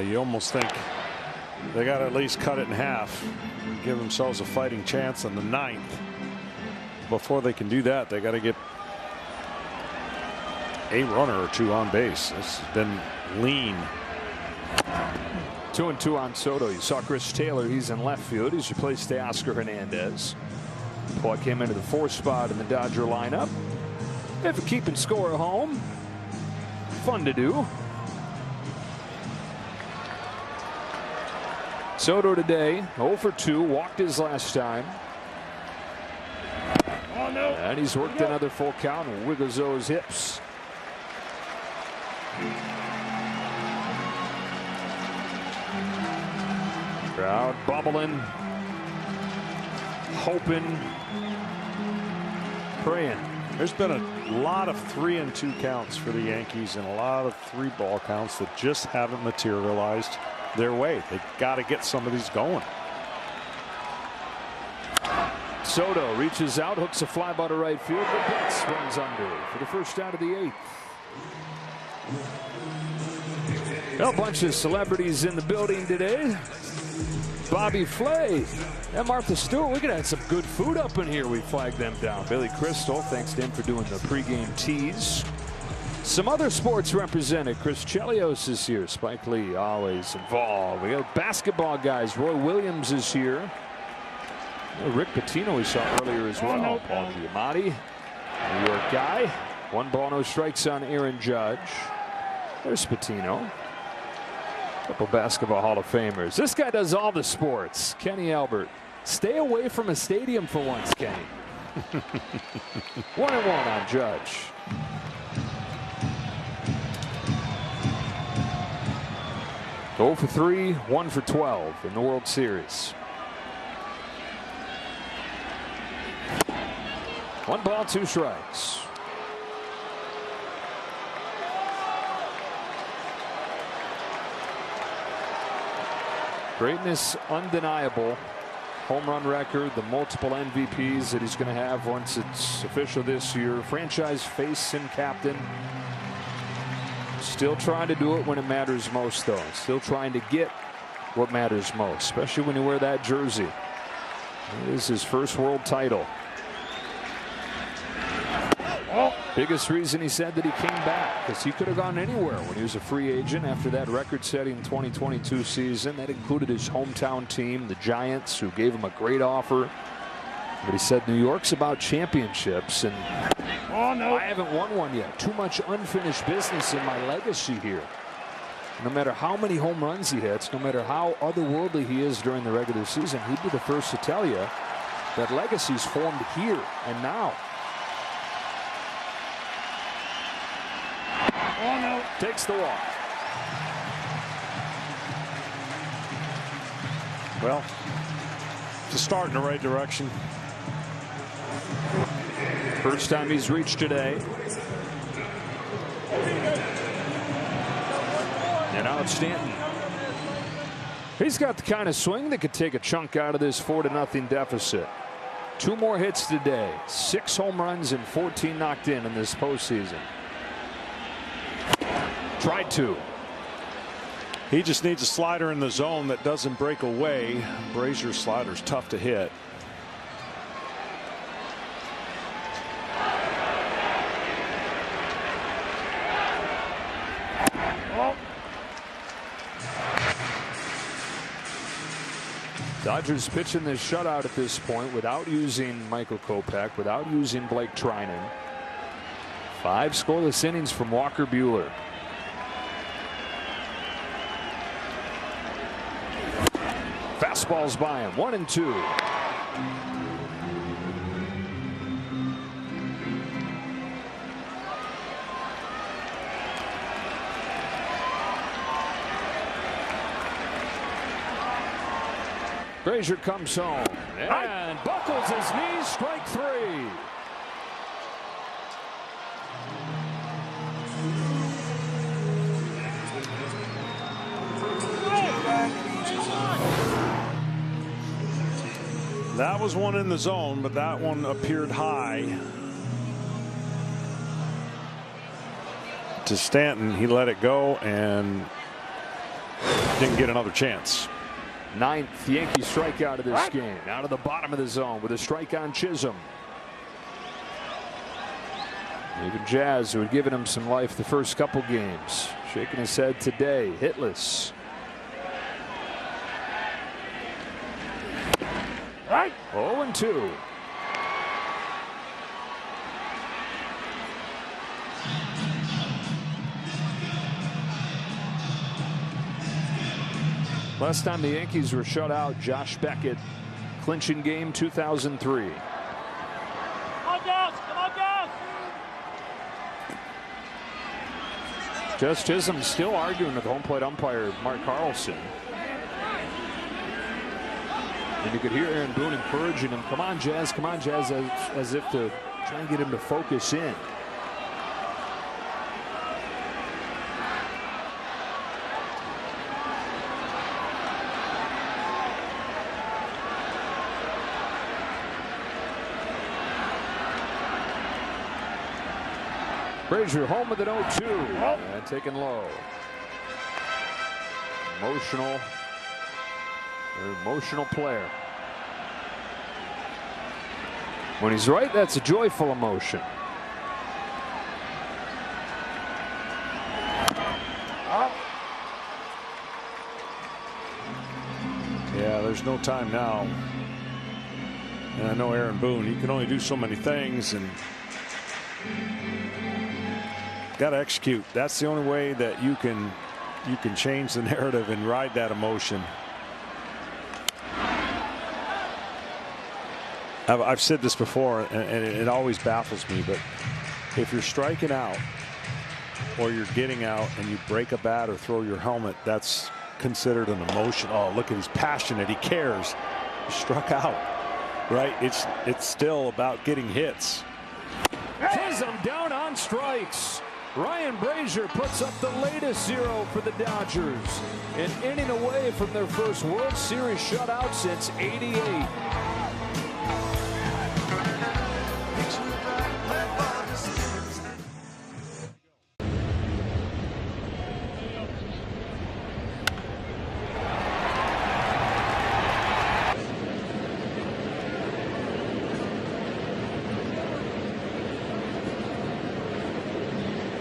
You almost think they got to at least cut it in half and give themselves a fighting chance in the 9th. Before they can do that, they got to get a runner or 2 on base. It's been lean. 2-2 on Soto. You saw Chris Taylor. He's in left field. He's replaced Teoscar Hernandez. Paul came into the 4th spot in the Dodger lineup. If keeping score at home, fun to do. Soto today 0 for 2. Walked his last time. Oh, no. And he's worked another full count and wiggles those hips. Crowd bubbling, hoping, praying. There's been a lot of 3-2 counts for the Yankees and a lot of 3-ball counts that just haven't materialized their way. They've got to get some of these going. Soto reaches out, hooks a fly ball to right field, but Betts runs under for the first out of the 8th. A bunch of celebrities in the building today. Bobby Flay and Martha Stewart. We're going to have some good food up in here. We flagged them down. Billy Crystal, thanks to him for doing the pregame tease. Some other sports represented. Chris Chelios is here. Spike Lee always involved. We got basketball guys. Roy Williams is here. Rick Pitino we saw earlier as well. Paul Giamatti, New York guy. 1 ball, no strikes on Aaron Judge. There's Pitino. Couple basketball Hall of Famers. This guy does all the sports. Kenny Albert. Stay away from a stadium for once, Kenny. 1-1 on Judge. Go for 3, 1 for 12 in the World Series. 1 ball, 2 strikes. Greatness undeniable. Home run record, the multiple MVPs that he's going to have once it's official this year. Franchise face and captain. Still trying to do it when it matters most, though. Still trying to get what matters most, especially when you wear that jersey. It is his first world title. Biggest reason he said that he came back, because he could have gone anywhere when he was a free agent after that record-setting 2022 season. That included his hometown team, the Giants, who gave him a great offer. But he said New York's about championships, and I haven't won one yet. Too much unfinished business in my legacy here. No matter how many home runs he hits, no matter how otherworldly he is during the regular season, he'd be the first to tell you that legacy's formed here and now. Takes the walk. Well, it's a start in the right direction. First time he's reached today. And now it's Stanton. He's got the kind of swing that could take a chunk out of this 4-0 deficit. 2 more hits today. 6 home runs and 14 knocked in this postseason. Tried to. He just needs a slider in the zone that doesn't break away. Brazier's slider's tough to hit. Dodgers pitching this shutout at this point without using Michael Kopech, without using Blake Trinan. 5 scoreless innings from Walker Buehler. Fastballs by him. 1-2. Brazier comes home and buckles his knees. Strike 3. That was one in the zone, but that one appeared high to Stanton. He let it go and didn't get another chance. 9th Yankee strikeout of this game. Out of the bottom of the zone with a strike on Chisholm. Even Jazz, who had given him some life the first couple games, shaking his head today. Hitless. 0-2. Last time the Yankees were shut out, Josh Beckett, clinching game 2003. Come on, guys! Come on, guys! Jazz Chisholm still arguing with home plate umpire Mark Carlson. And you could hear Aaron Boone encouraging him, come on, Jazz, as if to try and get him to focus in. Brazier home with an 0-2 and taken low. Emotional player. When he's right, that's a joyful emotion. there's no time now. And I know Aaron Boone, he can only do so many things, and got to execute. That's the only way that you can change the narrative and ride that emotion. I've said this before, and it always baffles me, but if you're striking out or you're getting out and you break a bat or throw your helmet, that's considered an emotion. Oh, look at, he's passionate, he cares. He struck out, right? It's still about getting hits. Chisholm down on strikes. Ryan Brazier puts up the latest 0 for the Dodgers, an inning away from their first World Series shutout since '88.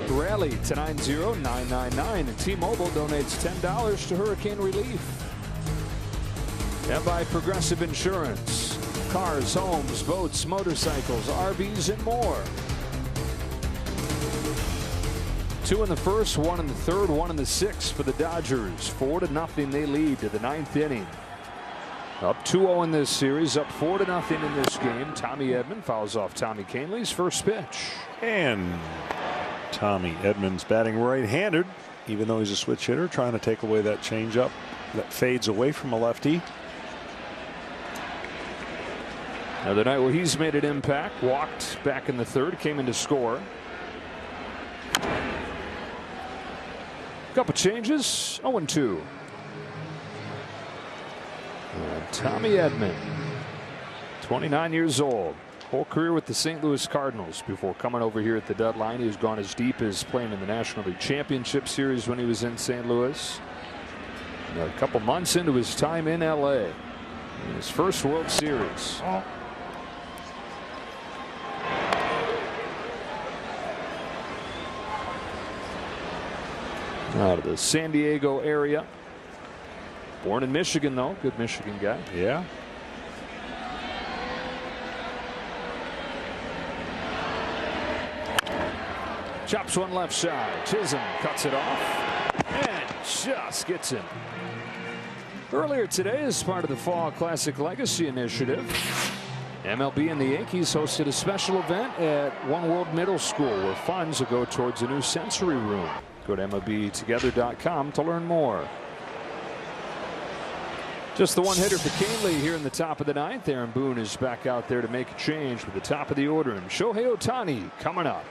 Rally to 90999, and T-Mobile donates $10 to hurricane relief. And by Progressive Insurance, cars, homes, boats, motorcycles, RVs, and more. 2 in the first, 1 in the third, 1 in the sixth for the Dodgers. 4-0 they lead to the 9th inning. Up 2-0 in this series, up 4-0 in this game. Tommy Edman fouls off Tommy Kahnle's first pitch. And Tommy Edman's batting right-handed, even though he's a switch hitter, trying to take away that changeup that fades away from a lefty. Another night where he's made an impact. Walked back in the third, came in to score. Couple changes. 0-2. Tommy Edman, 29 years old. Whole career with the St. Louis Cardinals before coming over here at the deadline. He's gone as deep as playing in the National League Championship Series when he was in St. Louis. And a couple months into his time in LA, in his first World Series. Out of the San Diego area. Born in Michigan, though. Good Michigan guy. Yeah. Chops one left side. Chisholm cuts it off and just gets him. Earlier today, as part of the Fall Classic Legacy Initiative, MLB and the Yankees hosted a special event at One World Middle School where funds will go towards a new sensory room. Go to MLBtogether.com to learn more. Just the one hitter for Kahnle here in the top of the 9th. Aaron Boone is back out there to make a change with the top of the order. And Shohei Ohtani coming up.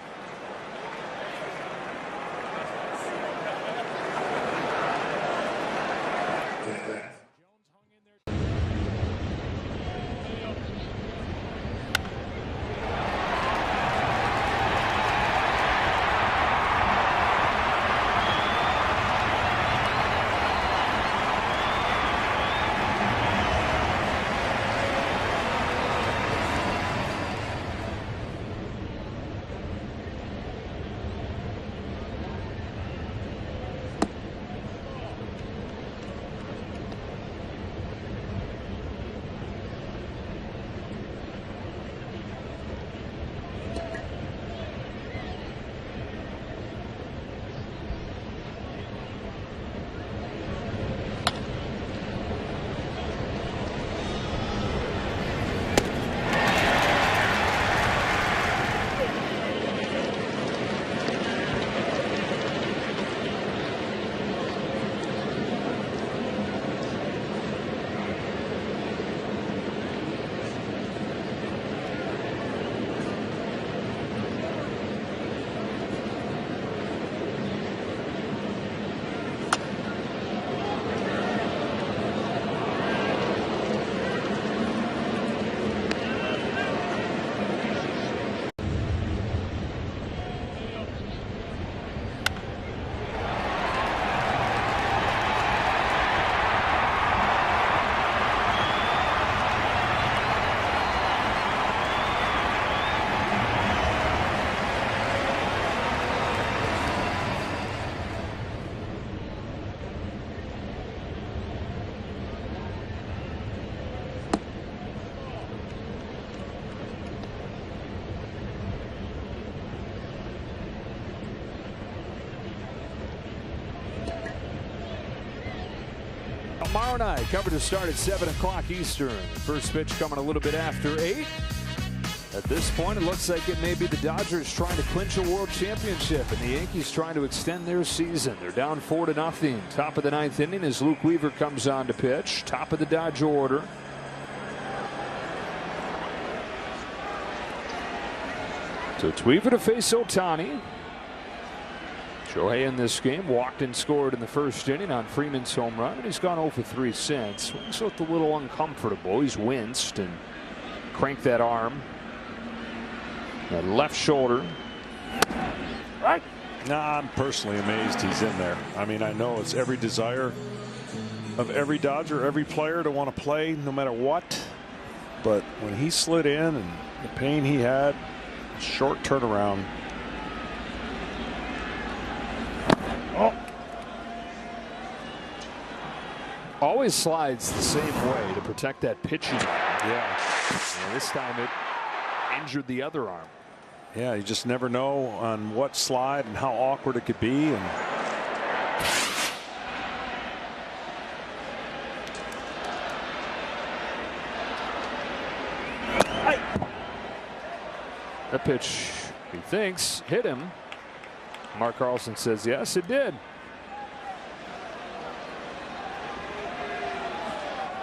tomorrow night. Coverage to start at 7 o'clock Eastern. First pitch coming a little bit after 8. At this point, it looks like it may be the Dodgers trying to clinch a world championship and the Yankees trying to extend their season. They're down 4-0. Top of the 9th inning as Luke Weaver comes on to pitch. Top of the Dodger order. So it's Weaver to face Ohtani. Shohei in this game walked and scored in the first inning on Freeman's home run, and he's gone 0 for 3 since. Swings looked a little uncomfortable. He's winced and cranked that arm. That left shoulder. Right. Nah, I'm personally amazed he's in there. I mean, I know it's every desire of every Dodger, every player to want to play no matter what. But when he slid in and the pain he had, short turnaround. Oh. Always slides the same way to protect that pitching arm. Yeah. And this time it injured the other arm. Yeah, you just never know on what slide and how awkward it could be. And that pitch, he thinks, hit him. Mark Carlson says yes, it did.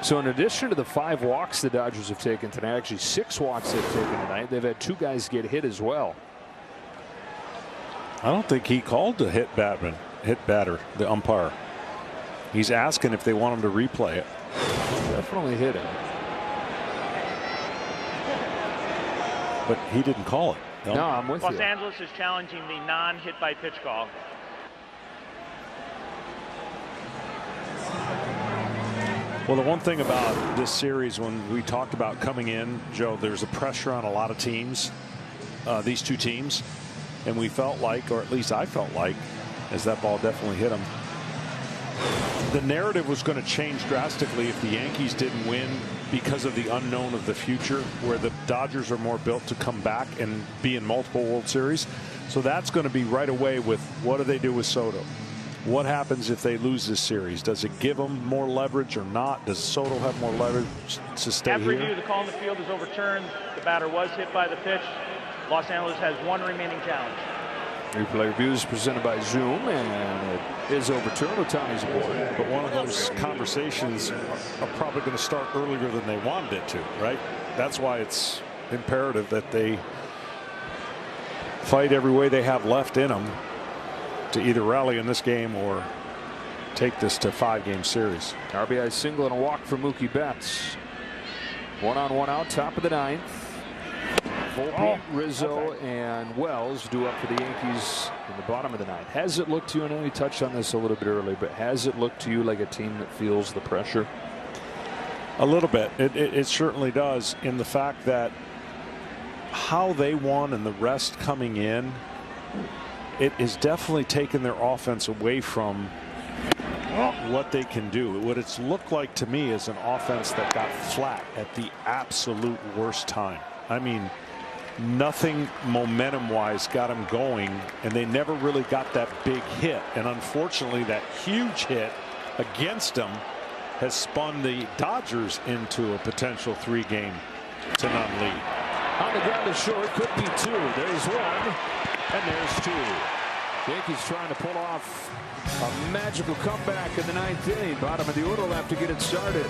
So in addition to the 5 walks the Dodgers have taken tonight, actually 6 walks they've taken tonight, they've had 2 guys get hit as well. I don't think he called the hit batter, the umpire. He's asking if they want him to replay it. Definitely hit him. But he didn't call it. No, I'm with you. Los Angeles is challenging the non-hit by pitch call. Well, the one thing about this series, when we talked about coming in, Joe, there's a pressure on a lot of teams, these 2 teams, and we felt like, or at least I felt like, as that ball definitely hit him, the narrative was going to change drastically if the Yankees didn't win because of the unknown of the future, where the Dodgers are more built to come back and be in multiple World Series. So that's going to be right away with what do they do with Soto? What happens if they lose this series? Does it give them more leverage or not? Does Soto have more leverage to stay After here? review, the call in the field is overturned. The batter was hit by the pitch. Los Angeles has 1 remaining challenge. Replay review is presented by Zoom, and it is overturned. Ohtani's aboard. But one of those conversations are probably going to start earlier than they wanted it to, right? That's why it's imperative that they fight every way they have left in them to either rally in this game or take this to 5-game series. RBI single and a walk for Mookie Betts. 1 on 1 out, top of the 9th. Volpe, Rizzo, and Wells due up for the Yankees in the bottom of the 9th. Has it looked to you, I know you touched on this a little bit earlier, but has it looked to you like a team that feels the pressure? A little bit. It certainly does, in the fact that how they won and the rest coming in, it is definitely taken their offense away from what they can do. What it's looked like to me is an offense that got flat at the absolute worst time. I mean, nothing momentum-wise got them going, and they never really got that big hit. And unfortunately, that huge hit against them has spun the Dodgers into a potential 3-game to none lead. On the ground to short, could be 2. There's 1, and there's 2. Yankees trying to pull off a magical comeback in the 9th inning. Bottom of the order will have to get it started.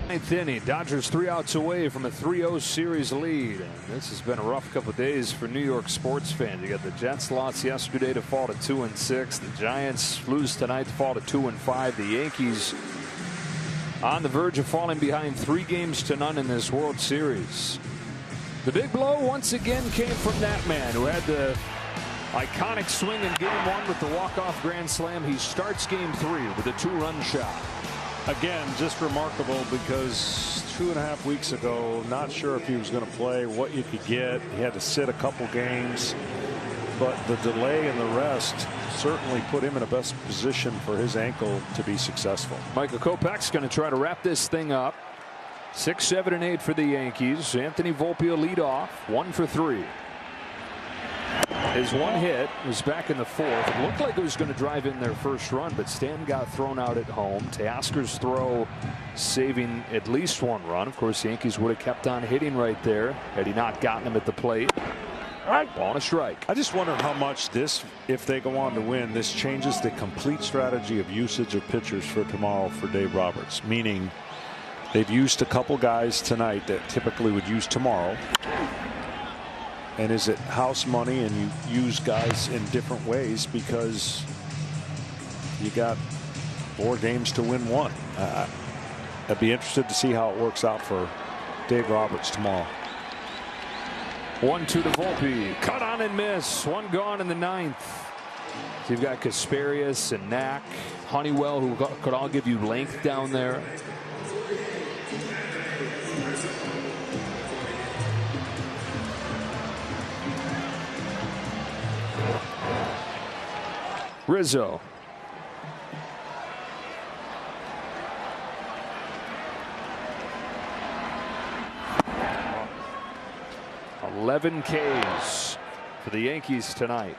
Ninth inning, Dodgers 3 outs away from a 3-0 series lead. And this has been a rough couple of days for New York sports fans. You got the Jets lost yesterday to fall to 2-6. The Giants lose tonight to fall to 2-5. The Yankees on the verge of falling behind 3-0 in this World Series. The big blow once again came from that man who had the iconic swing in Game 1 with the walk-off grand slam. He starts Game 3 with a 2-run shot. Again, just remarkable, because 2.5 weeks ago, not sure if he was going to play, what you could get. He had to sit a couple games, but the delay and the rest certainly put him in a best position for his ankle to be successful. Michael Kopech's going to try to wrap this thing up. 6, 7, and 8 for the Yankees. Anthony Volpe will lead off, 1 for 3. His one hit was back in the 4th. It looked like it was going to drive in their first run, but Stanton got thrown out at home. Teoscar's throw saving at least 1 run. Of course, the Yankees would have kept on hitting right there had he not gotten him at the plate. Ball and a strike. I just wonder how much this, if they go on to win, this changes the complete strategy of usage of pitchers for tomorrow for Dave Roberts. Meaning they've used a couple guys tonight that typically would use tomorrow. And is it house money and you use guys in different ways because you got 4 games to win 1? I'd be interested to see how it works out for Dave Roberts tomorrow. 1-2 to Volpe. Cut on and miss. 1 gone in the 9th. So you've got Kasparius and Knack, Honeywell, who could all give you length down there. Rizzo. $11 Ks for the Yankees tonight.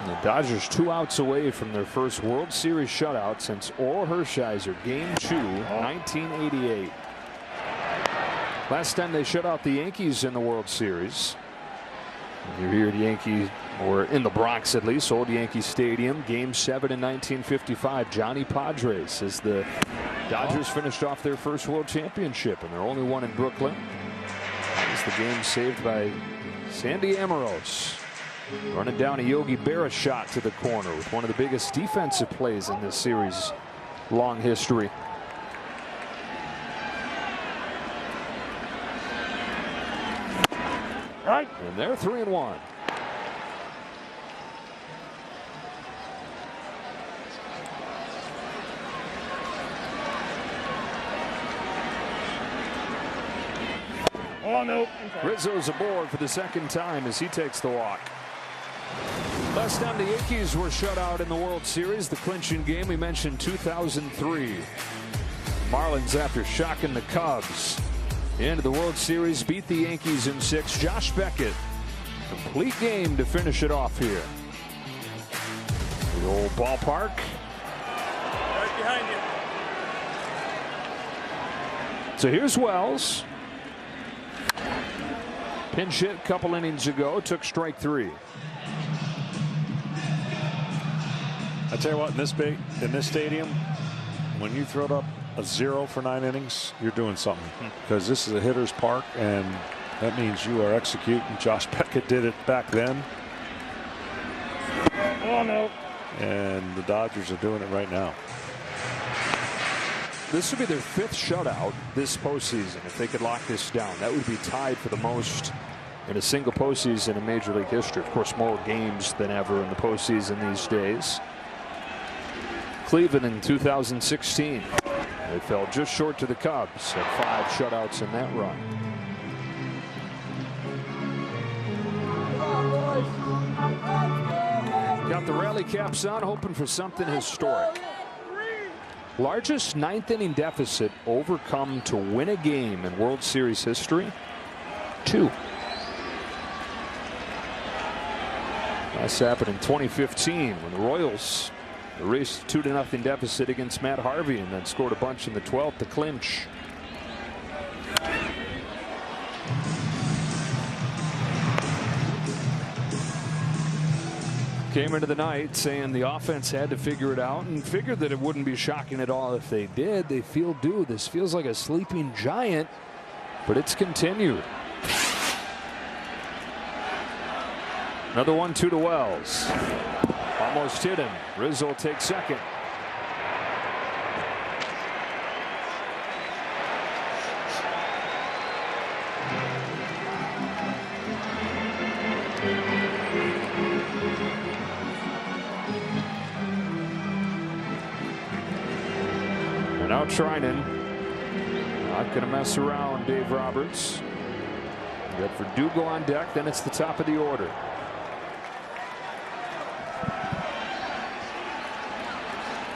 And the Dodgers 2 outs away from their first World Series shutout since Oral Hershiser, Game 2, 1988. Last time they shut out the Yankees in the World Series. You're here at Yankee, or in the Bronx at least, old Yankee Stadium. Game 7 in 1955. Johnny Padres as the Dodgers finished off their first World Championship, and their only one in Brooklyn. As the game saved by Sandy Amoros, running down a Yogi Berra shot to the corner with one of the biggest defensive plays in this series' long history. And they're 3-1. Oh, no. Rizzo's aboard for the 2nd time as he takes the walk. Last time the Yankees were shut out in the World Series, the clinching game we mentioned, 2003. Marlins, after shocking the Cubs into the World Series, beat the Yankees in 6. Josh Beckett, complete game to finish it off here. The old ballpark. Right behind you. So here's Wells. Pinch hit a couple innings ago, took strike 3. I tell you what, in this stadium, when you throw up a 0 for 9 innings, you're doing something, because this is a hitter's park, and that means you are executing. Josh Beckett did it back then. Oh, no. And the Dodgers are doing it right now. This would be their 5th shutout this postseason if they could lock this down. That would be tied for the most in a single postseason in Major League history. Of course, more games than ever in the postseason these days. Cleveland in 2016. They fell just short to the Cubs at 5 shutouts in that run. Got the rally caps on, hoping for something historic. Largest 9th inning deficit overcome to win a game in World Series history? 2. Last happened in 2015 when the Royals erased a 2-0 deficit against Matt Harvey and then scored a bunch in the 12th to clinch. Came into the night saying the offense had to figure it out, and figured that it wouldn't be shocking at all if they did. They feel due. This feels like a sleeping giant, but it's continued. Another 1-2 to Wells. Almost hit him. Rizzo takes second. Now Trinan, not going to mess around. Dave Roberts. Got Verdugo on deck. Then it's the top of the order.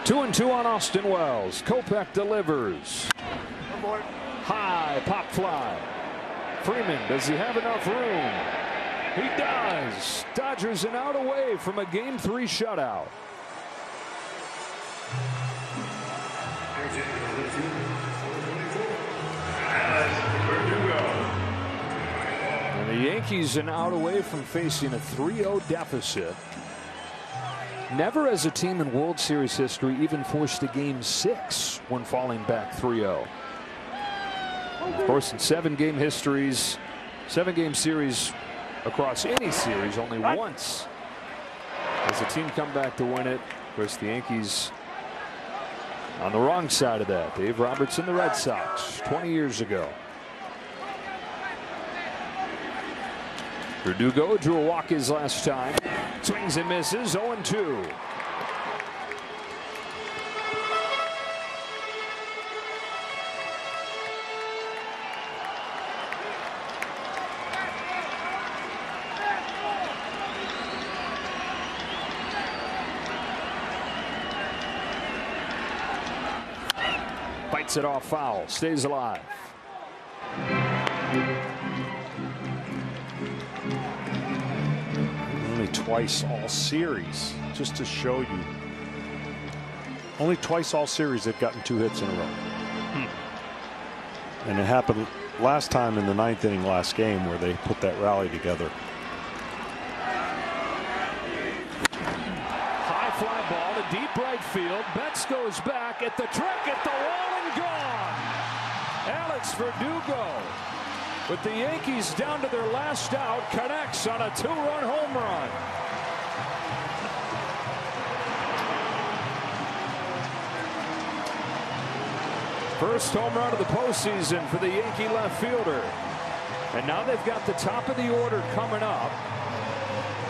2-2 on Austin Wells. Kopech delivers. High pop fly. Freeman, does he have enough room? He does. Dodgers an out away from a Game 3 shutout. And the Yankees an out away from facing a 3-0 deficit. Never as a team in World Series history even forced a Game 6 when falling back 3-0. Of course, in 7-game histories, 7-game series across any series, only once has a team come back to win it. Of course, the Yankees on the wrong side of that. Dave Roberts and the Red Sox 20 years ago. Verdugo drew a walk his last time. Swings and misses. 0-2. Bites it off foul. Stays alive. Only twice all series, just to show you. Only twice all series they've gotten 2 hits in a row. And it happened last time in the 9th inning last game where they put that rally together. High fly ball to deep right field. Betts goes back at the trick at the wall and gone. Alex Verdugo, with the Yankees down to their last out, connects on a 2-run home run. First home run of the postseason for the Yankee left fielder. And now they've got the top of the order coming up.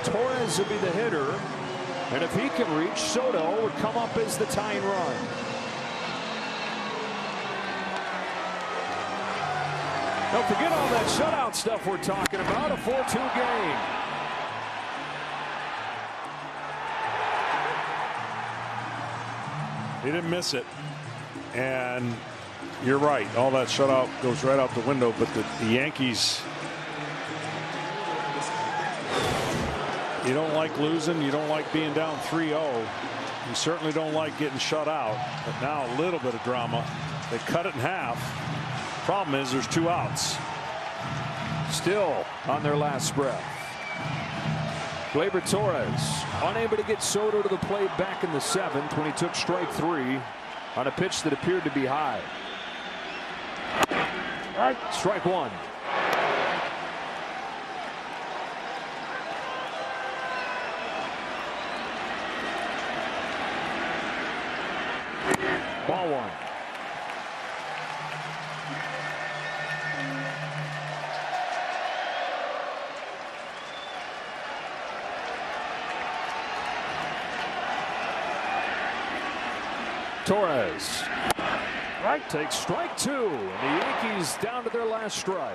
Torres will be the hitter. And if he can reach, Soto would come up as the tying run. Don't forget all that shutout stuff we're talking about. A 4-2 game. He didn't miss it. And you're right. All that shutout goes right out the window. But the Yankees, you don't like losing. You don't like being down 3-0. You certainly don't like getting shut out. But now a little bit of drama. They cut it in half. Problem is there's 2 outs. Still on their last breath. Gleyber Torres unable to get Soto to the plate back in the 7th when he took strike 3 on a pitch that appeared to be high. Strike 1. Ball 1. Torres takes strike 2. And the Yankees down to their last strike.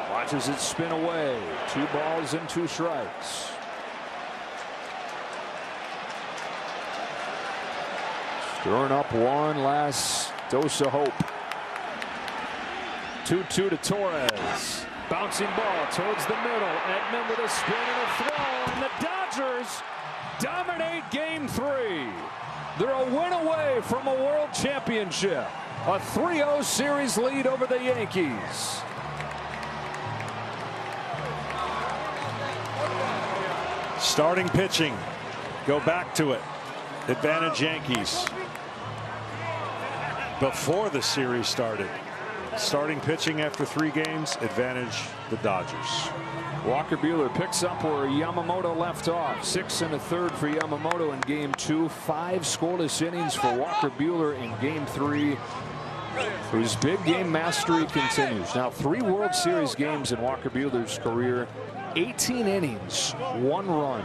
Watches it spin away. 2 balls and 2 strikes. Stirring up one last dose of hope. 2-2 to Torres. Bouncing ball towards the middle. Edman with a spin and a throw. And the Dodgers dominate Game 3. They're a win away from a world championship. A 3-0 series lead over the Yankees. Starting pitching. Go back to it. Advantage Yankees. Before the series started. Starting pitching after 3 games, advantage the Dodgers. Walker Buehler picks up where Yamamoto left off. 6 1/3 for Yamamoto in Game 2. 5 scoreless innings for Walker Buehler in Game 3. Whose big game mastery continues. Now 3 World Series games in Walker Buehler's career. 18 innings, 1 run.